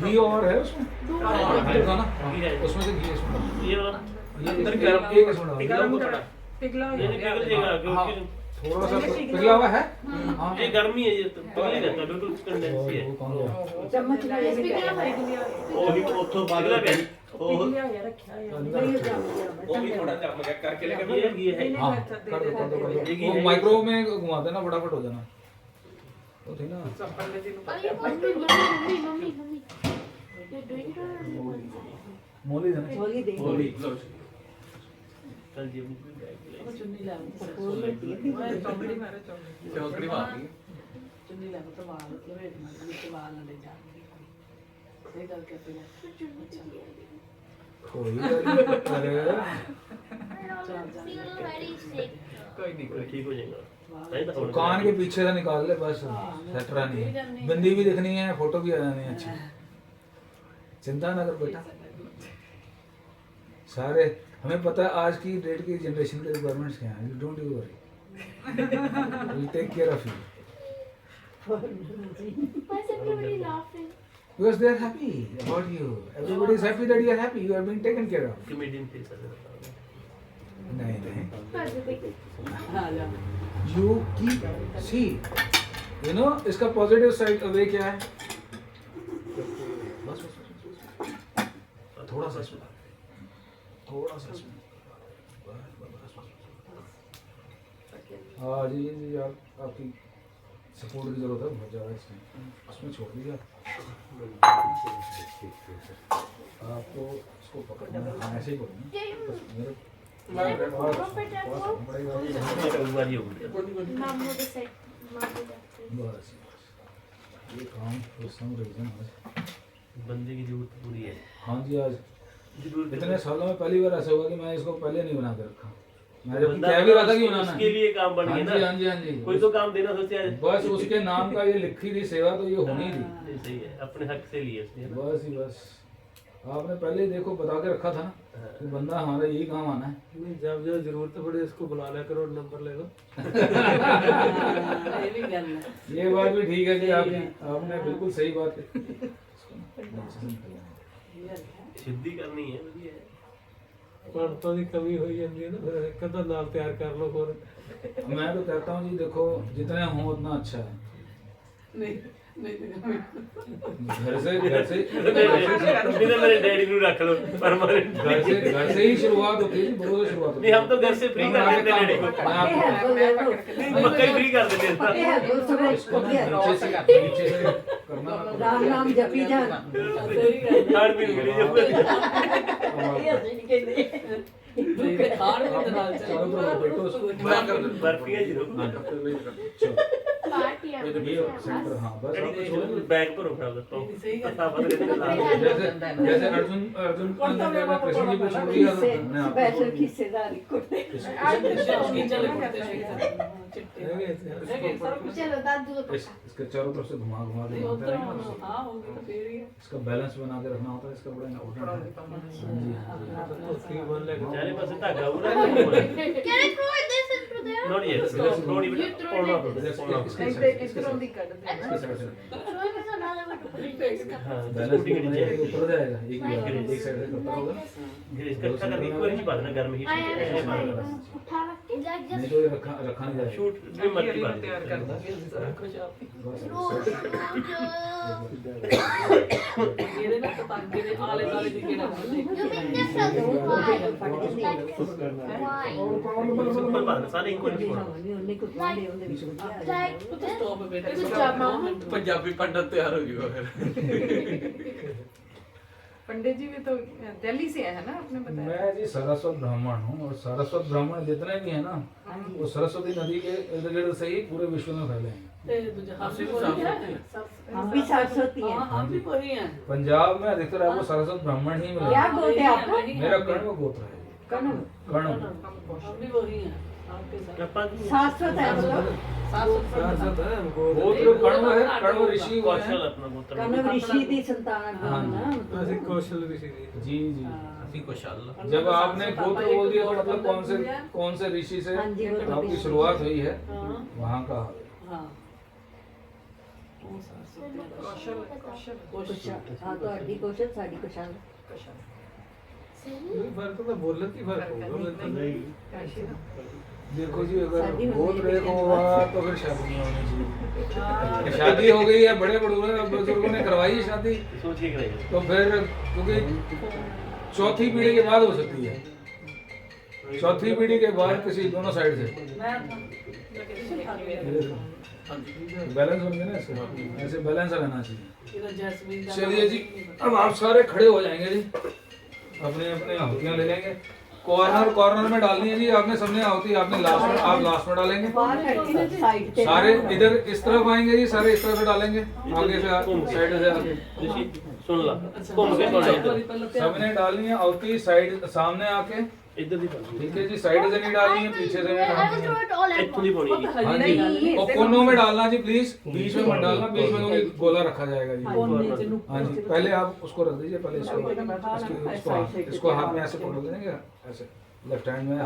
घी और है उसमें घी था ना घी है। उसमें से घी इसमें ये वाला ये अंदर एक- गर्म एक इसमें डाल पिघला दिया। हुआ थोड़ा पिघला ये नहीं पिघल जाएगा क्योंकि थोड़ा सा पिघला हुआ है हाँ ये गर्मी है, ये तो पिघल ही रहता है, बिल्कुल कंडेंसी है। वो कौन गया चम्मच ਨਾਲ ਇਹ पिघला ਪਿਆ ਉਹੀ ਉੱਥੋਂ पिघला ਬਾਅਦ भी ਉਹ ਪਿਘਲਿਆ ਹੋਇਆ ਰੱਖਿਆ ਹੋਇਆ अंदर ਨਹੀਂ रखो। ਉਹ ਵੀ ਥੋੜਾ ਜਿਹਾ ਮਗਾ ਕਰਕੇ ਲੈ ਕੇ ये है हाँ कर दो कर दो वो माइक्रो में घुमा देना फटाफट हो जाना वो थी ना ਸੰਪਰਲੇ ਜੀ ਨੂੰ Are you going to mummy? You're doing her. मोली देना ਹੋਲੀ ਦੇ ਹੋਲੀ चल जी अभी भी बैग ले ਉਹ ਚੁੰਨੀ ਲੈ ਆਉਂਦੀ ਹੋਰ ਲੱਗੀ ਹੈ ਮੈਂ ਚੌਂਕੜੀ ਮਾਰੇ ਚੌਂਕੜੀ ਚੌਕੜੀ ਮਾਰਨੀ ਚੁੰਨੀ ਲੈ ਕੇ ਵਾਲ ਲਵੇਟ ਮਾਰ ਵਿੱਚ ਵਾਲ ਨਾ ਲੈ ਜਾਣਗੇ ਇਹ ਗੱਲ ਕਰਤੇ ਨੇ कोई अरे I feel very sick. ਕੋਈ ਨਹੀਂ ਕੋਈ ठीक हो जाएगा नहीं तो थोड़ा कान के पीछे से निकाल ले बस सेटरा नहीं है बिंदी भी दिखनी है फोटो भी आ जानी है अच्छी चिंता ना कर बेटा सारे हमें पता है आज की डेट की जनरेशन के रिक्वायरमेंट्स क्या हैं don't you worry will take care of you Why is everybody laughing? because they are happy about you everybody is happy that you are happy you are being taken care of comedian face है नहीं नहीं ਹਾਂ ਜਾ you keep see you know इसका positive side way क्या है बस थोड़ा सा सुना थोड़ा सा सुना हाँ जी जी आप आपकी सपोर्ट की जरूरत है बहुत ज़्यादा इसमें उसमें छोड़ दीजिए आपको इसको पकड़ना है हाँ ऐसे ही पकड़ना बस मेरे बारी हो गई Mom would have said, Mom would have said. बस बस ये काम for some reason आज बंदे की जरूरत पूरी है हाँ जी आज जरूरत इतने सालों में पहली बार ऐसा हुआ कि मैं इसको पहले नहीं बना के रखा मैं जब कह भी रहा था कि बनाना उसके लिए काम बन हाँ गया जी ना हाँ जी हाँ जी कोई तो काम देना सोचते हैं बस उसके नाम का ये लिखी थी सेवा तो ये होनी थी ये सही है अपने हक से लिए उसने ना। बस ही बस आपने पहले ही देखो बता के रखा था ना कि बंदा हमारा यही काम आना है नहीं जब जब जरूरत पड़े इसको बुला लिया करो नंबर ले लो ਇਹ ਵੀ ਗੱਲ ਹੈ ये बात भी ठीक है जी आपने आपने बिल्कुल सही बात की सिद्धि करनी है बढ़िया है पढ़तों की कमी हो जाती है ना फिर एक तो नाम तैयार कर लो और मैं तो कहता हूँ जी देखो जितने हों उतना अच्छा है ਨਹੀਂ नहीं घर से नहीं मेरे डैडी को रख लो परमानेंट घर से ही शुरुआत होती है जी बड़ों से शुरुआत होती नहीं है हम तो घर से फ्री कर देते हैं डैडी को मैं आपको नहीं पक्का ही फ्री कर देते हैं ਇਹ ਹੈ ਗੁਰੂ ਸਭਾ इसको ਕੋਪੀਆ नीचे से करना ਰਾਮ ਨਾਮ ਜਪੀ ਜਾਣ खान पीन के लिए ਇਹ ਅਸੀਂ ਨਹੀਂ ਕਹਿੰਦੇ ਖਾਣ ਦੇ ਨਾਲ चलो तो बेटो बर्फियां जी चलो Party ये तो ये सेंटर हाँ बस आपको छोड़ दो। बैग पर उठा देता हूँ सही है। जैसे जैसे अर्जुन अर्जुन कृष्ण जी को छोड़ दिया तो हमने आपको ਸਪੈਸ਼ਲ ਖਿੱਸੇਦਾਰੀ ਕੁੱਤੇ शौकीन चले कुत्ते चिट्टे चलो दादू को इसके चारों तरफ से घुमा घुमा के घुमाते रहेंगे ना, हाँ होगी तो फिर ही इसका बैलेंस बना के रखना होता है इसका बड़ा इम्पोर्टेंट है हाँ जी हाँ जी उसकी मान लेकर चारे पास धागा पूरा नहीं हो रहा Can I throw this into there? Not yet थोड़ी You बट throw और it. इसके साइड इसके इधरों साइड दी कर दे इसके साइड से Throw it is another way to put it in this cup. हां बैलेंस स्कूटी के नीचे ऊपर जाएगा एक बार एक साइड से करता होगा फिर इसका अच्छा करके एक बार ही बात ना गर्म हीट I ऐसे बात am करना उठा रख के नहीं just तो ये रखा रखा नहीं जाएगा शूट भी मत की बात तैयार कर दूंगी कुछ आप बस रोज ਇਹਦੇ ਨਾਲ ਪਤੰਗੇ ਦੇ ਆਲੇ ਦੁਆਲੇ ਦੀ ਕਿਹੜਾ You mean this is why? Simple बात है सारे इक्वल छोड़ ਉਹਨੇ ਕੁਝ ਵਾਂਡੇ ਉਹਦੇ ਵਿੱਚ ਵਧੀਆ Like this? ਸਟਾਪ ਬੇਟਾ Good job, mom. ਪੰਜਾਬੀ ਪੰਡਤ ਤਿਆਰ ਹੋ ਜਾਊਗਾ ਫਿਰ पंडित जी भी तो दिल्ली से है ना आपने बताया मैं जी सरस्वत ब्राह्मण हूँ और सरस्वत ब्राह्मण जितने भी हैं ना वो सरस्वती नदी के इर्द गिर्द से ही पूरे विश्व में फैले हैं ਤੇ ਦੂਜਾ हम भी वही हैं हम भी सरस्वती हैं। हाँ, हम भी वही हैं पंजाब में अधिकतर आपको सरस्वत ब्राह्मण ही क्या मिलेगा गोत्र है आपका मेरा कण्व गोत्र है कनु कण्व हम भी वही हैं आपके साथ कृपा की शाश्वत है मतलब साथ है हमको गोत्र कण्व है कण्व ऋषि हुए हैं कौशल अपना गोत्र कनु ऋषि दी संतान हाँ ना ऐसे कौशल ऋषि जी जी जी ਅਸੀਂ ਕੁਸ਼ਲ जब आपने गोत्र बोल दिया तो मतलब कौन से ऋषि से हाँ जी, वो तो आपकी ऋषि। शुरुआत हुई है हाँ वहाँ का हाँ कौशल कौशल ਕੁਸ਼ਲ ਹਾਂ ਤੁਹਾਡੀ ਕੁਸ਼ਲ ਸਾਡੀ ਕੁਸ਼ਲ कोई फर्क तो बोल लेती फर्क होगा काशी ना देखो जी अगर शादी होनी बोल रहे चाहिए। होगा तो फिर शादी नहीं होनी चाहिए। शादी हो गई है, बड़े बुजुर्गों ने करवाई है शादी, सोच के कराइए। तो फिर क्योंकि चौथी पीढ़ी के बाद हो सकती है, चौथी पीढ़ी के बाद किसी दोनों साइड से मैं था बैलेंस होंगे ना इससे, ऐसे बैलेंस रहना चाहिए। ये तो जैस्मीन का चलिए जी, अब आप सारे खड़े हो जाएंगे जी, अपने अपने आहुतियाँ ले लेंगे। कॉर्नर में डालनी है जी आपने, सबने आहुति आपने लास्ट में, आप लास्ट में डालेंगे। ਬਾਹਰ ਲੜਕੀ ਨਾ ਸਾਈड ਤੇ सारे इधर इस तरफ आएंगे जी, सारे इस तरफ से डालेंगे, आगे से साइड से आगे ऋषि सुन ला, घूम के डालना इधर, सबने डालनी है आहुति साइड सामने आके, इधर दी पानी, ठीक है जी। साइड से नहीं डालनी है, पीछे से नहीं I डालनी was है। throw it all at इत्थों दी पानी है। हाँ जी, और कोनों में डालना जी प्लीज, बीच में मत डालना, बीच में क्योंकि गोला रखा जाएगा जी। हाँ जी, पहले आप उसको रख दीजिए, पहले इसको हाथ में ऐसे पकड़ देंगे, ऐसे लेफ्ट हैंड में।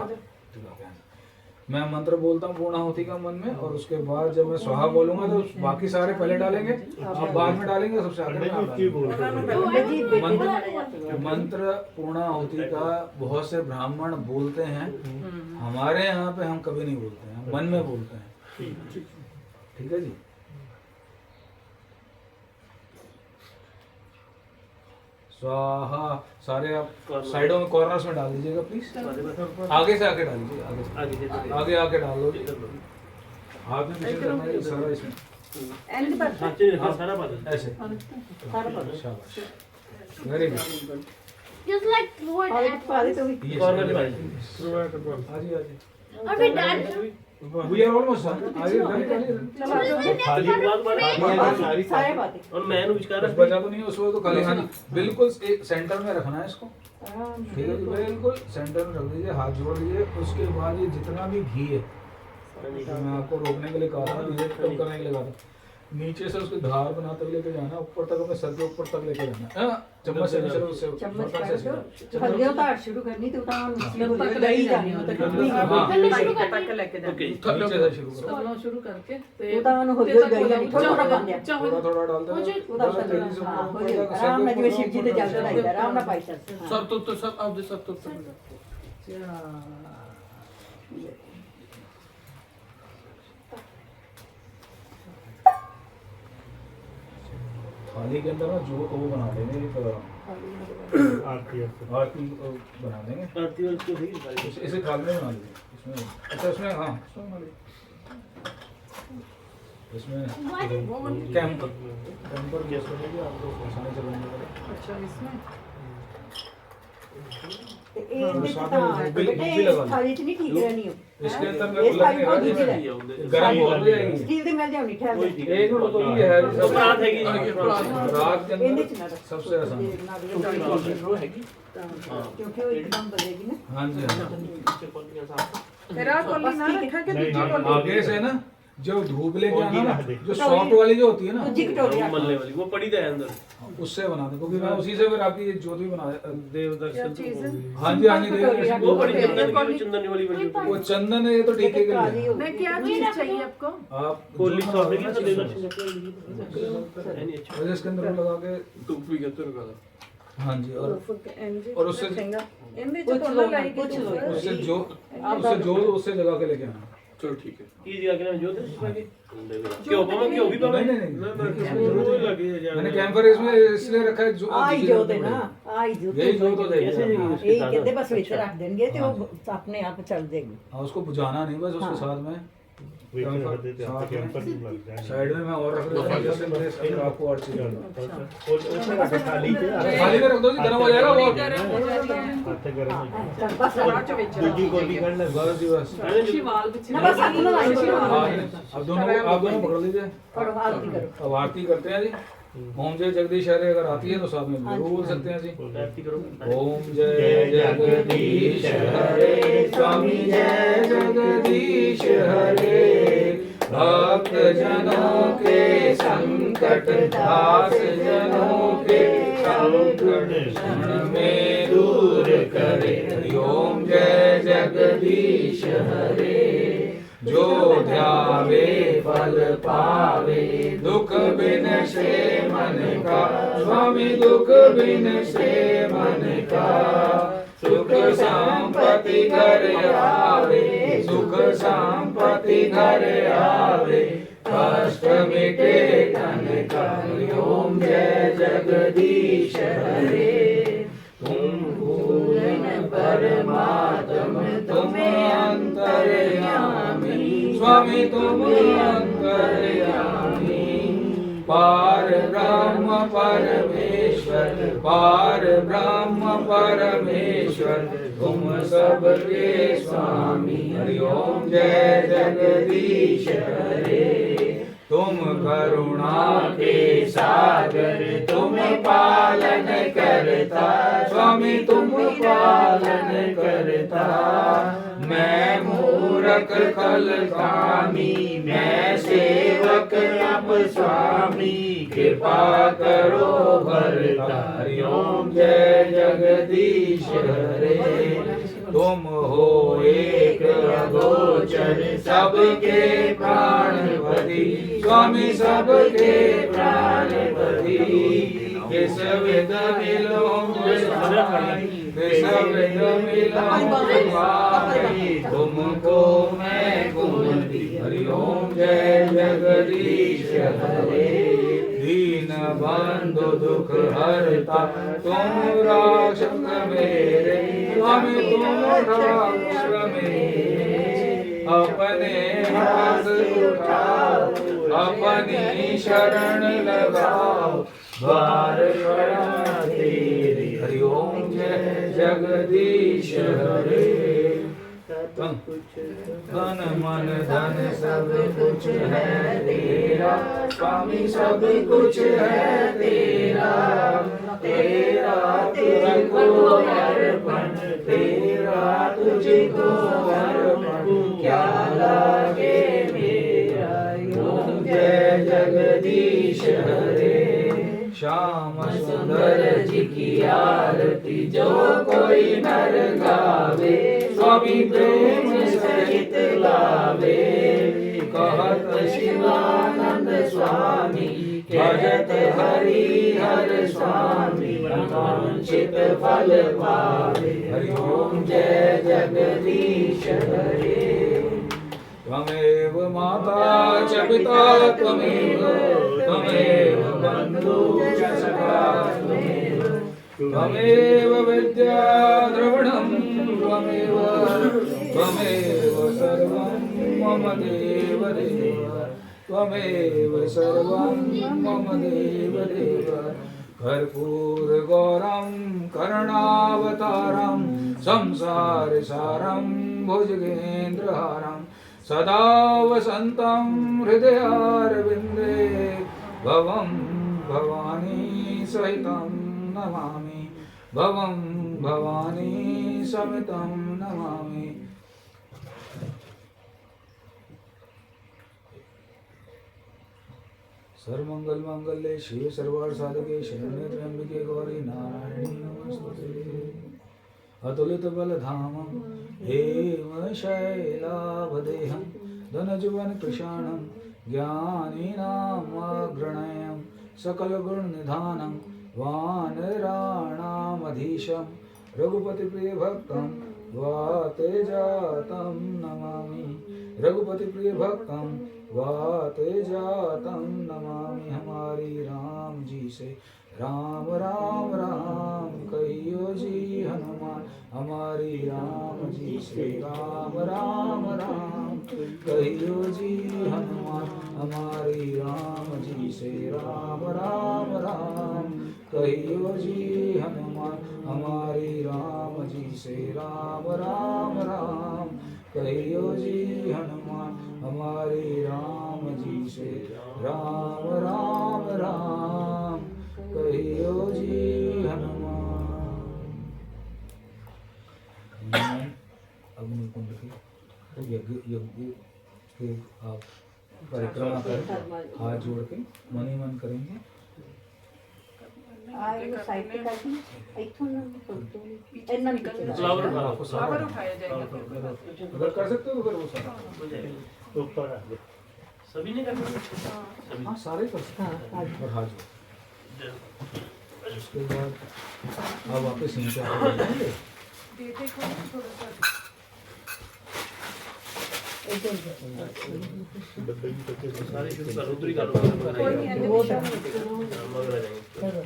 मैं मंत्र बोलता हूँ पूर्णाहुति का मन में, और उसके बाद जब मैं स्वाहा बोलूंगा तो बाकी सारे पहले डालेंगे, आप बाद में डालेंगे, सबसे आगे में आप डालेंगे। मंत्र पूर्णाहुति का बहुत से ब्राह्मण बोलते हैं, हमारे यहाँ पे हम कभी नहीं बोलते हैं, मन में बोलते हैं, ठीक है जी। स्वाहा सारे आप साइडों में कॉर्नर्स में डाल दीजिएगा प्लीज, आगे से आके डाल दीजिए, आगे से आगे आके डाल दो जी, हाथ में पीछे करना है सारा इसमें, ਐਂਡ ਪਰ हाँ सारा पा दे। ऐसे ਸਾਰਾ ਪਾ शाबाश, very good. Just like throw it और at पा दे तो भी ये कॉर्नर में आजी आजी, Are we done? We are almost done. आगे डालिए, खाली बात सारे पा दे और मैं विचार कुछ बचा तो नहीं है उसमें, तो खाली हाँ जी बिल्कुल एक सेंटर में रखना है इसको, ठीक है जी, बिल्कुल सेंटर में रख दीजिए, हाथ जोड़ दीजिए। उसके बाद ये जितना भी घी है, तो मैं आपको रोकने के लिए कहा था, धीरे कम करने के लिए कहा था, नीचे से उसकी धार बनाते लेके जाना, ऊपर तक अपने सर के ऊपर तक लेके जाना, चम्मच से नहीं, उससे चम्मच बर्तन कर से दो सीधा। थल्ले उतार शुरू करनी तो उतार तब तक गई जानी हो तक हाँ। तक लेके जा ओके नीचे से शुरू करो, करना शुरू करके ਉਹਦਾ ਉਹਨੂੰ ਹੌਲੀ ਹੌਲੀ ਗਈ ਜਾਣੀ, ਥੋੜਾ ਥੋੜਾ ਪਾਉਂਦੇ ਆ थोड़ा थोड़ा डालते हैं, ਉਹਦਾ थोड़ा तेजी से ਹਾਂ ऊपर ਹੌਲੀ तक, सर ਆਰਾਮ के ਨਾਲ ਜਿਵੇਂ ऊपर ਸ਼ਿਵ ਜੀ ਦੇ ऊपर ਜਲ तक। ਚੜਾਈਦਾ ਆਰਾਮ ਨਾਲ ਪਾਈ ਚੱਲ ਸਰ ਤੋਂ ਸਭ ਆਪਦੇ ਸਭ ਤੋਂ थाली के अंदर ना जो तो वो बना लेंगे, एक आरती बना देंगे, आरती और इसको ठीक है। इसे थाली में बना लीजिए, इसमें अच्छा इसमें हाँ इसमें बना लीजिए, इसमें कैंपर गैस बनेगी, आपको आसानी से बनने वाला। अच्छा इसमें ਤੇ ਇਹ ਵਿੱਚ ਤਾਂ ਬੇਟੇ ਥਾਲੀ ਚ ਨਹੀਂ ठीक रहनी हो इसके अंदर में इस थाली को लगने दूसरी वाली है। गर्म बहुत हो जाएगी। स्टील ਦੇ ਮਿਲ ਜਾਣੀ ਠਹਿਰ ਜਾ एक मिनट तो ये है सब रात है कि रात के ਇਹਦੇ अंदर ਚ ਨਾ ਰੱਖ सबसे आसान। क्योंकि वो एकदम बनेगी ना हाँ जी हाँ। तेरा कोली ना रखा के दूसरी कोली आगे से ना जो धूप लेके आना ना, जो सॉफ्ट वाली जो होती है ना, दूजी कटोरी रख मलने वाली वो पड़ी तो है अंदर। उससे बना दे, क्योंकि मैं उसी से फिर आपकी ज्योत भी बना देव क्या दर्शन। चीज है हाँ जी हाँ जी देव वो पड़ी दर्शन। चंदन की, चंदन वाली बड़ी होती है। वो चंदन है, ये तो टीके के लिए है। मैं क्या चीज चाहिए आपको आप कोली जो सॉफ्ट बनाना की तो देव चाहिए, दर्शन है नहीं अच्छा। और इसके अंदर वो लगा के ਧੂਪ ਵੀ ਕਿੱਥੇ ਲਗਾ ਦਾ हाँ जी, और उससे इनमें कुछ जो लोग लाएगी कुछ लोग उससे जो उससे जगह के लेके आना। ਚਲੋ ਠੀਕ ਹੈ की जगह के नाम जो क्यों पावा क्यों भी पावा नहीं मैंने कैंपर इसमें इसलिए रखा है जो आई जो दे ना आई जो यही जो तो कैसे देगी। देगी? यही कहते बस ਵਿੱਚ रख देंगे तो वो अपने आप चल देगी हाँ उसको बुझाना नहीं, बस उसके साथ में साइड में मैं और रख देता हूँ, जैसे मेरे साइड आपको और चीज थाली में रख दो जी, गर्म हो जाएगा वो। बस बस जी बस। शिवाल बिछे ना बस हाथ में लाई हाँ, अब आप दोनों पकड़ लीजिए, और आरती करो अब आरती करते हैं जी। ओम जय जगदीश हरे अगर आती है तो साथ में जरूर बोल सकते हैं जी। आरती करो। ओम जय जगदीश हरे, स्वामी जय जगदीश हरे, भक्त जनों के संकट, दास जनों के संकट क्षण में दूर करे। हरि ओम जय जगदीश हरे। जो ध्यावे फल पावे, दुख बिन से मन का स्वामी, दुख बिन से मन का, सुख संपत्ति घर आवे, सुख संपत्ति घर आवे, कष्ट मिटे तन का। ओम जय जगदीश हरे, तुम पूर्ण परमात्म तुम अंतर्यामी, स्वामी तुम अंतर्यामी, पार ब्रह्म परमेश्वर, पार ब्रह्म परमेश्वर, तुम सबके स्वामी। हरि ओम जय जगदीश हरे, तुम करुणा के सागर, तुम पालन करता, स्वामी तुम पालन करता। मैं मूरख खल कामी, मैं सेवक अब स्वामी, कृपा करो भरता। हरि ओम जय जगदीश हरे, तुम हो एक अगोचर, सबके प्राणपति, स्वामी सबके प्राणपति। किस विध मिलो किस विध मिलो तुम्हारी, तुमको मैं कुमति। हरि ओम जय जगदीश हरे, दीन बंधु दुख हरता, तुम रक्षक मेरे, स्वामी तुम रक्षक मेरे। अपने हाथ उठाओ, अपनी शरण लगाओ, द्वार शरण तेरे। हरि ओम जय जगदीश हरे, धन मन धन सब कुछ है तेरा, स्वामी सब कुछ है तेरा, तेरा तुझको अर्पण, तेरा तुझको अर्पण, क्या लागे मेरा। ओम जय जगदीश हरे, श्याम सुंदर जी की आरती जो कोई नर गावे, स्वामी प्रेम सहित लावे। कहत शिवानंद स्वामी, भजत हरि हर स्वामी, वांछित फल पावे। हरि ओम जय जगदीश हरे, त्वमेव माता च पिता त्वमेव, त्वमेव बन्धु च सखा त्वमेव, त्वमेव विद्या द्रविणं त्वमेव, त्वमेव सर्वं मम देव देव, त्वमेव सर्वं मम देव देव। कर्पूर गौरं करुणावतारं, संसार सारं भुजगेन्द्रहारं, सदा वसन्तं हृदयारविन्दे, भवं भवानी सहितं नमामि, भवं भवानी समितं नमामि। सर्वमंगल मांगल्ये शिवे सर्वार्थ साधके शरण्ये त्र्यंबके गौरी नारायणी नमोस्तुते। अतुलित बलधामं हेम शैलावदेहं, धनजुवन कृशाणं ज्ञानिनाम् अग्रणयं, सकल गुण निधानं वानराणामधीशं, रघुपति प्रिय भक्तं वातेजातं नमामि, रघुपति प्रिय भक्तं वातेजातं नमामि। हमारी राम जी से राम राम राम कहियो जी हनुमान, हमारी राम जी से राम राम राम कहियो जी हनुमान, हमारी राम जी से राम राम राम कहियो जी हनुमान, हमारी राम जी से राम राम राम कहियो जी हनुमान, हमारी राम जी से राम राम राम कहियो जी हनुमान। अग्निकुंड के यज्ञ के आप परिक्रमा कर हाथ जोड़ के मन ही मन करेंगे। फ्लावर फ्लावर उठाया जाएगा। अगर कर सकते हो तो फिर वो सारा ऊपर रख दो। सभी ने करना है? सभी। हाँ सारे कर सकते हैं और हाथ जोड़। उसके बाद अब वापस यहीं पे आके बैठ जाएंगे। बेटे को थोड़ा सा सारे शुरू करो, उधर ही करो। कोई नहीं अंदर मगर आ जाएंगे।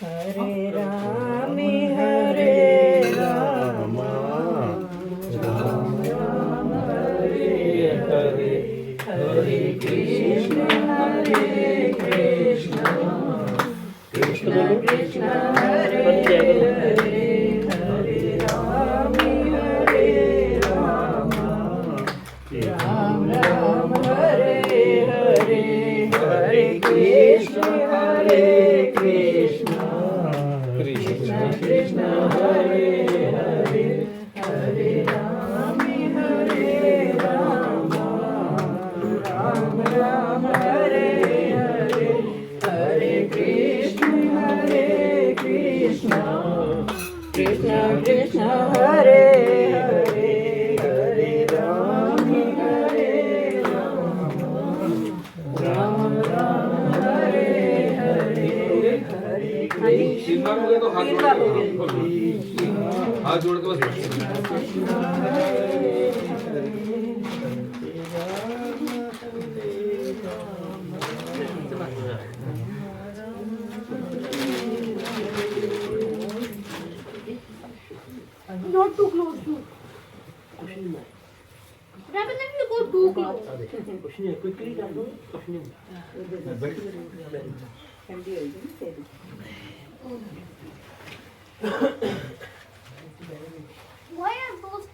हरे राम हरे राम राम राम हरे हरे हरे कृष्ण कृष्ण कृष्ण हरे हरे हरे राम राम राम हरे हरे हरे कृष्ण कृष्ण कृष्ण हरे हरे हरे राम राम राम हरे हरे हरे कृष्ण कृष्ण कृष्ण हरे हरे हरे राम राम हरे हरे हरे तीन बार हो गया तो हाथ जोड़ के हाथ जोड़ के बस Not too close to. Rather than you go too close. कुछ नहीं, quickly कर दो, कुछ नहीं। Why are those?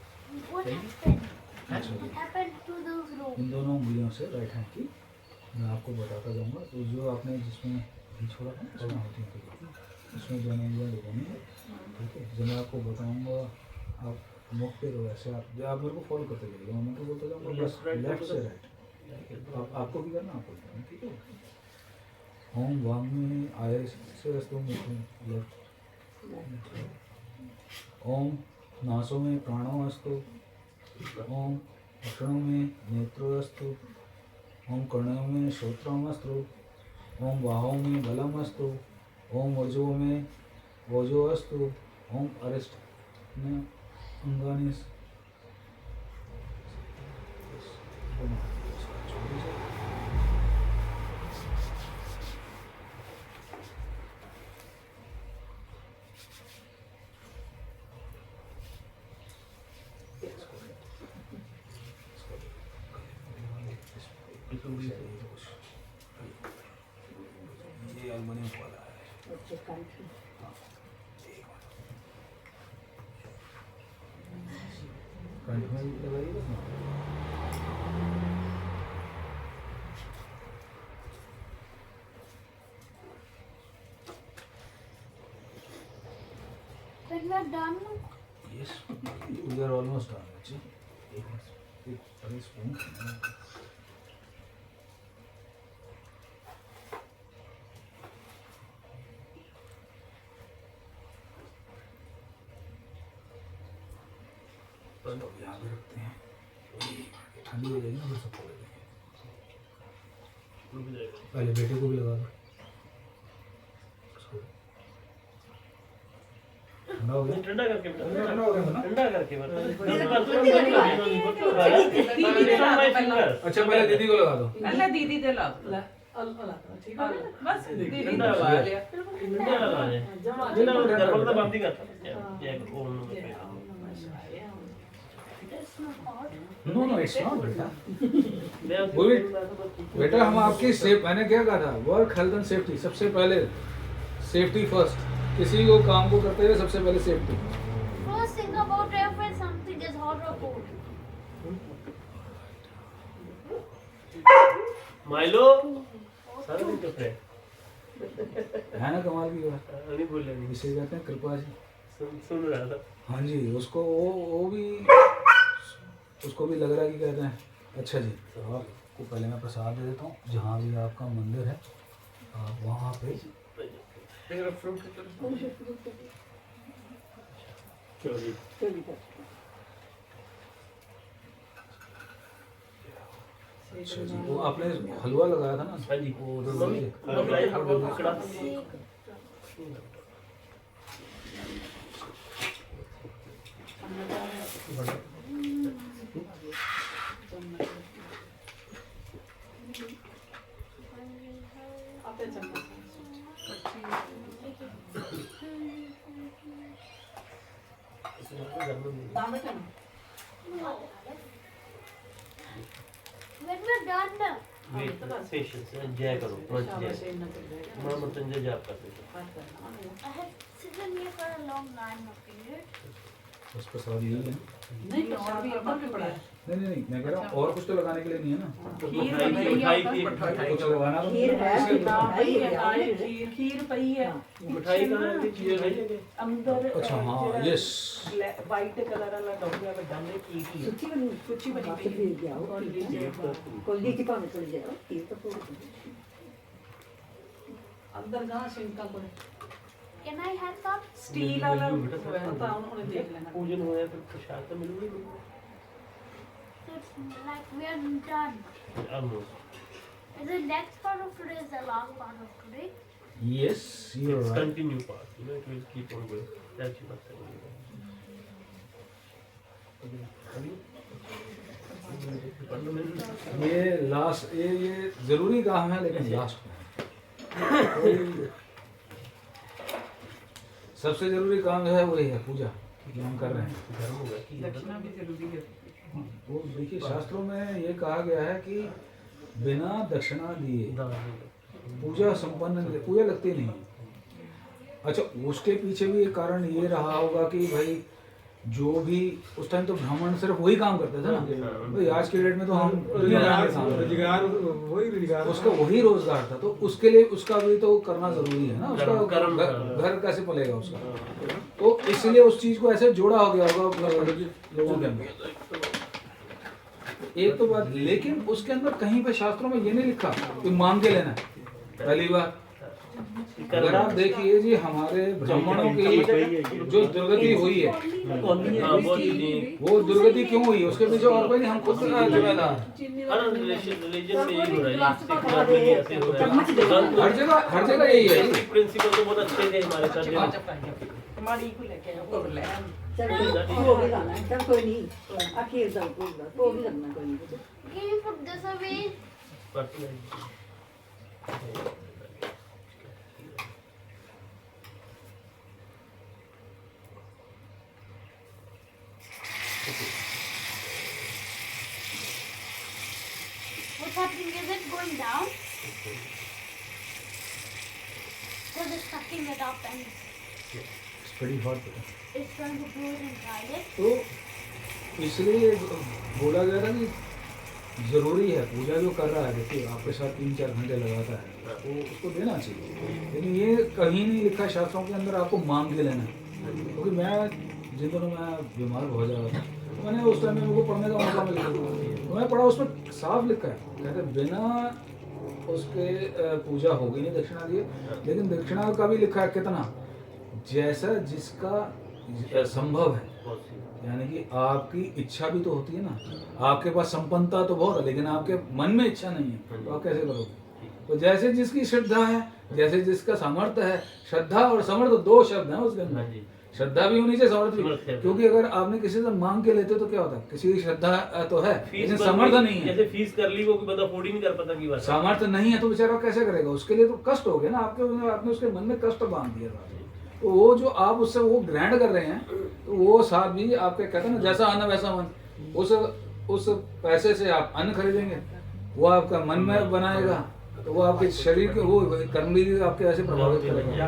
What happened? What happened to those ropes? इन दोनों उंगलियों से राइट हैंड की मैं आपको बताता जाऊंगा। तो जो आपने जिसमें घी छोड़ा था उसमें होती है, उसमें दोनों उंगलियां लगानी है, ठीक है। जब मैं आपको बताऊंगा आप मुख पे रहो ऐसे, आप मेरे को फॉलो करते जाइएगा, मैं तो बोलता जाऊंगा बस लेफ्ट से राइट। आपको भी करना, आपको भी करना, ठीक है। ओम वांग में आय से रस्तों में लेफ्ट। ओम नासों में प्राणो अस्तु। ओम अक्षणों में नेत्रो अस्तु। ओम कर्णों में श्रोत्रम अस्तु। ओम बाहों में बलम अस्तु। ओम वजो में वजो अस्तु। ओम अरिष्ट में अंगानि। ये एल्युमिनियम वाला है। कंठ में भी लगाइएगा ना। When we are done, Yes, we are almost done. Actually, एक बड़ी स्पून। चलो यहाँ पे रखते हैं, ठंडी हो जाएगी ना फिर सबको ले लेंगे। पहले बेटे को भी लगा दो। ठंडा हो गया, ठंडा करके ठंडा हो गया ना। ठंडा करके अच्छा पहले दीदी को लगा दो। पहले दीदी दे ला ठीक है बस दीदी ठंडा दबा हो लिया ठंडा लगा है गड़बड़ तो बंद ही करता ये ओम नो नो इट्स नॉट बेटा। बेटा हम आपकी सेफ, मैंने क्या कहा था, वर्क हेल्थ एंड सेफ्टी, सबसे पहले सेफ्टी फर्स्ट। किसी को काम को करते हुए सबसे पहले safety. first think about if something is hot or cold. Milo सारा दिन चुप रहे है ना कमाल की बात। नहीं बोल रहे इसे कहते हैं कृपा जी। सुन रहा था हाँ जी, उसको वो भी, उसको भी लग रहा है कि कहते हैं अच्छा जी। तो आपको पहले मैं प्रसाद दे देता हूँ, जहाँ भी आपका मंदिर है आप वहाँ पे अच्छा जी, वो आपने हलवा लगाया था ना? हाँ जी वो मम्मी कड़ा आपे चम्मच दाम बेटा ना When we're done, wait patience जय करो मंत्र जय शाबाश इतना चल जाएगा मां मृत्युंजय जाप करते थे बात करना I have sitting here for a long time of period. बस प्रसाद यही है। नहीं और भी अंदर भी पड़ा है नहीं, मैं कह रहा हूँ और कुछ तो लगाने के लिए नहीं है ना? खीर मिठाई बनी मिठाई है की ऊपर। कुछ लगाना तो खीर है, इसलिए- ना भाई खीर है, खीर खीर पई है मिठाई का की चीज है अंदर अच्छा हाँ, यस। वाइट कलर वाला डोंगा पे डालने की थी सुची बनी सुची बनी बस हुई फिर जाओ कोल्डी की पानी चली जाओ खीर तो पूरी अंदर जहाँ शिंका को Can I have some? Steel वाला पता उन्होंने देख लेना पूजन होया तो प्रसाद तो मिलूगी So it's like we are done. Almost And the next part of today is the last part of today. Yes, you're It's right. continue part, you know, it will keep on going. That's what I'm ये last ये जरूरी काम है लेकिन last में सबसे जरूरी काम जो है वही है पूजा जो हम कर रहे हैं। गर्म हो गया दक्षिणा भी जरूरी है। वो देखिए शास्त्रों में ये कहा गया है कि बिना दक्षिणा दिए पूजा संपन्न नहीं, पूजा लगती नहीं। अच्छा उसके पीछे भी एक कारण ये रहा होगा कि भाई जो भी उस टाइम तो ब्राह्मण सिर्फ वही काम करते थे ना भाई, आज के डेट में तो हम दुनिया भर के काम करते हैं। रोजगार वही रोजगार उसका वही रोजगार था तो उसके लिए उसका भी तो करना जरूरी है ना, उसका कर्म घर कैसे पलेगा उसका, तो इसलिए उस चीज को ऐसे जोड़ा हो गया होगा लोगों के अंदर। एक तो बात, लेकिन उसके अंदर कहीं पे शास्त्रों में ये नहीं लिखा कि मांग के लेना है। पहली बात अगर आप देखिए जी हमारे ब्राह्मणों की जो दुर्गति हुई है वो दुर्गति क्यों हुई है उसके पीछे और कोई नहीं, हम खुद जिम्मेदार हैं। हर रिलीजन में यही हो रहा है, सिख धर्म में ऐसे हो रहा है। हर जगह यही है। प्रिंसिपल तो बहुत अच्छे थे हमारे साथ हमारी को लेके आओ ले चल वो भी लाना है चल कोई नहीं आखिर जाओ वो भी लगना कोई नहीं Can you put this away? What's happening? Is it going down? Because it's sucking it up and It's pretty hot. it's trying to do it inside it. तो इसलिए बोला गया था कि जरूरी है पूजा जो कर रहा है, देखिए आपके साथ 3-4 घंटे लगाता है तो उसको देना चाहिए, लेकिन ये कहीं नहीं लिखा शास्त्रों के अंदर आपको मांग के लेना है। क्योंकि मैं जिन दिनों मैं बीमार हो जा रहा था तो मैंने उस टाइम में मेरे को पढ़ने का मौका मिला तो मैं पढ़ा, उसमें साफ लिखा है कहते बिना उसके पूजा होगी नहीं दक्षिणा दिए, लेकिन दक्षिणा का भी लिखा है कितना जैसा जिसका संभव है, यानी कि आपकी इच्छा भी तो होती है ना, आपके पास संपन्नता तो बहुत है लेकिन आपके मन में इच्छा नहीं है तो आप कैसे करोगे। तो जैसे जिसकी श्रद्धा है, जैसे जिसका सामर्थ्य है, श्रद्धा और समर्थ दो शब्द हैं उसके अंदर, श्रद्धा भी होनी चाहिए समर्थ भी, क्योंकि अगर आपने किसी से मांग के लेते हो तो क्या होता है, किसी की श्रद्धा तो है लेकिन सामर्थ्य नहीं है, जैसे फीस कर ली वो बंदा अफोर्ड ही नहीं कर पाता की बात, सामर्थ्य नहीं है तो बेचारा कैसे करेगा, उसके लिए तो कष्ट हो गया ना, आपने उसके मन में कष्ट बांध दिया था। तो वो जो आप उससे वो ग्रैंड कर रहे हैं तो वो साथ भी आपके कहते हैं ना जैसा अन्न वैसा मन, उस पैसे से आप अन्न खरीदेंगे, वो आपका मन में बनाएगा तो वो आपके शरीर के वो कर्म भी आपके ऐसे प्रभावित करेगा।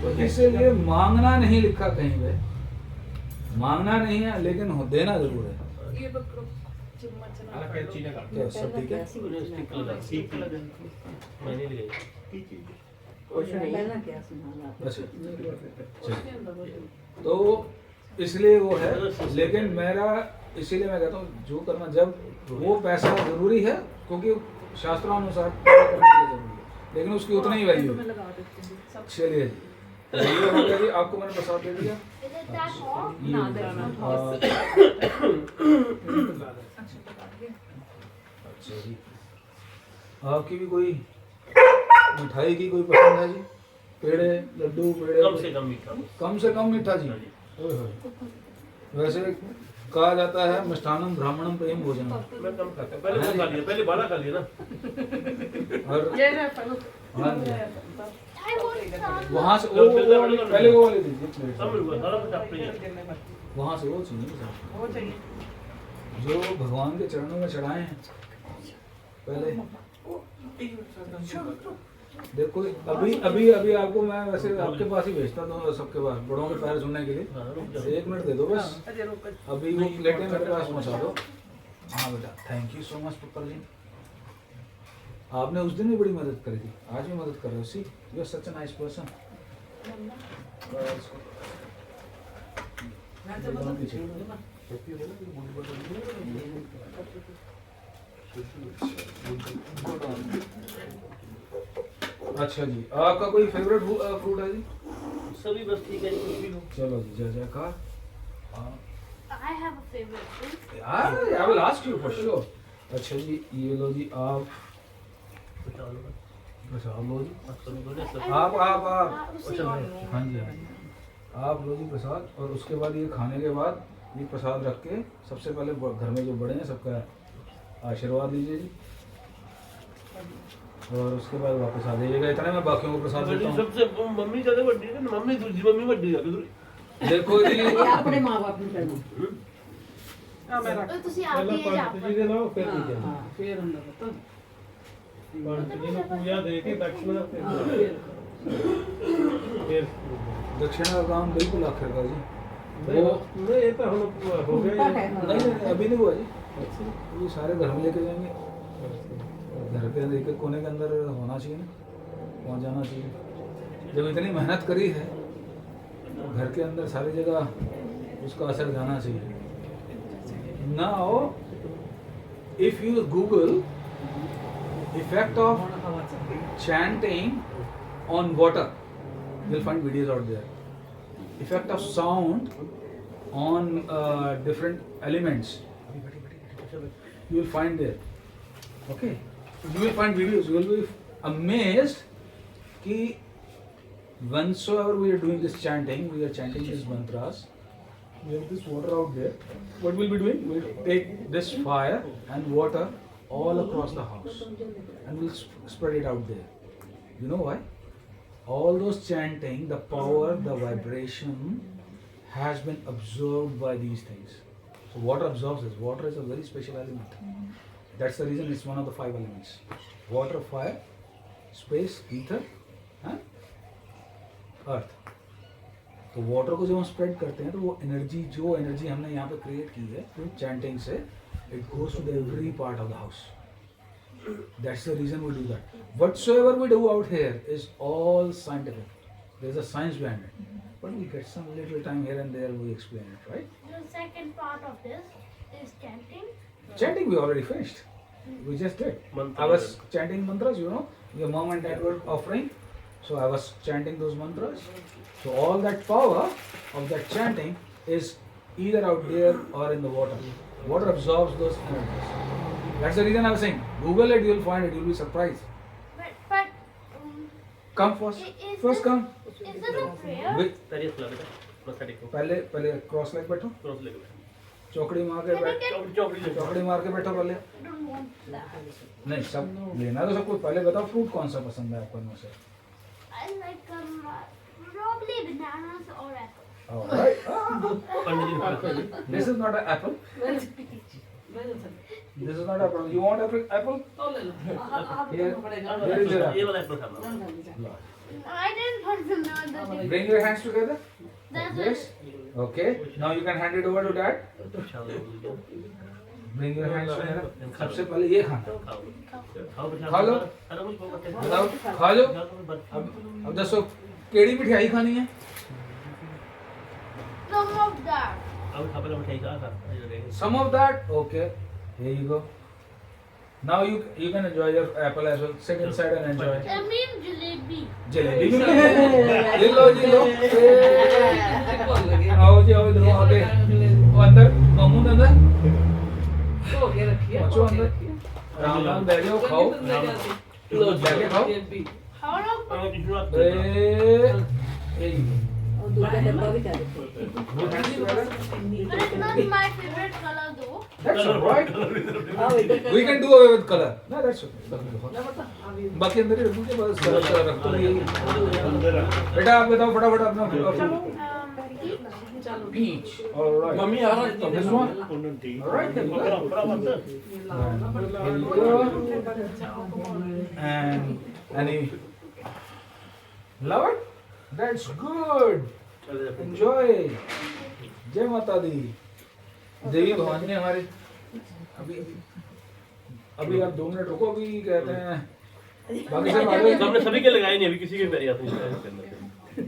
तो इसीलिए मांगना नहीं लिखा कहीं पे, मांगना नहीं है लेकिन देना जरूर है। ये बकरो चम्मच ना क्या सब ठीक है? स्टिक लगा मैंने ले गई पहला क्या सुना अच्छा तो इसलिए वो है, लेकिन मेरा इसीलिए मैं कहता हूँ जो करना जब वो पैसा जरूरी है क्योंकि शास्त्रानुसार पूरा करने के लिए जरूरी है, लेकिन उसकी उतनी ही वैल्यू है। चलिए जी ये हो गया जी, आपको मैंने प्रसाद दे दिया। Is it that hot? ये ना देना हाँ, अच्छा बता दिया। अच्छा जी आपकी भी कोई मिठाई की कोई पसंद है जी? पेड़े, लड्डू, पेड़े? कम से कम मीठा। कम से कम मीठा जी। ओए होए। वैसे कहा जाता है मिष्ठानम ब्राह्मणम प्रेम भोजन। मैं कम खाता हूं। पहले वो खा लिया, पहले बाला खा लिया ना। और ये रहा फलो। हाँ जी, I want some. वहाँ से वो वाली, पहले वो वाली दीजिए प्लेट। सब मिल गया, सारा कुछ आप पे ही है। वहाँ से वो चाहिए सर, वो चाहिए। जो भगवान के चरणों में चढ़ाए हैं पहले। देखो अभी अभी अभी आपको मैं वैसे आपके पास ही भेजता था सबके पास बड़ों के पैर सुनने के लिए। हाँ, रुक जाओ। 1 मिनट दे दो बस, अजय रोक। अभी वो प्लेटें मेरे पास पहुँचा दो। हाँ बेटा, थैंक यू सो मच पुत्र जी। आपने उस दिन भी बड़ी मदद करी थी, आज भी मदद कर रहे हो। See you are such a nice person. अच्छा जी, आपका कोई फेवरेट फ्रूट है जी? सभी बस ठीक है, कुछ भी लो। चलो जी, जय जयकार। I have a favorite fruit. यार I will ask you for sure. अच्छा जी, ये लो जी आप बताओ ना। बस आप लो जी। आप सभी बोले सब। आप उसी हाँ जी हाँ जी, आप लो जी प्रसाद। और उसके बाद ये खाने के बाद ये प्रसाद रख के सबसे पहले घर में जो बड़े हैं सबका आशीर्वाद लीजिए जी, और उसके बाद वापस आ जाइएगा। इतना मैं बाकियों को प्रसाद देता हूँ। सबसे मम्मी ज्यादा बड़ी है ना, मम्मी दूसरी मम्मी बड़ी है। देखो जी, ये अपने माँ बाप ਨੂੰ ਕਰਨਾ। हाँ मैं रख। ਤੁਸੀਂ ਆਪ ਪਹਿਲਾਂ ਹੀ ਜਾ ਪੰਡਤ ਜੀ ਦੇ ਨਾਲ ਫਿਰ ਦੂਜਾ ਹਾਂ ਫੇਰ ਹੁੰਦਾ ਪਤਾ। ਪੰਡਤ ਜੀ ਨੂੰ ਪੂਜਾ ਦੇ ਕੇ ਦਕਸ਼ਨਾ ਤੇ ਫਿਰ दक्षिणा का काम बिल्कुल आखिर का जी। वो नहीं ये तो हम हो गया ये। नहीं अभी नहीं हुआ जी, ये सारे घर में लेके जाएंगे। घर के अंदर एक एक कोने के अंदर होना चाहिए ना, पहुँच जाना चाहिए। जब इतनी मेहनत करी है तो घर के अंदर सारी जगह उसका असर जाना चाहिए। Now if you Google effect of chanting on water, you'll find videos out there. Effect of sound on different elements, you will find there. Okay, you will find videos. You will be amazed कि whensoever we are doing this chanting, we are chanting these mantras. We have this water out there. What we'll be doing? We'll take this fire and water all across the house, and we'll spread it out there. You know why? All those chanting, the power, the vibration has been absorbed by these things. So water absorbs this. Water is a very special element. That's the reason it's one of the 5 elements. Water, fire, space, ether, and earth. तो water को जब हम spread करते हैं तो वो energy, जो energy हमने यहाँ पे क्रिएट की है चैंटिंग से, it goes to every part of the house. That's the reason we do that. Whatsoever we do out here is all scientific. There's a science behind it. But we get some little time here and there, we explain it, right? The second part of this is chanting. Chanting we already finished. We just did. I was chanting mantras, you know. Your mom and dad were offering. So I was chanting those mantras. So all that power of that chanting is either out there or in the water. Water absorbs those energies. That's the reason I was saying, Google it, you'll find it, you'll be surprised. But Come first. Is First this- come. is this a prayer? With, तारीफ ला बेटा, मस्ता देखो। पहले cross leg बैठो, cross लेके बैठो। चौकड़ी मार के बैठ, चौकड़ी ले। चौकड़ी मार के बैठो पहले। I don't want that. नहीं, सब लेना तो सब कुछ। पहले बताओ फ्रूट कौन सा पसंद है आपको इनमें से? I like probably bananas or apples. Alright. पंडित जी ने This is not an apple. This is not apple. You want apple? तो ले लो Here, पड़ेगा। here is your ये apple. वाला एप्पल खाना। I didn't want to know that. Bring your hands together. That's Yes. Okay. Now you can hand it over to dad. Bring your hands together. सबसे पहले ये खाना। खा लो। बताओ, खा लो। अब दसो केड़ी मिठाई खानी है? Some of that. अब खा पहले मिठाई खा। Some of that. Okay. Here you go. Now you can enjoy your apple as well. Sit inside and enjoy. I mean jalebi. Jalebi भी है। ये लो जी लो। आओ जी आओ इधर आओ के। वो अंदर मामू अंदर। धो के रखिए, बच्चों धो के अंदर। रखिए। आराम ਨਾਲ ਬਹਿ ਜਾਓ ਖਾਓ लो जी बैठ के खाओ How long? ए ਉਹ ਦੂਜਾ ਡੱਬਾ ਵੀ ਕਰ ਦਿੱਤਾ But it's not my favorite color though. that's all right ਆਹ ਇੱਧਰ we can do away with color no that's okay बाकी अंदर ही रखोगे बस रख तो नहीं बेटा आप बताओ फटाफट अपना peach all right मम्मी आ रहा है this one all right then and any love it that's good enjoy जय माता दी देवी भवानी ने हमारे अभी अभी आप 2 मिनट रुको अभी कहते हैं बाकी सब आ गए हमने सभी के लगाए नहीं, अभी किसी के पैर आते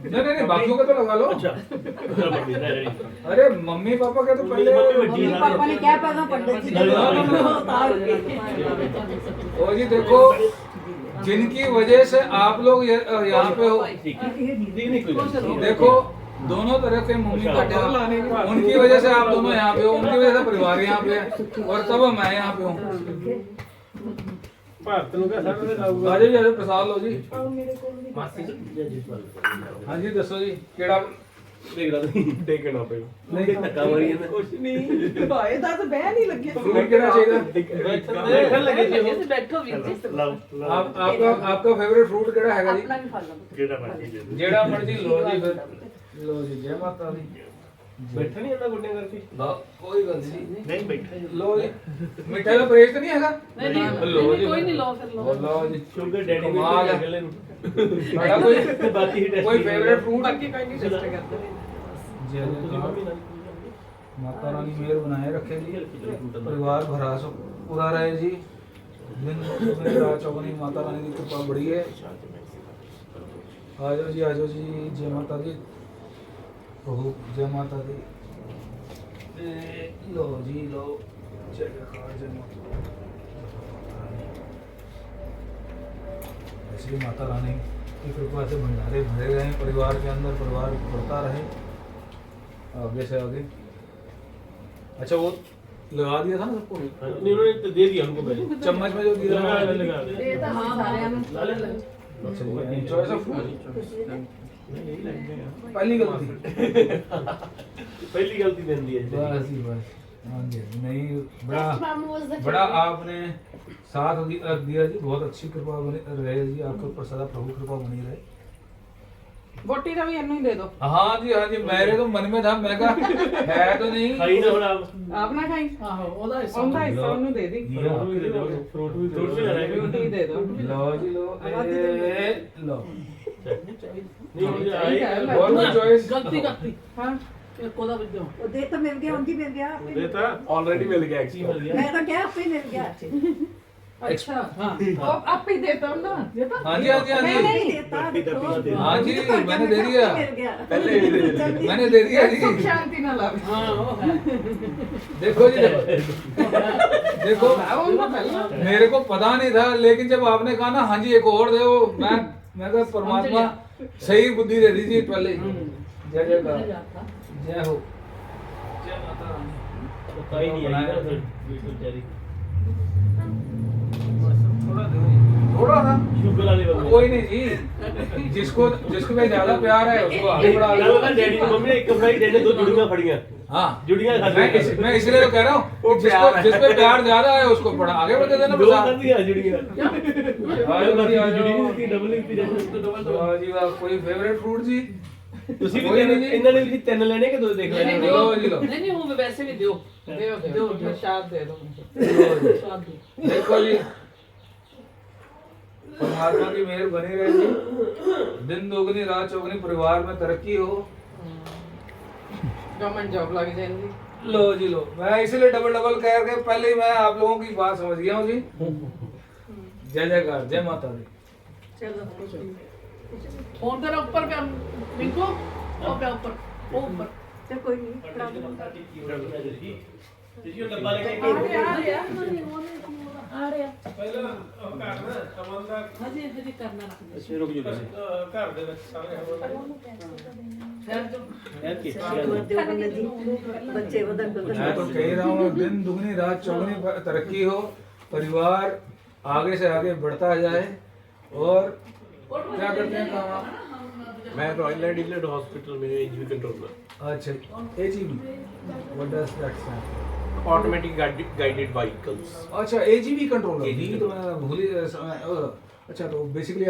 नहीं नहीं बाकियों का तो लगा लो अच्छा मम्मी रेडी अरे मम्मी पापा का तो पहले मम्मी पापा ने क्या पहना पंडित जी ओ जी देखो जिनकी वजह से आप लोग यहाँ पे हो देखो दोनों तरह के मम्मी पापा उनकी वजह से आप दोनों यहाँ पे हो उनकी वजह से परिवार यहाँ पे है और तब मैं यहाँ पे हूँ ਭਾਰਤ ਨੂੰ ਕਹ ਸਕਦੇ ਲਾਊਗਾ आजो जी आजो प्रसाद लो जी मासी जी हाँ जी दसो जी केड़ा देख रहा था देखना पे नहीं धक्का मारी है ਕੁਛ ਨਹੀਂ ਇਹਦਾ ਤਾਂ ਬਹਿ ਨਹੀਂ ਲੱਗਿਆ फ्रूट केड़ा चाहिए बैठन लगे थे वो ਬੈਠੋ ਵੀਰ ਜੀ आपका फेवरेट फ्रूट केड़ा है जी ਆਪਣਾ ਵੀ ਫੜ ਲਓ जेड़ा मर्जी लो जी फिर लो जी जय माता दी बैठा नहीं आता गुड्डे करके कोई गल नहीं नहीं बैठा लो जी मिठाई का परहेज तो नहीं हैगा ਨਹੀਂ ਨਹੀਂ लो जी ਕੋਈ ਨਹੀਂ ਲਓ ਫਿਰ ਲਓ लो जी शुगर डैडी में कमाल है। गले बड़ा कोई बाकी ही कोई फेवरेट फ्रूट ਬਾਕੀ ਕੋਈ ਨਹੀਂ ਟੈਸਟ ਕਰਦੇ जय जय माता रानी मेहर बनाए रखे जी परिवार भरा सो पूरा रहे जी दिन में रात चौगनी माता रानी की कृपा बड़ी है आ जाओ जी जय माता दी प्रभु जय माता दी लो जी लो जय जय माता इसलिए माता रानी की कृपा से भंडारे भरे रहे परिवार के अंदर परिवार बढ़ता रहे आगे से आगे अच्छा वो लगा दिया था ना सबको नहीं उन्होंने तो दे दिया उनको पहले चम्मच में जो दिया था लगा ਇਹ ਤਾਂ ਹਾਂ ਸਾਰਿਆਂ ਨੂੰ अच्छा चॉइस ऑफ फूड पहली गलती पहली गलती दे दी है बस जी बस हाँ जी नहीं बड़ा Next mamu was the बड़ा आपने साथ दिया जी बहुत अच्छी कृपा बनी रहे जी आपके ऊपर सदा प्रभु कृपा बनी रहे ਬੋਟੀ ਦਾ ਵੀ ਇਹਨੂੰ ਹੀ ਦੇ ਦਿਓ हाँ जी मेरे तो मन में था मैं कहा है तो नहीं खाई ना थोड़ा ਆਪ ਨਾ ਖਾਈ ਆਹੋ ਉਹਦਾ ਹਿੱਸਾ ਉਹਨੂੰ ਦੇ ਦੀ फ्रूट भी दे दो फ्रूट भी लगा ਬੋਟੀ ਦੇ ਦਿਓ लो जी लो लो नहीं मुझे आई बहुत good choice ਗਲਤੀ ਕਰਤੀ ਹਾਂ ਇੱਕ ਉਹਦਾ ਵਿੱਚੋਂ ਉਹ ਦੇ ਤਾਂ ਮਿਲ ਗਿਆ ਉਂਝ ਹੀ ਮਿਲ ਗਿਆ ਆਪੇ। ਦੇਤਾ ਆਲਰੇਡੀ ਮਿਲ ਗਿਆ ਐਕਚੁਅਲੀ ਮੈਂ ਤਾਂ ਕਿਹਾ ਆਪੇ ਹੀ ਮਿਲ ਗਿਆ ਅੱਛਾ ਹਾਂ ਉਹ ਆਪੇ ਹੀ ਦੇਤਾ ਨਾ ਦੇਤਾ हाँ जी मैं नहीं देता देखो। हाँ जी मैंने दे दिया मिल गया पहले ही दे दिया। जल्दी। मैंने दे दिया जी ਸੁਖ ਸ਼ਾਂਤੀ ਨਾਲ ਆਵੇ ਹਾਂ ਉਹ ਹੈ देखो जी देखो ਉਹਨੂੰ ਪਹਿਲਾਂ मेरे को पता नहीं था लेकिन जब आपने कहा ना हाँ जी एक और दे मैं कहा परमात्मा सही बुद्धि दे दीजिए पहले ही। जय जय का जय हो जय माता रानी खाई नहीं आई ना फिर बिल्कुल जारी थोड़ा था शुगर वाले बंदे कोई नहीं जी जिसको में ज्यादा प्यार है उसको आगे बढ़ा लो डैडी की मम्मी ने एक कपड़ा ही डैडी ने 2 जुड़ियां फड़ियां हाँ जुड़ियां खा मैं इसलिए तो कह रहा हूँ कि जिस पे प्यार ज्यादा है उसको बड़ा आगे बढ़ देना दो प्रसाद कर दिया जुड़ियां जुड़ी डबल ही डबल जी वाह कोई फेवरेट फ्रूट जी ਤੁਸੀਂ ਵੀ ਕੋਈ ਨਹੀਂ ਜੀ। ਇਹਨਾਂ ਨੇ ਵੀ 3 ਲੈਣੇ ਕਿ 2 ਦੇਖ ਨਹੀਂ ਲੈਣੇ ਨਹੀਂ लो जी लो ਨਹੀਂ ਉਹ ਵੈਸੇ ਵੀ ਦਿਓ ਦਿਓ ਦਿਓ ਪ੍ਰਸ਼ਾਦ ਦੇ ਦਿਓ ਸਵਾਦ ਦਿਓ देखो जी परमात्मा की मेहर बनी रहे जी दिन दोगुनी रात चौगुनी परिवार में तरक्की हो गवर्नमेंट जॉब लग जाएगी लो जी लो मैं इसलिए डबल कह के पहले ही मैं आप लोगों की बात समझ गया हूँ जी जय जयकार जय माता दी चलो ਫੋਨ ਤੇਰਾ ਉੱਪਰ ਪਿਆ ਮਿੰਕੂ ਉਹ ਪਿਆ ਉੱਪਰ ਉਹ ਉੱਪਰ चल कोई नहीं ਤੁਸੀਂ ਉਹ ਡੱਬਾ ਲੈ ਕੇ ਆ ਰਿਹਾ ਪਹਿਲਾਂ ਘਰ ਨਾ ਅਮਨ ਦਾ ਹਜੇ ਕਰਨਾ ਰੱਖਦੇ ਅੱਛਾ ਰੁਕ ਜਾਓ ਘਰ ਦੇ ਵਿੱਚ ਸਾਰੇ ਫਿਰ ਜੋ यार की देवबंद जी बच्चे वदन मैं तो कह रहा हूँ दिन दुगनी रात चौगुनी तरक्की हो परिवार आगे से आगे बढ़ता जाए। और क्या करते हैं काम आप? मैं रॉयल एडिलेड हॉस्पिटल में एजीवी कंट्रोलर, अच्छा, AGV, what does that stand? Automatic guided vehicles. अच्छा, AGV कंट्रोलर, AGV तो मैं भूल ही अच्छा, तो बेसिकली